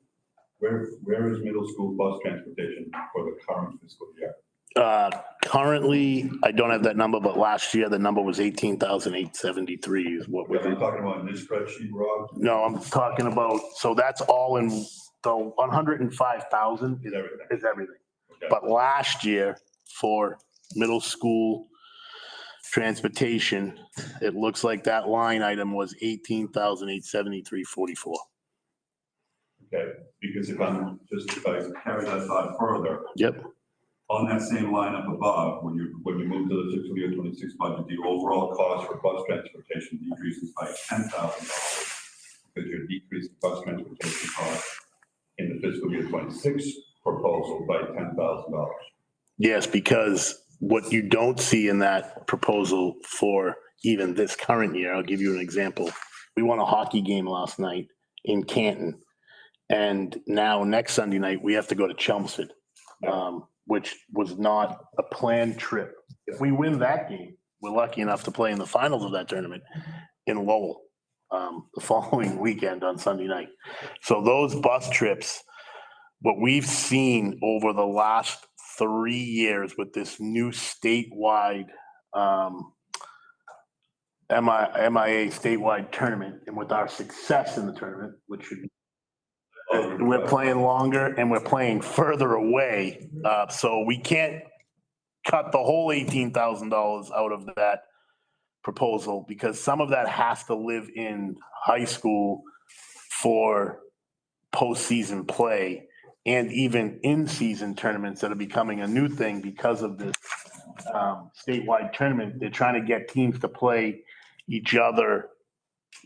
Where is middle school bus transportation for the current fiscal year? Currently, I don't have that number, but last year the number was 18,873 is what we're. Are you talking about in this spreadsheet, Rob? No, I'm talking about, so that's all in, the 105,000 Is everything? is everything. Okay. But last year for middle school transportation, it looks like that line item was 18,873.44. Okay, because if I carry that thought further, Yep. on that same line up above, when we move to the fiscal year 26 budget, the overall cost for bus transportation decreases by $10,000 because you're decreasing bus transportation costs in the fiscal year 26 proposal by $10,000. Yes, because what you don't see in that proposal for even this current year, I'll give you an example. We won a hockey game last night in Canton. And now next Sunday night, we have to go to Chelmsford, which was not a planned trip. If we win that game, we're lucky enough to play in the finals of that tournament in Lowell the following weekend on Sunday night. So those bus trips, what we've seen over the last 3 years with this new statewide MIA statewide tournament, and with our success in the tournament, which should be, we're playing longer and we're playing further away. So we can't cut the whole $18,000 out of that proposal because some of that has to live in high school for postseason play. and even in-season tournaments that are becoming a new thing because of this statewide tournament. They're trying to get teams to play each other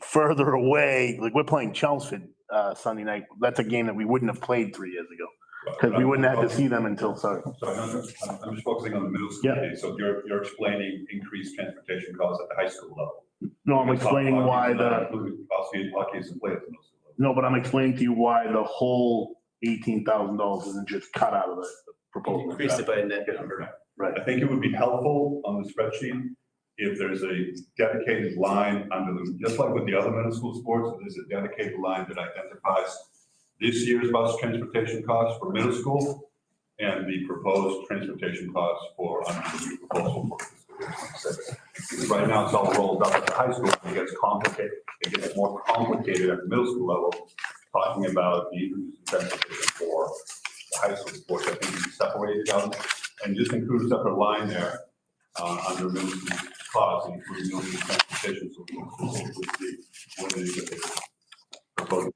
further away. Like we're playing Chelmsford Sunday night. That's a game that we wouldn't have played 3 years ago because we wouldn't have to see them until, sorry. So I'm just focusing on the middle school. Yeah. So you're explaining increased transportation costs at the high school level. No, I'm explaining why Hockey isn't played at the middle school level. no, but I'm explaining to you why the whole $18,000 isn't just cut out of the proposal. Increase it by a net number. Right. I think it would be helpful on the spreadsheet if there's a dedicated line under the, just like with the other middle school sports, there's a dedicated line that identifies this year's bus transportation costs for middle school and the proposed transportation costs for under the new proposal for fiscal year 26. Right now, it's all rolled up at the high school. It gets complicated. It gets more complicated at the middle school level, talking about the increase in transportation for the high school sports. I think we can separate it out and just include a separate line there under middle school costs, including middle school transportation, so we can specifically see what it is that they propose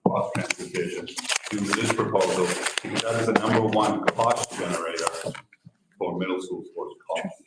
cost transportation due to this proposal, because that is the #1 cost generator for middle school sports costs.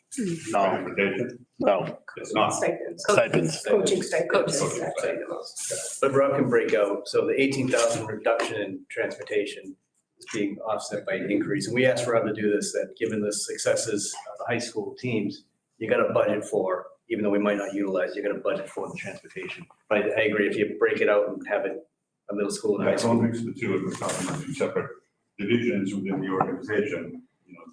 No. Transportation? No. It's not. Stipends. Stipends. Coaching stipends. Coaching stipends. But Rob can break out, so the 18,000 reduction in transportation is being offset by an increase. And we asked Rob to do this, that given the successes of the high school teams, you got to budget for, even though we might not utilize, you got to budget for the transportation. But I agree, if you break it out and have it a middle school and high Don't school. mix the two, if we're talking about 2 separate divisions within the organization,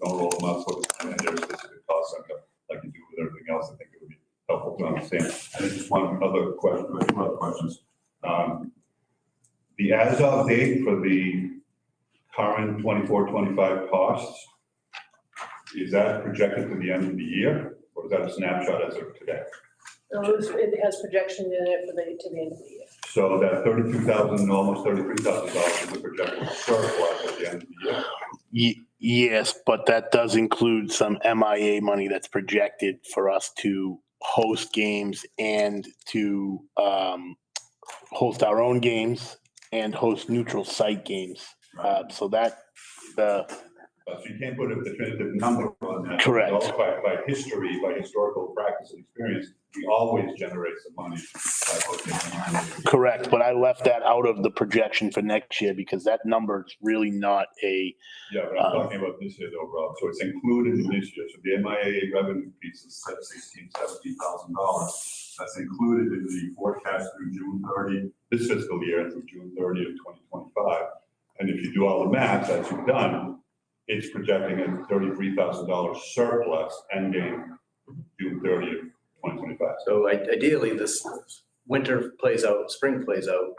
don't roll them up, put it in their specific cost center like you do with everything else. I think it would be helpful to understand. And then just one other question, 2 other questions. The as-of date for the current 24-25 costs, is that projected to the end of the year, or is that a snapshot as of today? No, it has projection in it to the end of the year. So that $32,000, almost $33,000 is the projected surplus at the end of the year? Yes, but that does include some MIA money that's projected for us to host games and to host our own games and host neutral site games. So that So you can't put a definitive number on that. Correct. Also by history, by historical practice and experience, we always generate some money by hosting. correct, but I left that out of the projection for next year because that number is really not a. Yeah, but I'm talking about this year though, Rob. So it's included in this year. So the MIA revenue piece is $17,000. That's included in the forecast through June 30, this fiscal year through June 30 of 2025. And if you do all the math that you've done, it's projecting a $33,000 surplus end game June 30 of 2025. So ideally, this winter plays out, spring plays out,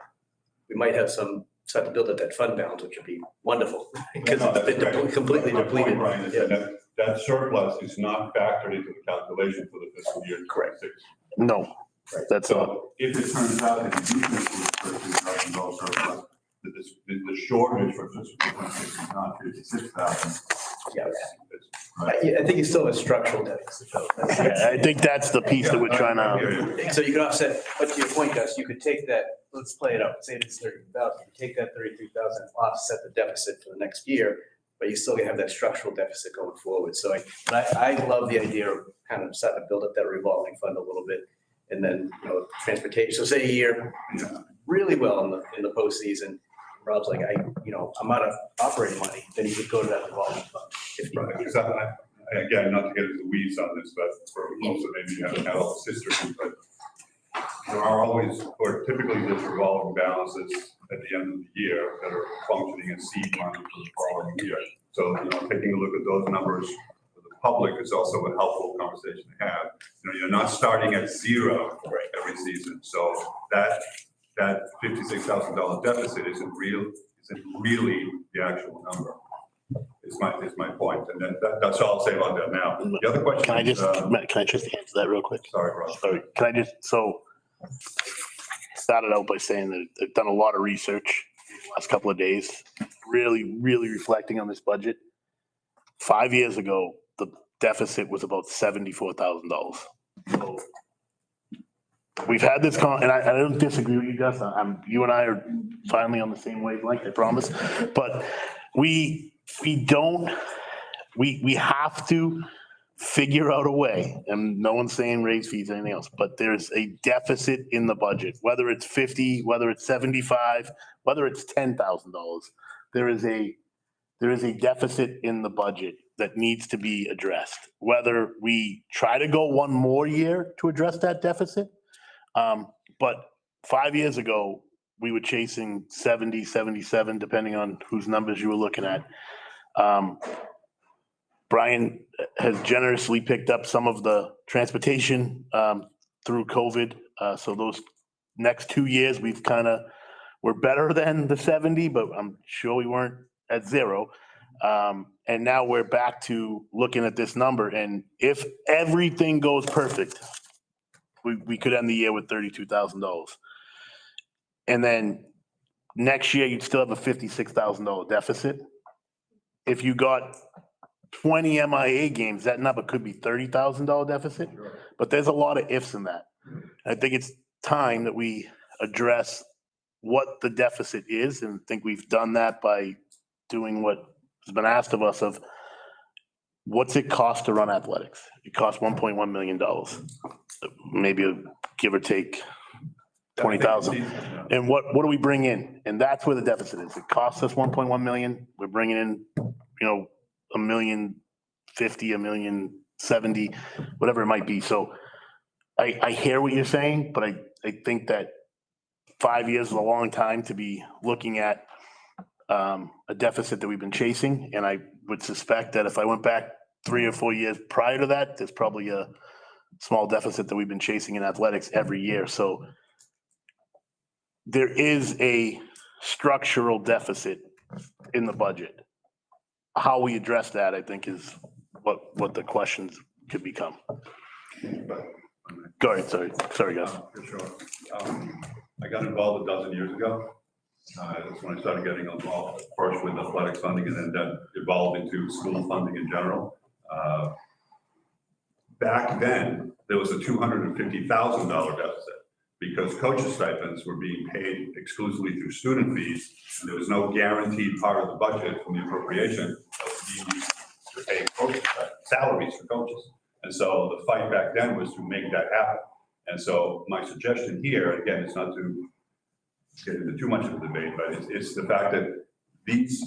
we might have some, start to build up that fund balance, which would be wonderful. Because it's been completely My point, depleted. Brian, is that surplus is not factored into the calculation for the fiscal year 26. No, that's not. So if it turns out that you do think $32,000 surplus, that the shortage for fiscal 26 is not 56,000. Yeah. Right. I think you still have a structural deficit. Yeah, I think that's the piece that we're trying to. So you can offset, but to your point, Gus, you could take that, let's play it out, say it's 30,000, you take that 33,000, offset the deficit for the next year, but you still have that structural deficit going forward. So I love the idea of kind of starting to build up that revolving fund a little bit. And then, transportation, so say a year, really well in the postseason, Rob's like, I'm out of operating money, then you could go to that revolving fund. Right, because again, not to get into the weeds on this, but for most of maybe you haven't had all this history, but there are always, or typically there's revolving balances at the end of the year that are functioning as seed money for the following year. So, taking a look at those numbers for the public is also a helpful conversation to have. You're not starting at zero every season. So that $56,000 deficit isn't really the actual number. Is my point. And then that's all I'll say about that now. The other question. Can I just answer that real quick? Sorry, Rob. Sorry. Can I just, started out by saying that they've done a lot of research the last couple of days, really, really reflecting on this budget. 5 years ago, the deficit was about $74,000. So we've had this and I don't disagree with you, Gus. You and I are finally on the same wavelength, I promise. But we have to figure out a way, and no one's saying raise fees or anything else, but there's a deficit in the budget, whether it's 50, whether it's 75, whether it's $10,000. There is a deficit in the budget that needs to be addressed. Whether we try to go one more year to address that deficit, but 5 years ago, we were chasing 70, 77, depending on whose numbers you were looking at. Brian has generously picked up some of the transportation through COVID. So those next 2 years, we're better than the 70, but I'm sure we weren't at zero. And now we're back to looking at this number. And if everything goes perfect, we could end the year with $32,000. And then next year, you'd still have a $56,000 deficit. If you got 20 MIA games, that number could be $30,000 deficit. But there's a lot of ifs in that. I think it's time that we address what the deficit is, and I think we've done that by doing what has been asked of us of what's it cost to run athletics? It costs $1.1 million, maybe give or take 20,000. And what do we bring in? And that's where the deficit is. It costs us 1.1 million. We're bringing in, $1,050,000, $1,070,000, whatever it might be. So I hear what you're saying, but I think that 5 years is a long time to be looking at a deficit that we've been chasing. And I would suspect that if I went back 3 or 4 years prior to that, there's probably a small deficit that we've been chasing in athletics every year. So there is a structural deficit in the budget. How we address that, I think, is what the questions could become. Go ahead, sorry, guys. For sure. I got involved a dozen years ago. That's when I started getting involved, first with athletics funding and then evolved into school funding in general. Back then, there was a $250,000 deficit because coaches' stipends were being paid exclusively through student fees, and there was no guaranteed part of the budget from the appropriation that was being used to pay coaches' salaries for coaches. And so the fight back then was to make that happen. And so my suggestion here, again, it's not to get into too much of a debate, but it's the fact that these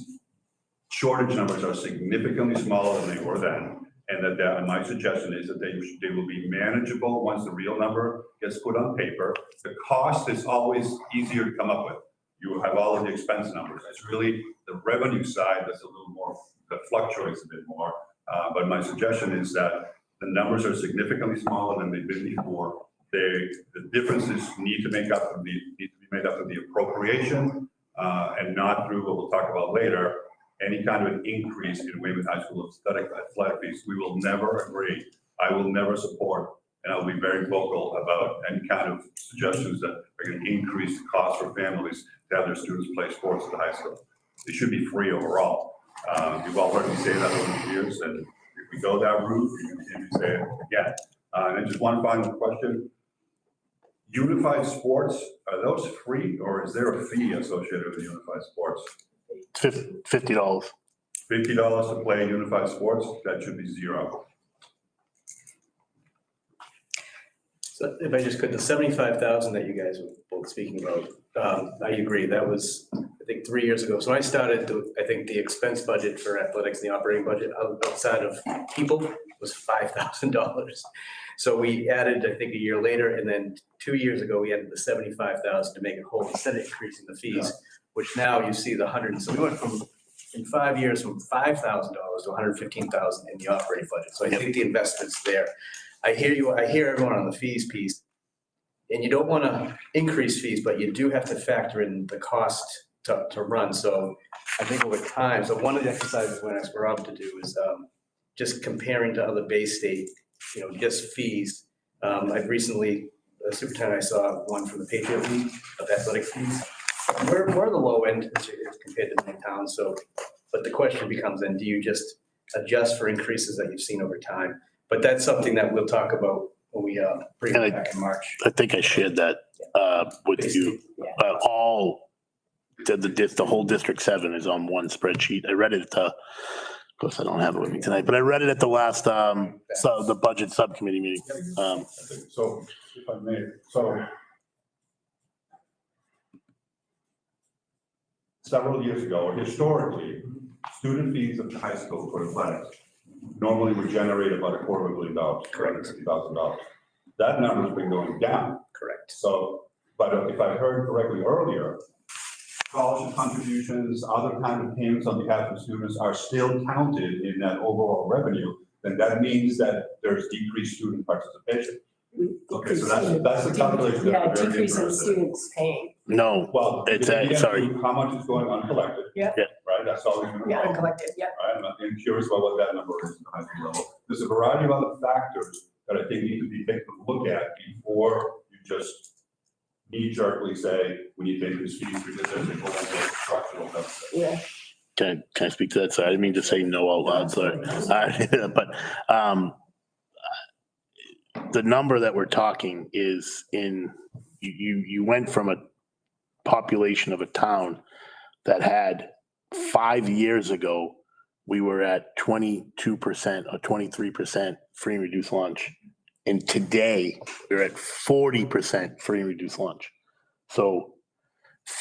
shortage numbers are significantly smaller than they were then. And and my suggestion is that they will be manageable once the real number gets put on paper. The cost is always easier to come up with. You have all of the expense numbers. It's really the revenue side that's a little more, that fluctuates a bit more. But my suggestion is that the numbers are significantly smaller than they've been before. The differences need to be made up of the appropriation and not through what we'll talk about later, any kind of an increase in Weymouth High School athletic fees. We will never agree. I will never support, and I'll be very vocal about any kind of suggestions that are going to increase the cost for families to have their students play sports at the high school. It should be free overall. You've all heard me say that over the years, and if we go that route, you can continue to say it again. And just one final question. Unified sports, are those free or is there a fee associated with unified sports? $50. $50 to play unified sports, that should be zero. So if I just could, the 75,000 that you guys were both speaking about, I agree, that was, I think, 3 years ago. So I started, I think the expense budget for athletics, the operating budget outside of people was $5,000. So we added, I think, a year later, and then 2 years ago, we added the 75,000 to make it whole instead of increasing the fees, which now you see the 100. So we went from, in 5 years, from $5,000 to $115,000 in the operating budget. So I think the investment's there. I hear you, I hear everyone on the fees piece, and you don't want to increase fees, but you do have to factor in the cost to run. So I think over time, so one of the exercises when I asked Rob to do is just comparing to other Bay State, just fees. I've recently, Superintendent, I saw one from the Patriot League of athletic fees. We're the low end compared to many towns. So, but the question becomes then, do you just adjust for increases that you've seen over time? But that's something that we'll talk about when we bring And it back in March. I think I shared that with you. The whole District 7 is on one spreadsheet. I read it, of course, I don't have it with me tonight, but I read it at the last, the budget subcommittee meeting. So if I may, so several years ago, historically, student fees at the high school for athletics normally would generate about $250,000, $250,000. That number's been going down. Correct. So, but if I heard correctly earlier, scholarship contributions, other kind of payments on behalf of students are still counted in that overall revenue, then that means that there's decreased student participation. Okay, so that's the calculation. Yeah, decrease in students paying. No, well, it's, sorry. How much is going uncollected? Yeah. Right, that's always going to Yeah, go. uncollected, yeah. Right, I'm curious about what that number is at the high school level. There's a variety of other factors that I think need to be taken a look at before you just knee-jerkly say, we need to increase fees because there's a whole structural deficit. Yeah. Can I speak to that? Sorry, I didn't mean to say no out loud, sorry. But the number that we're talking is you went from a population of a town that had 5 years ago, we were at 22% or 23% free and reduced lunch. And today we're at 40% free and reduced lunch. So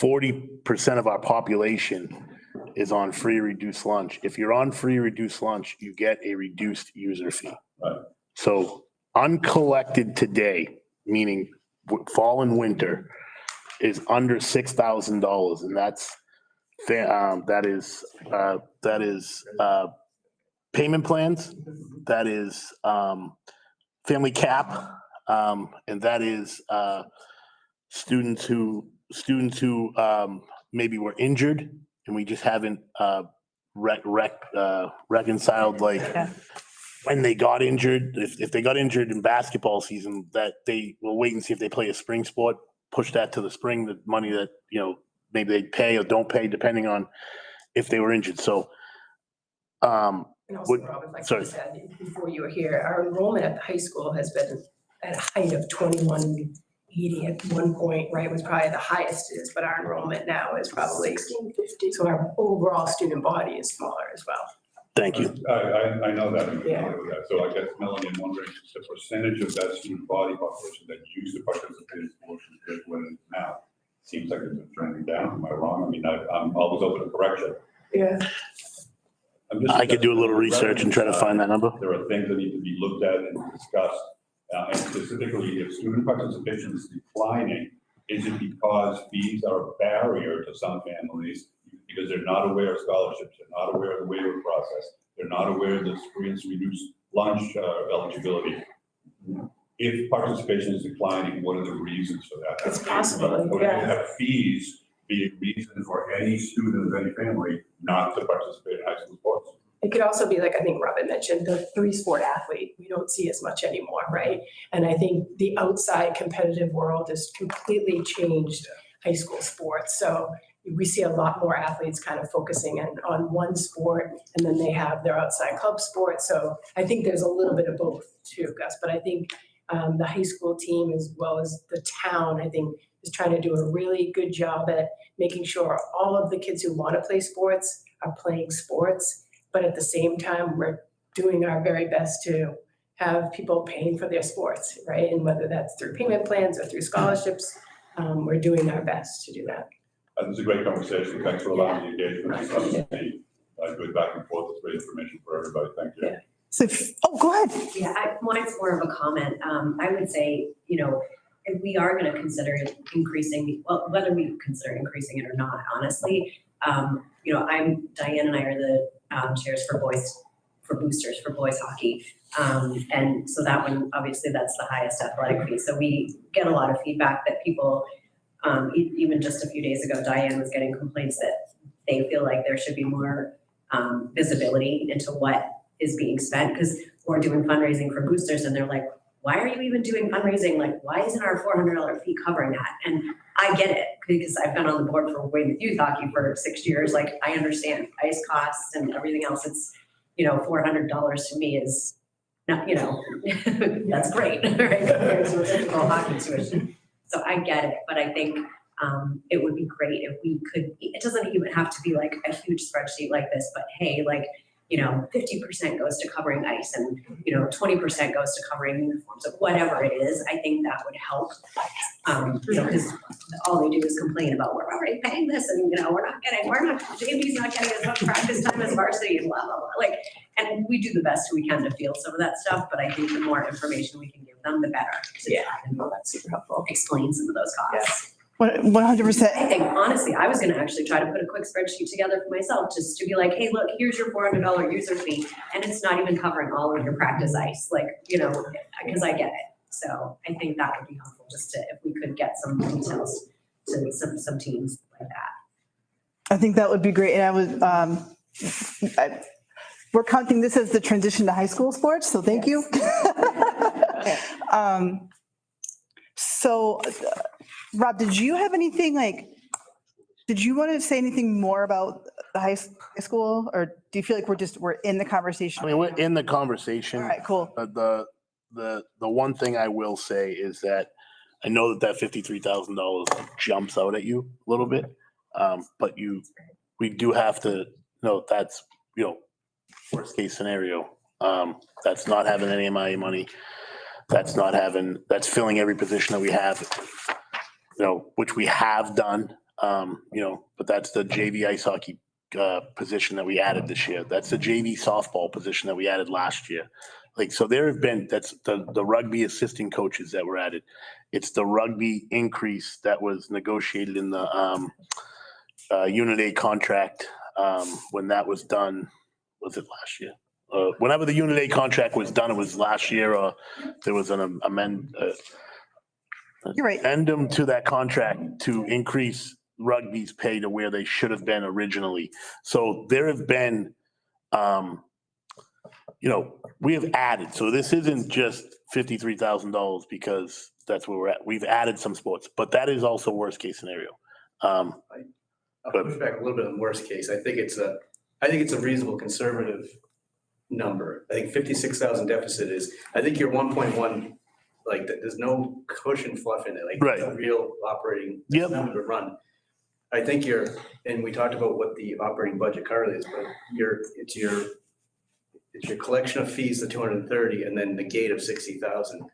40% of our population is on free reduced lunch. If you're on free reduced lunch, you get a reduced user fee. Right. So uncollected today, meaning fall and winter, is under $6,000, and that is payment plans, that is family cap, and that is students who maybe were injured and we just haven't reconciled when they got injured. If they got injured in basketball season, that they will wait and see if they play a spring sport, push that to the spring, the money that, maybe they pay or don't pay depending on if they were injured. So, And also, Rob, if I could just add, before you were here, our enrollment at the high school has been at a height of 2180 at one point, right, was probably the highest it is, but our enrollment now is probably 1650. So our overall student body is smaller as well. Thank you. I know that. I'm familiar with that. So I guess, Melanie, I'm wondering the percentage of that student body population that used to participate in sports compared to what it is now. Seems like it's been trending down. Am I wrong? I mean, I'm always open to correction. Yeah. I could do a little research and try to find that number. There are things that need to be looked at and discussed. And specifically, if student participation is declining, is it because fees are a barrier to some families because they're not aware of scholarships, they're not aware of the waiver process, they're not aware of the free and reduced lunch eligibility? If participation is declining, what are the reasons for that? It's possible, Would yeah. have fees be a reason for any student of any family not to participate in high school sports? It could also be like, I think Robin mentioned, the 3-sport athlete. We don't see as much anymore, right? And I think the outside competitive world has completely changed high school sports. So we see a lot more athletes kind of focusing on one sport, and then they have their outside club sport. So I think there's a little bit of both too, Gus. But I think the high school team, as well as the town, I think is trying to do a really good job at making sure all of the kids who want to play sports are playing sports. But at the same time, we're doing our very best to have people paying for their sports, right? And whether that's through payment plans or through scholarships, we're doing our best to do that. This is a great conversation. Thanks for allowing the engagement. It's obviously good back and forth. It's great information for everybody. Thank you. Yeah. So, go ahead. Yeah, mine's more of a comment. I would say, if we are going to consider increasing, well, whether we consider increasing it or not, honestly, Diane and I are the chairs for boosters for boys hockey. And so that one, obviously that's the highest athletic fee. So we get a lot of feedback that people, even just a few days ago, Diane was getting complaints that they feel like there should be more visibility into what is being spent, because we're doing fundraising for boosters and they're like, why are you even doing fundraising? Like, why isn't our $400 fee covering that? And I get it, because I've been on the board for Weymouth Youth Hockey for 6 years. Like, I understand ice costs and everything else. It's, $400 to me is Now, you know, that's great, right, compared to a typical hockey tuition. So I get it, but I think it would be great if we could, it doesn't even have to be like a huge spreadsheet like this, but hey, like, you know, 50% goes to covering ice and, you know, 20% goes to covering uniforms, or whatever it is. I think that would help. You know, because all they do is complain about, we're already paying this and, you know, JV's not getting as much practice time as varsity and blah, blah, blah. Like, and we do the best we can to field some of that stuff, but I think the more information we can give them, the better. Yeah, that's super helpful. Explain some of those costs. 100%. I think, honestly, I was gonna actually try to put a quick spreadsheet together for myself, just to be like, hey, look, here's your $400 user fee, and it's not even covering all of your practice ice, like, you know, because I get it. So I think that would be helpful, just to, if we could get some details to some teams like that. I think that would be great. And I was, we're counting this as the transition to high school sports, so thank you. So, Rob, did you have anything like, did you want to say anything more about the high school, or do you feel like we're in the conversation? I mean, we're in the conversation. All right, cool. The one thing I will say is that I know that $53,000 jumps out at you a little bit, but we do have to know that's, you know, worst case scenario. That's not having any MIA money. That's filling every position that we have, you know, which we have done, you know, but that's the JV ice hockey position that we added this year. That's the JV softball position that we added last year. Like, so there have been, that's the rugby assistant coaches that were added. It's the rugby increase that was negotiated in the Unit A contract when that was done. Was it last year? Whenever the Unit A contract was done, it was last year, or there was an You're right. addendum to that contract to increase rugby's pay to where they should have been originally. So there have been, you know, we have added. So this isn't just $53,000 because that's where we're at. We've added some sports, but that is also worst case scenario. I'll push back a little bit on worst case. I think it's a reasonable conservative number. I think 56,000 deficit is, I think your 1.1, like, there's no cushion fluff in it, like, Right. it's a real operating Yep. number to run. I think and we talked about what the operating budget currently is, but it's your collection of fees, the 230, and then the gate of 60,000.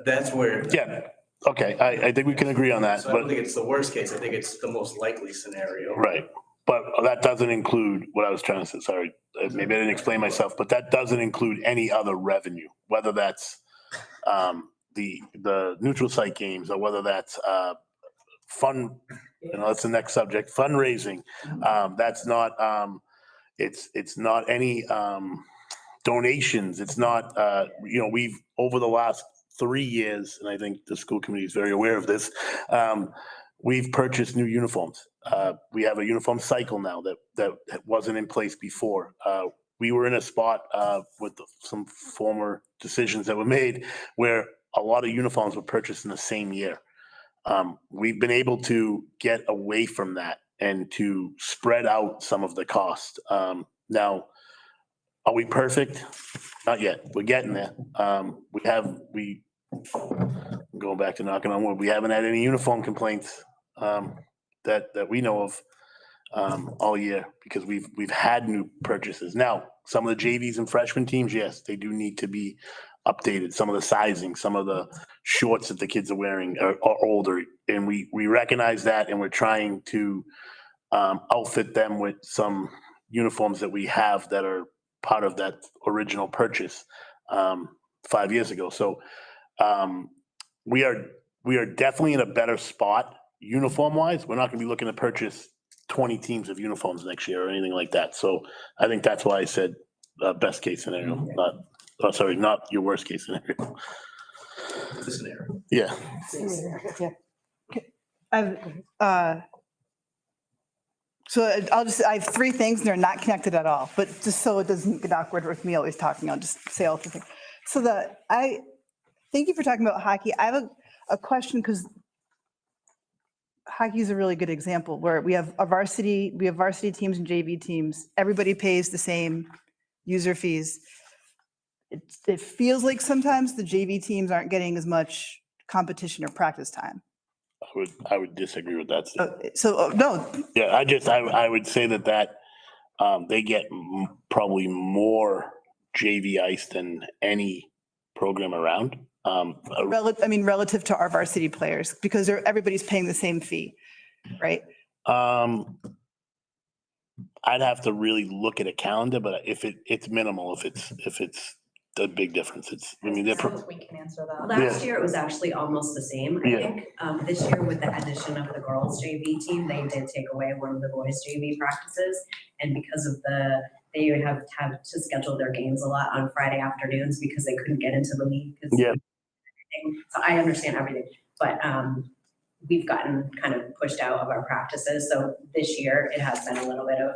That's where. Yeah, okay, I think we can agree on that. So I don't think it's the worst case. I think it's the most likely scenario. Right, but that doesn't include what I was trying to say, sorry, maybe I didn't explain myself, but that doesn't include any other revenue, whether that's the neutral site games, or whether that's fun, you know, that's the next subject, fundraising. That's not, it's not any donations. It's not, you know, we've, over the last 3 years, and I think the school committee is very aware of this, we've purchased new uniforms. We have a uniform cycle now that wasn't in place before. We were in a spot with some former decisions that were made where a lot of uniforms were purchased in the same year. We've been able to get away from that and to spread out some of the cost. Now, are we perfect? Not yet. We're getting there. Going back to knocking on wood, we haven't had any uniform complaints that we know of all year, because we've had new purchases. Now, some of the JVs and freshman teams, yes, they do need to be updated. Some of the sizing, some of the shorts that the kids are wearing are older, and we recognize that, and we're trying to outfit them with some uniforms that we have that are part of that original purchase 5 years ago. So we are definitely in a better spot uniform wise. We're not going to be looking to purchase 20 teams of uniforms next year or anything like that. So I think that's why I said best case scenario, not your worst case scenario. The scenario. Yeah. So I have 3 things, and they're not connected at all, but just so it doesn't get awkward with me always talking, I'll just say all 3 things. So thank you for talking about hockey. I have a question, because hockey is a really good example where we have varsity teams and JV teams. Everybody pays the same user fees. it feels like sometimes the JV teams aren't getting as much competition or practice time. I would disagree with that. No, Yeah, I would say that they get probably more JV ice than any program around. relative to our varsity players, because everybody's paying the same fee, right? I'd have to really look at a calendar, but if it's minimal, if it's a big difference, We can answer that. Last year, it was actually almost the same, I think. This year, with the addition of the girls JV team, they did take away one of the boys JV practices. And because of they have to schedule their games a lot on Friday afternoons because they couldn't get into the league. Yeah. So I understand everything, but we've gotten kind of pushed out of our practices. So this year, it has been a little bit of,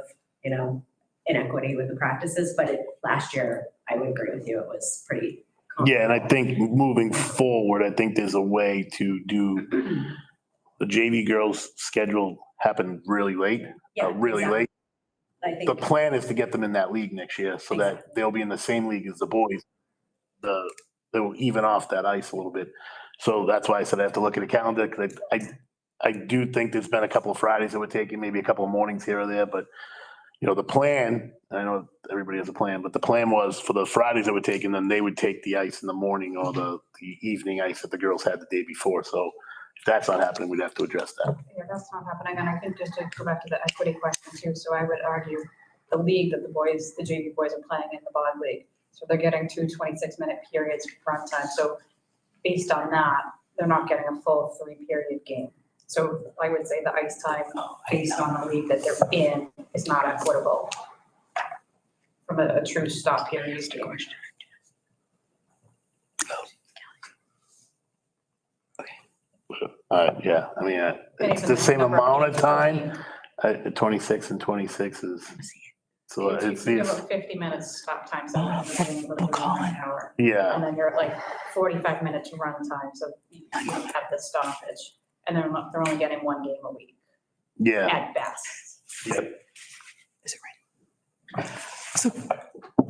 inequity with the practices, but last year, I would agree with you, it was pretty. Yeah, and I think moving forward, I think there's a way to do the JV girls schedule happen really late, late. I think The plan is to get them in that league next year so that they'll be in the same league as the boys. They will even off that ice a little bit. So that's why I said I have to look at a calendar, because I do think there's been a couple of Fridays that were taken, maybe a couple of mornings here or there, but the plan, I know everybody has a plan, but the plan was for the Fridays that were taken, then they would take the ice in the morning or the evening ice that the girls had the day before. So if that's not happening, we'd have to address that. Yeah, that's not happening. And I think just to go back to the equity question too, so I would argue the league that the JV boys are playing in the BOD league. So they're getting 2 26-minute periods run time. So based on that, they're not getting a full 3-period game. So I would say the ice time based on the league that they're in is not equitable from a true stop period game. Yeah, I mean, it's the same amount of time. 26 and 26 is, so it's You these. have a 50 minutes stop time, so you're getting a little bit over an hour. Yeah. And then you're at like 45 minutes run time, so you don't have the stoppage. And they're only getting 1 game a week. Yeah. At best. Yep. So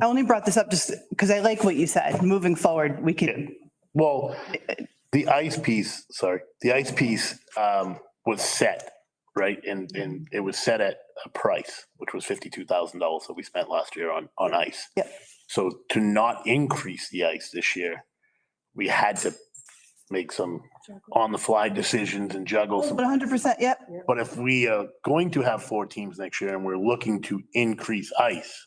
I only brought this up just because I like what you said. Moving forward, we could. Well, the ice piece was set, right? And it was set at a price, which was $52,000 that we spent last year on ice. Yep. So to not increase the ice this year, we had to make some on-the-fly decisions and juggle some. 100%, yep. But if we are going to have 4 teams next year and we're looking to increase ice,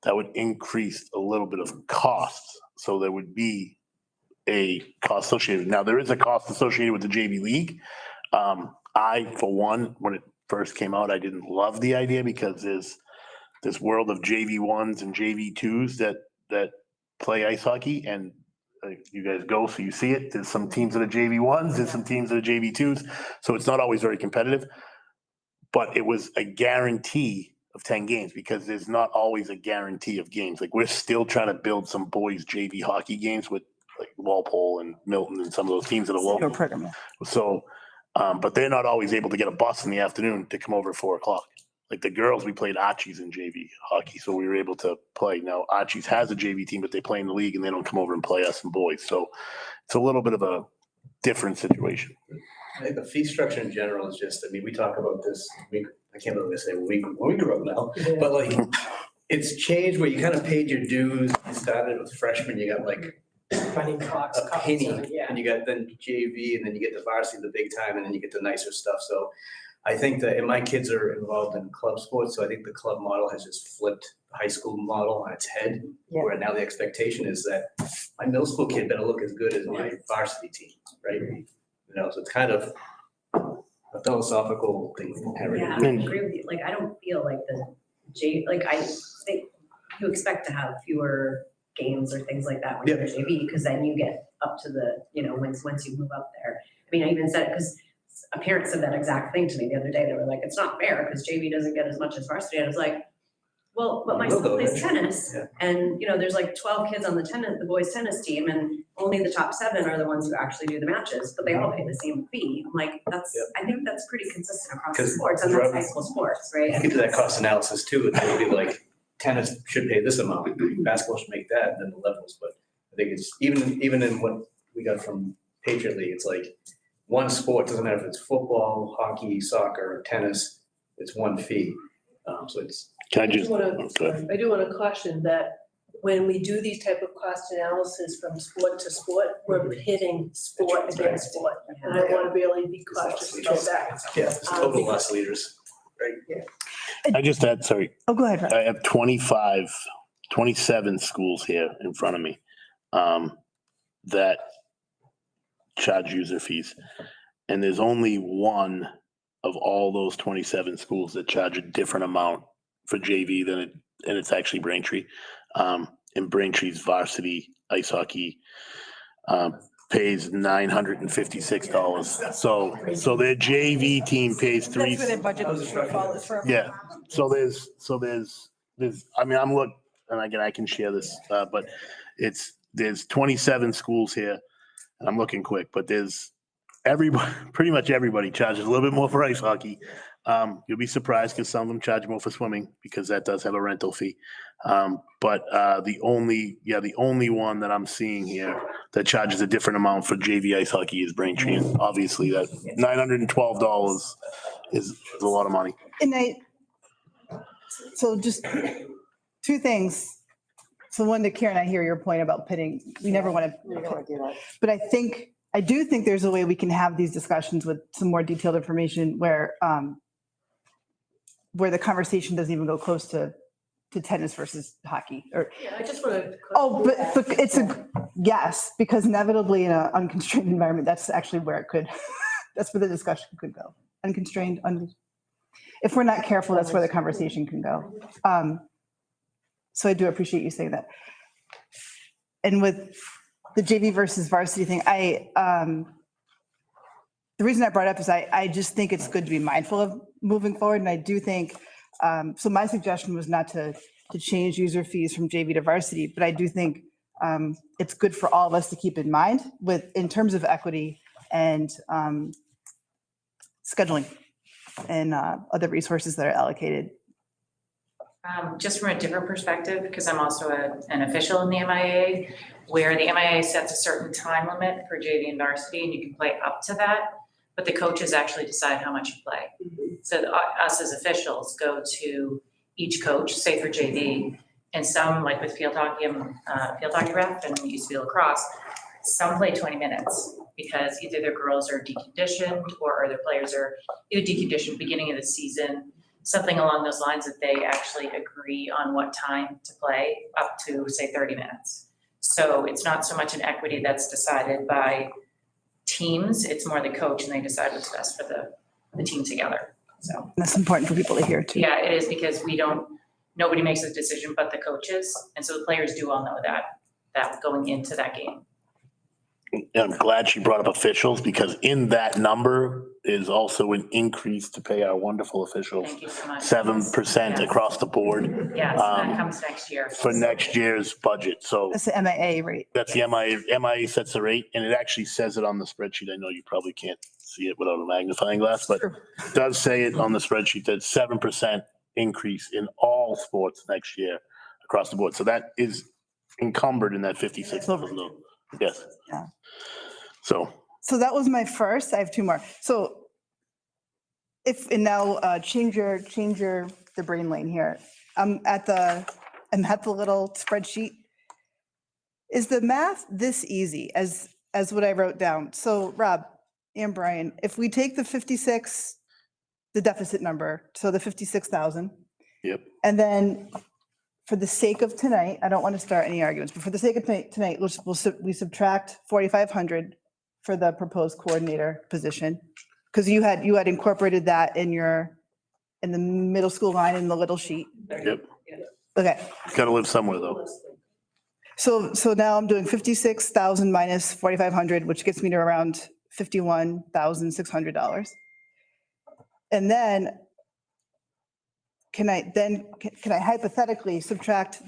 that would increase a little bit of costs. So there would be a cost associated. Now, there is a cost associated with the JV league. I, for one, when it first came out, I didn't love the idea because there's this world of JV1s and JV2s that play ice hockey, and you guys go, so you see it. There's some teams that are JV1s, there's some teams that are JV2s. So it's not always very competitive, but it was a guarantee of 10 games because there's not always a guarantee of games. Like we're still trying to build some boys JV hockey games with like Walpole and Milton and some of those teams that are local. Program. So, but they're not always able to get a bus in the afternoon to come over at 4 o'clock. Like the girls, we played Archie's in JV hockey, so we were able to play. Now Archie's has a JV team, but they play in the league and they don't come over and play us and boys. So it's a little bit of a different situation. I think the fee structure in general is just, I mean, we talk about this, I can't believe I say when we grew up now, but like it's changed where you kind of paid your dues. You started with freshmen, you got like running clocks, a penny, yeah. and you got then JV, and then you get the varsity, the big time, and then you get the nicer stuff. So I think that, and my kids are involved in club sports, so I think the club model has just flipped the high school model on its head, where now the expectation is that my middle school kid better look as good as my varsity team, right? You know, so it's kind of a philosophical thing. Yeah, I agree with you. Like, I don't feel like I think you expect to have fewer games or things like that when you're JV, because then you get up to the, once you move up there. I mean, I even said it because a parent said that exact thing to me the other day. They were like, it's not fair because JV doesn't get as much as varsity. And I was like, well, but my son plays tennis and, there's like 12 kids on the boys tennis team and only the top 7 are the ones who actually do the matches, but they all pay the same fee. I'm like, I think that's pretty consistent across the sports, and that's high school sports, right? You get to that cost analysis too, and maybe like tennis should pay this amount, basketball should make that, and then the levels, but I think it's, even in what we got from Patriot League, it's like one sport, doesn't matter if it's football, hockey, soccer, tennis, it's one fee. So it's. Can I I just, do oh, go ahead. want to caution that when we do these type of cost analysis from sport to sport, we're pitting sport against sport. And I want to really be cautious about that. Yeah, it's total loss leaders, right? Yeah. I just had, sorry. Oh, go ahead, Rob. I have 27 schools here in front of me that charge user fees. And there's only one of all those 27 schools that charge a different amount for JV and it's actually Braintree. And Braintree's varsity ice hockey pays $956. So their JV team pays That's where their budget shortfall is for. yeah, so there's, I mean, I'm look, and again, I can share this, but there's 27 schools here, and I'm looking quick, but there's pretty much everybody charges a little bit more for ice hockey. You'll be surprised because some of them charge more for swimming because that does have a rental fee. But the only one that I'm seeing here that charges a different amount for JV ice hockey is Braintree. And obviously that $912 is a lot of money. And so just two things. So one to Karen, I hear your point about pitting. We never want to, but I do think there's a way we can have these discussions with some more detailed information where the conversation doesn't even go close to tennis versus hockey or. Yeah, I just want to. Oh, but it's yes, because inevitably in an unconstrained environment, that's actually where it could, that's where the discussion could go. Unconstrained, if we're not careful, that's where the conversation can go. So I do appreciate you saying that. And with the JV versus varsity thing, the reason I brought it up is I just think it's good to be mindful of moving forward. And I do think, so my suggestion was not to change user fees from JV to varsity, but I do think it's good for all of us to keep in mind in terms of equity and scheduling and other resources that are allocated. Just from a different perspective, because I'm also an official in the MIA, where the MIA sets a certain time limit for JV and varsity, and you can play up to that, but the coaches actually decide how much you play. So us as officials go to each coach, say for JV, and some, like with field hockey, I'm field hockey rep, and we used to be lacrosse, some play 20 minutes because either their girls are deconditioned or their players are either deconditioned beginning of the season, something along those lines that they actually agree on what time to play up to, say, 30 minutes. So it's not so much an equity that's decided by teams, it's more the coach and they decide what's best for the team together, so. That's important for people to hear too. Yeah, it is because nobody makes a decision but the coaches. And so the players do all know that going into that game. And I'm glad she brought up officials because in that number is also an increase to pay our wonderful officials. Thank you so much. 7% Yes. across the board. Yes, that comes next year. For next year's budget. So That's the MIA rate. that's the MIA sets the rate and it actually says it on the spreadsheet. I know you probably can't see it without a magnifying glass, but it does say it on the spreadsheet that 7% increase in all sports next year across the board. So that is encumbered in that 56,000. Yes. Yeah. So that was my first. I have two more. So now change the brain lane here. I'm at the little spreadsheet. Is the math this easy as what I wrote down? So Rob and Brian, if we take the 56, the deficit number, so the 56,000. Yep. And then for the sake of tonight, I don't want to start any arguments, but for the sake of tonight, we subtract 4,500 for the proposed coordinator position. Because you had incorporated that in the middle school line in the little sheet. Yep. Okay. Got to live somewhere though. So now I'm doing 56,000 minus 4,500, which gets me to around $51,600. And then can I hypothetically subtract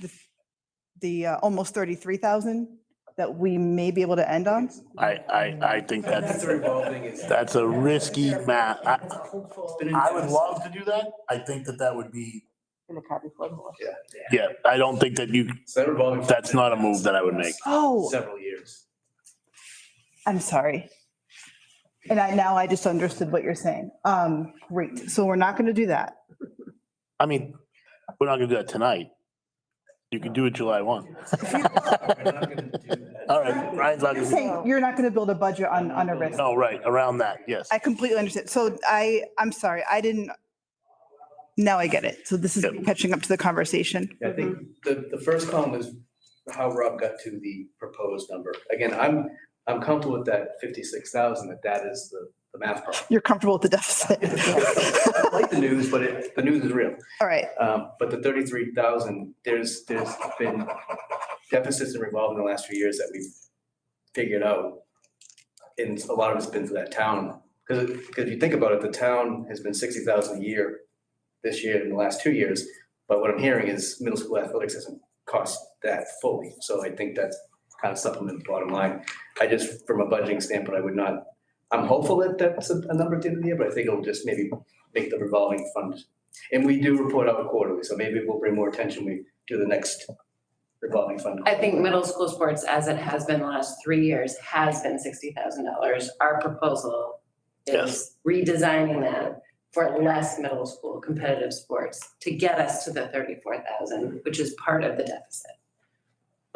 the almost 33,000 that we may be able to end on? I think that's a risky math. I would love to do that. I think that would be In the cart before the horse. Yeah, I don't think that you, So that revolving. fund that's not a move that I would make. Oh, Several years. I'm sorry. And now I just understood what you're saying. Great. So we're not going to do that. I mean, we're not gonna do that tonight. You can do it July 1. We're not gonna do that. All right, Ryan's not You're gonna. saying you're not going to build a budget on a risk. No, right, around that, yes. I completely understand. So I'm sorry, I didn't, now I get it. So this is catching up to the conversation. I think the first column is how Rob got to the proposed number. Again, I'm comfortable with that 56,000, that is the math problem. You're comfortable with the deficit. I like the news, but the news is real. All right. But the 33,000, there's been deficits in revolving the last few years that we've figured out. And a lot of it's been for that town. Because if you think about it, the town has been 60,000 a year this year in the last 2 years. But what I'm hearing is middle school athletics doesn't cost that fully. So I think that's kind of supplement the bottom line. I just, from a budgeting standpoint, I would not, I'm hopeful that that's a number at the end of the year, but I think it'll just maybe make the revolving fund. And we do report out quarterly, so maybe we'll bring more attention when we do the next revolving fund. I think middle school sports, as it has been the last 3 years, has been $60,000. Our proposal is redesigning that for less middle school competitive sports to get us to the 34,000, which is part of the deficit.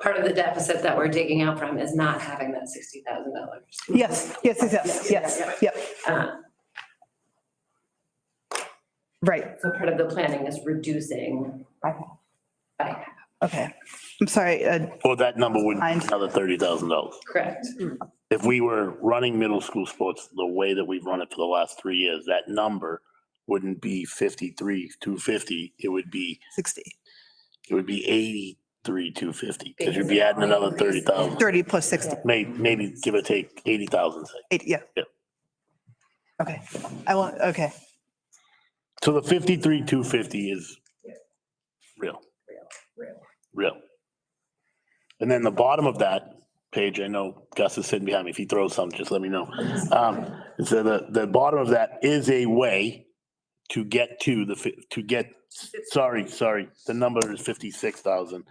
Part of the deficit that we're digging out from is not having that $60,000. Yes, yep. Right. So part of the planning is reducing by half. Okay. I'm sorry. Well, that number would be another $30,000. Correct. If we were running middle school sports the way that we've run it for the last 3 years, that number wouldn't be 53,250. It would be 60. It would be 83,250 because you'd be adding another 30,000. 30 plus 60. Maybe give or take 80,000. Say. Yeah. Okay. I want, okay. So the 53,250 is real. And then the bottom of that page, I know Gus is sitting behind me. If he throws something, just let me know. So the bottom of that is a way to get to sorry, the number is 56,000.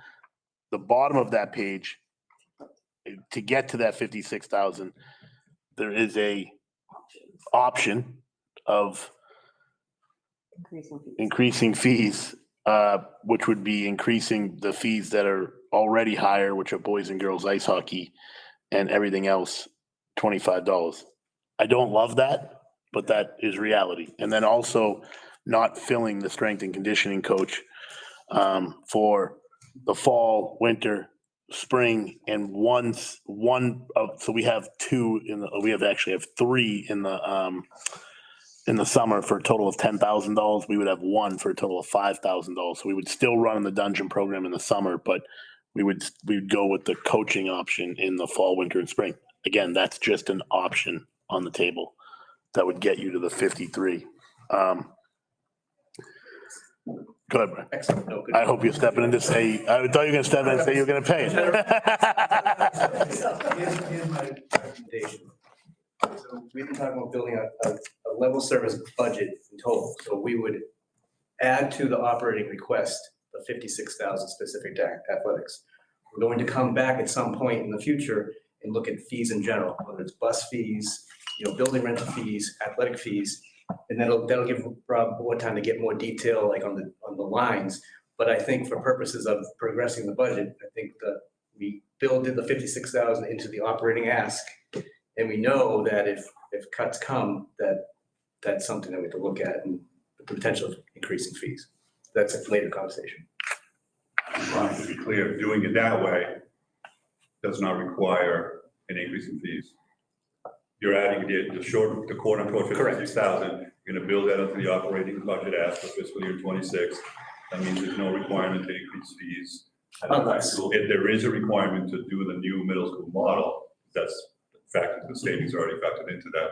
The bottom of that page, to get to that 56,000, there is a option of increasing fees, which would be increasing the fees that are already higher, which are boys and girls ice hockey and everything else, $25. I don't love that, but that is reality. And then also not filling the strength and conditioning coach for the fall, winter, spring, and so we have three in the summer for a total of $10,000. We would have one for a total of $5,000. So we would still run the dungeon program in the summer, but we would go with the coaching option in the fall, winter, and spring. Again, that's just an option on the table that would get you to the 53. Go ahead, Brian. Excellent. No, good. I hope you're stepping in to say, I thought you were gonna step in and say you're gonna pay it. Here's my recommendation. So we've been talking about building a level service budget in total. So we would add to the operating request the 56,000 specific to athletics. We're going to come back at some point in the future and look at fees in general, whether it's bus fees, building rental fees, athletic fees. And that'll give Rob more time to get more detail, like on the lines. But I think for purposes of progressing the budget, I think that we build in the 56,000 into the operating ask. And we know that if cuts come, that's something that we have to look at and the potential of increasing fees. That's a later conversation. Brian, to be clear, doing it that way does not require an increase in fees. You're adding the quote unquote 56,000, you're gonna build that into the operating budget ask for fiscal year 26. That means there's no requirement to increase fees. If there is a requirement to do the new middle school model, that's factored, the savings are already factored into that.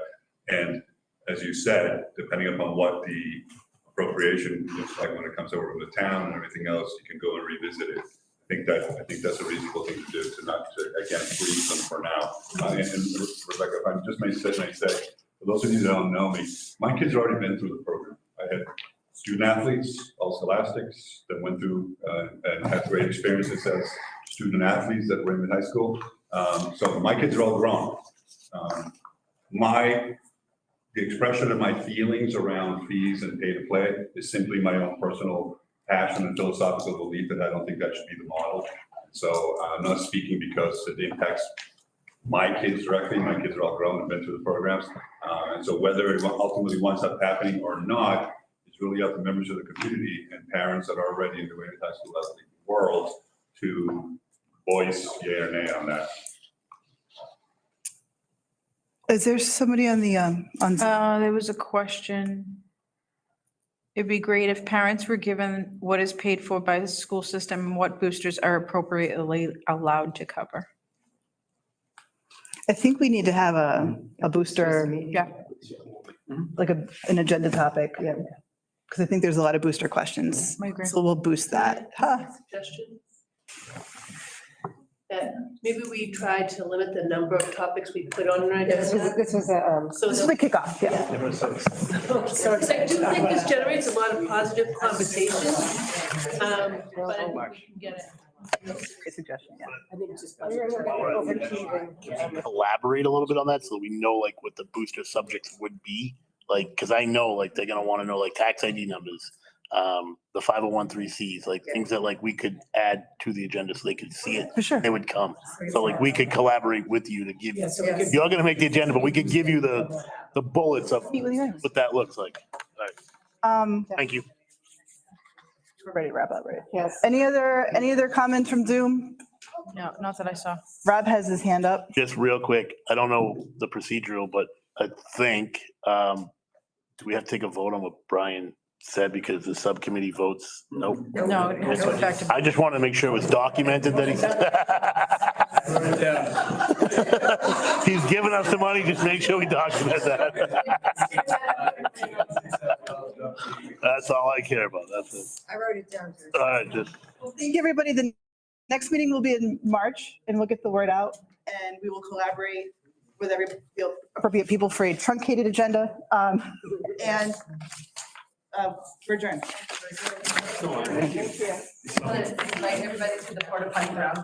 And as you said, depending upon what the appropriation looks like when it comes over to the town and everything else, you can go and revisit it. I think that's a reasonable thing to do, to not again freeze them for now. And Rebecca, if I just may say, for those of you that don't know me, my kids have already been through the program. I had student athletes, a all scholastics that went through and had great experiences as student athletes at Weymouth High School. So my kids are all grown. The expression of my feelings around fees and pay to play is simply my own personal passion and philosophical belief that I don't think that should be the model. So I'm not speaking because it impacts my kids directly. My kids are all grown and been through the programs. And so whether it ultimately winds up happening or not, it's really up to members of the community and parents that are already in the Weymouth High School athletic world to voice yea or nay on that. Is there somebody on the, on? There was a question. It'd be great if parents were given what is paid for by the school system and what boosters are appropriately allowed to cover. I think we need to have a booster, Yeah. like an agenda topic. Yeah. Because I think there's a lot of booster questions. I agree. So we'll boost that. Huh. Suggestion? That maybe we try to limit the number of topics we put on our This agenda. was a, So This is the kickoff, yeah. Sorry, I do think this generates a lot of positive conversation. But I think we can get it. Great suggestion, yeah. I think it's just. Collaborate a little bit on that so we know like what the booster subjects would be. Like, because I know like they're gonna want to know like tax ID numbers, the 501(c)(3)s, like things that like we could add to the agenda so they could see it. For sure. They would come. So like we could collaborate with you to give you. Yeah, so we could- You're gonna make the agenda, but we could give you the bullets of what that looks like. All right, thank you. We're ready to wrap up, right? Yes. Any other comments from Zoom? No, not that I saw. Rob has his hand up. Just real quick, I don't know the procedural, but I think, do we have to take a vote on what Brian said because the subcommittee votes? Nope. No, it has to affect. I just want to make sure it was documented that he's giving us the money, just make sure we document that. That's all I care about, that's it. I wrote it down. All right, just. Well, thank you, everybody. The next meeting will be in March and we'll get the word out and we will collaborate with every appropriate people for a truncated agenda. And we're adjourned. Thank you. Invite everybody to the porta potty ground.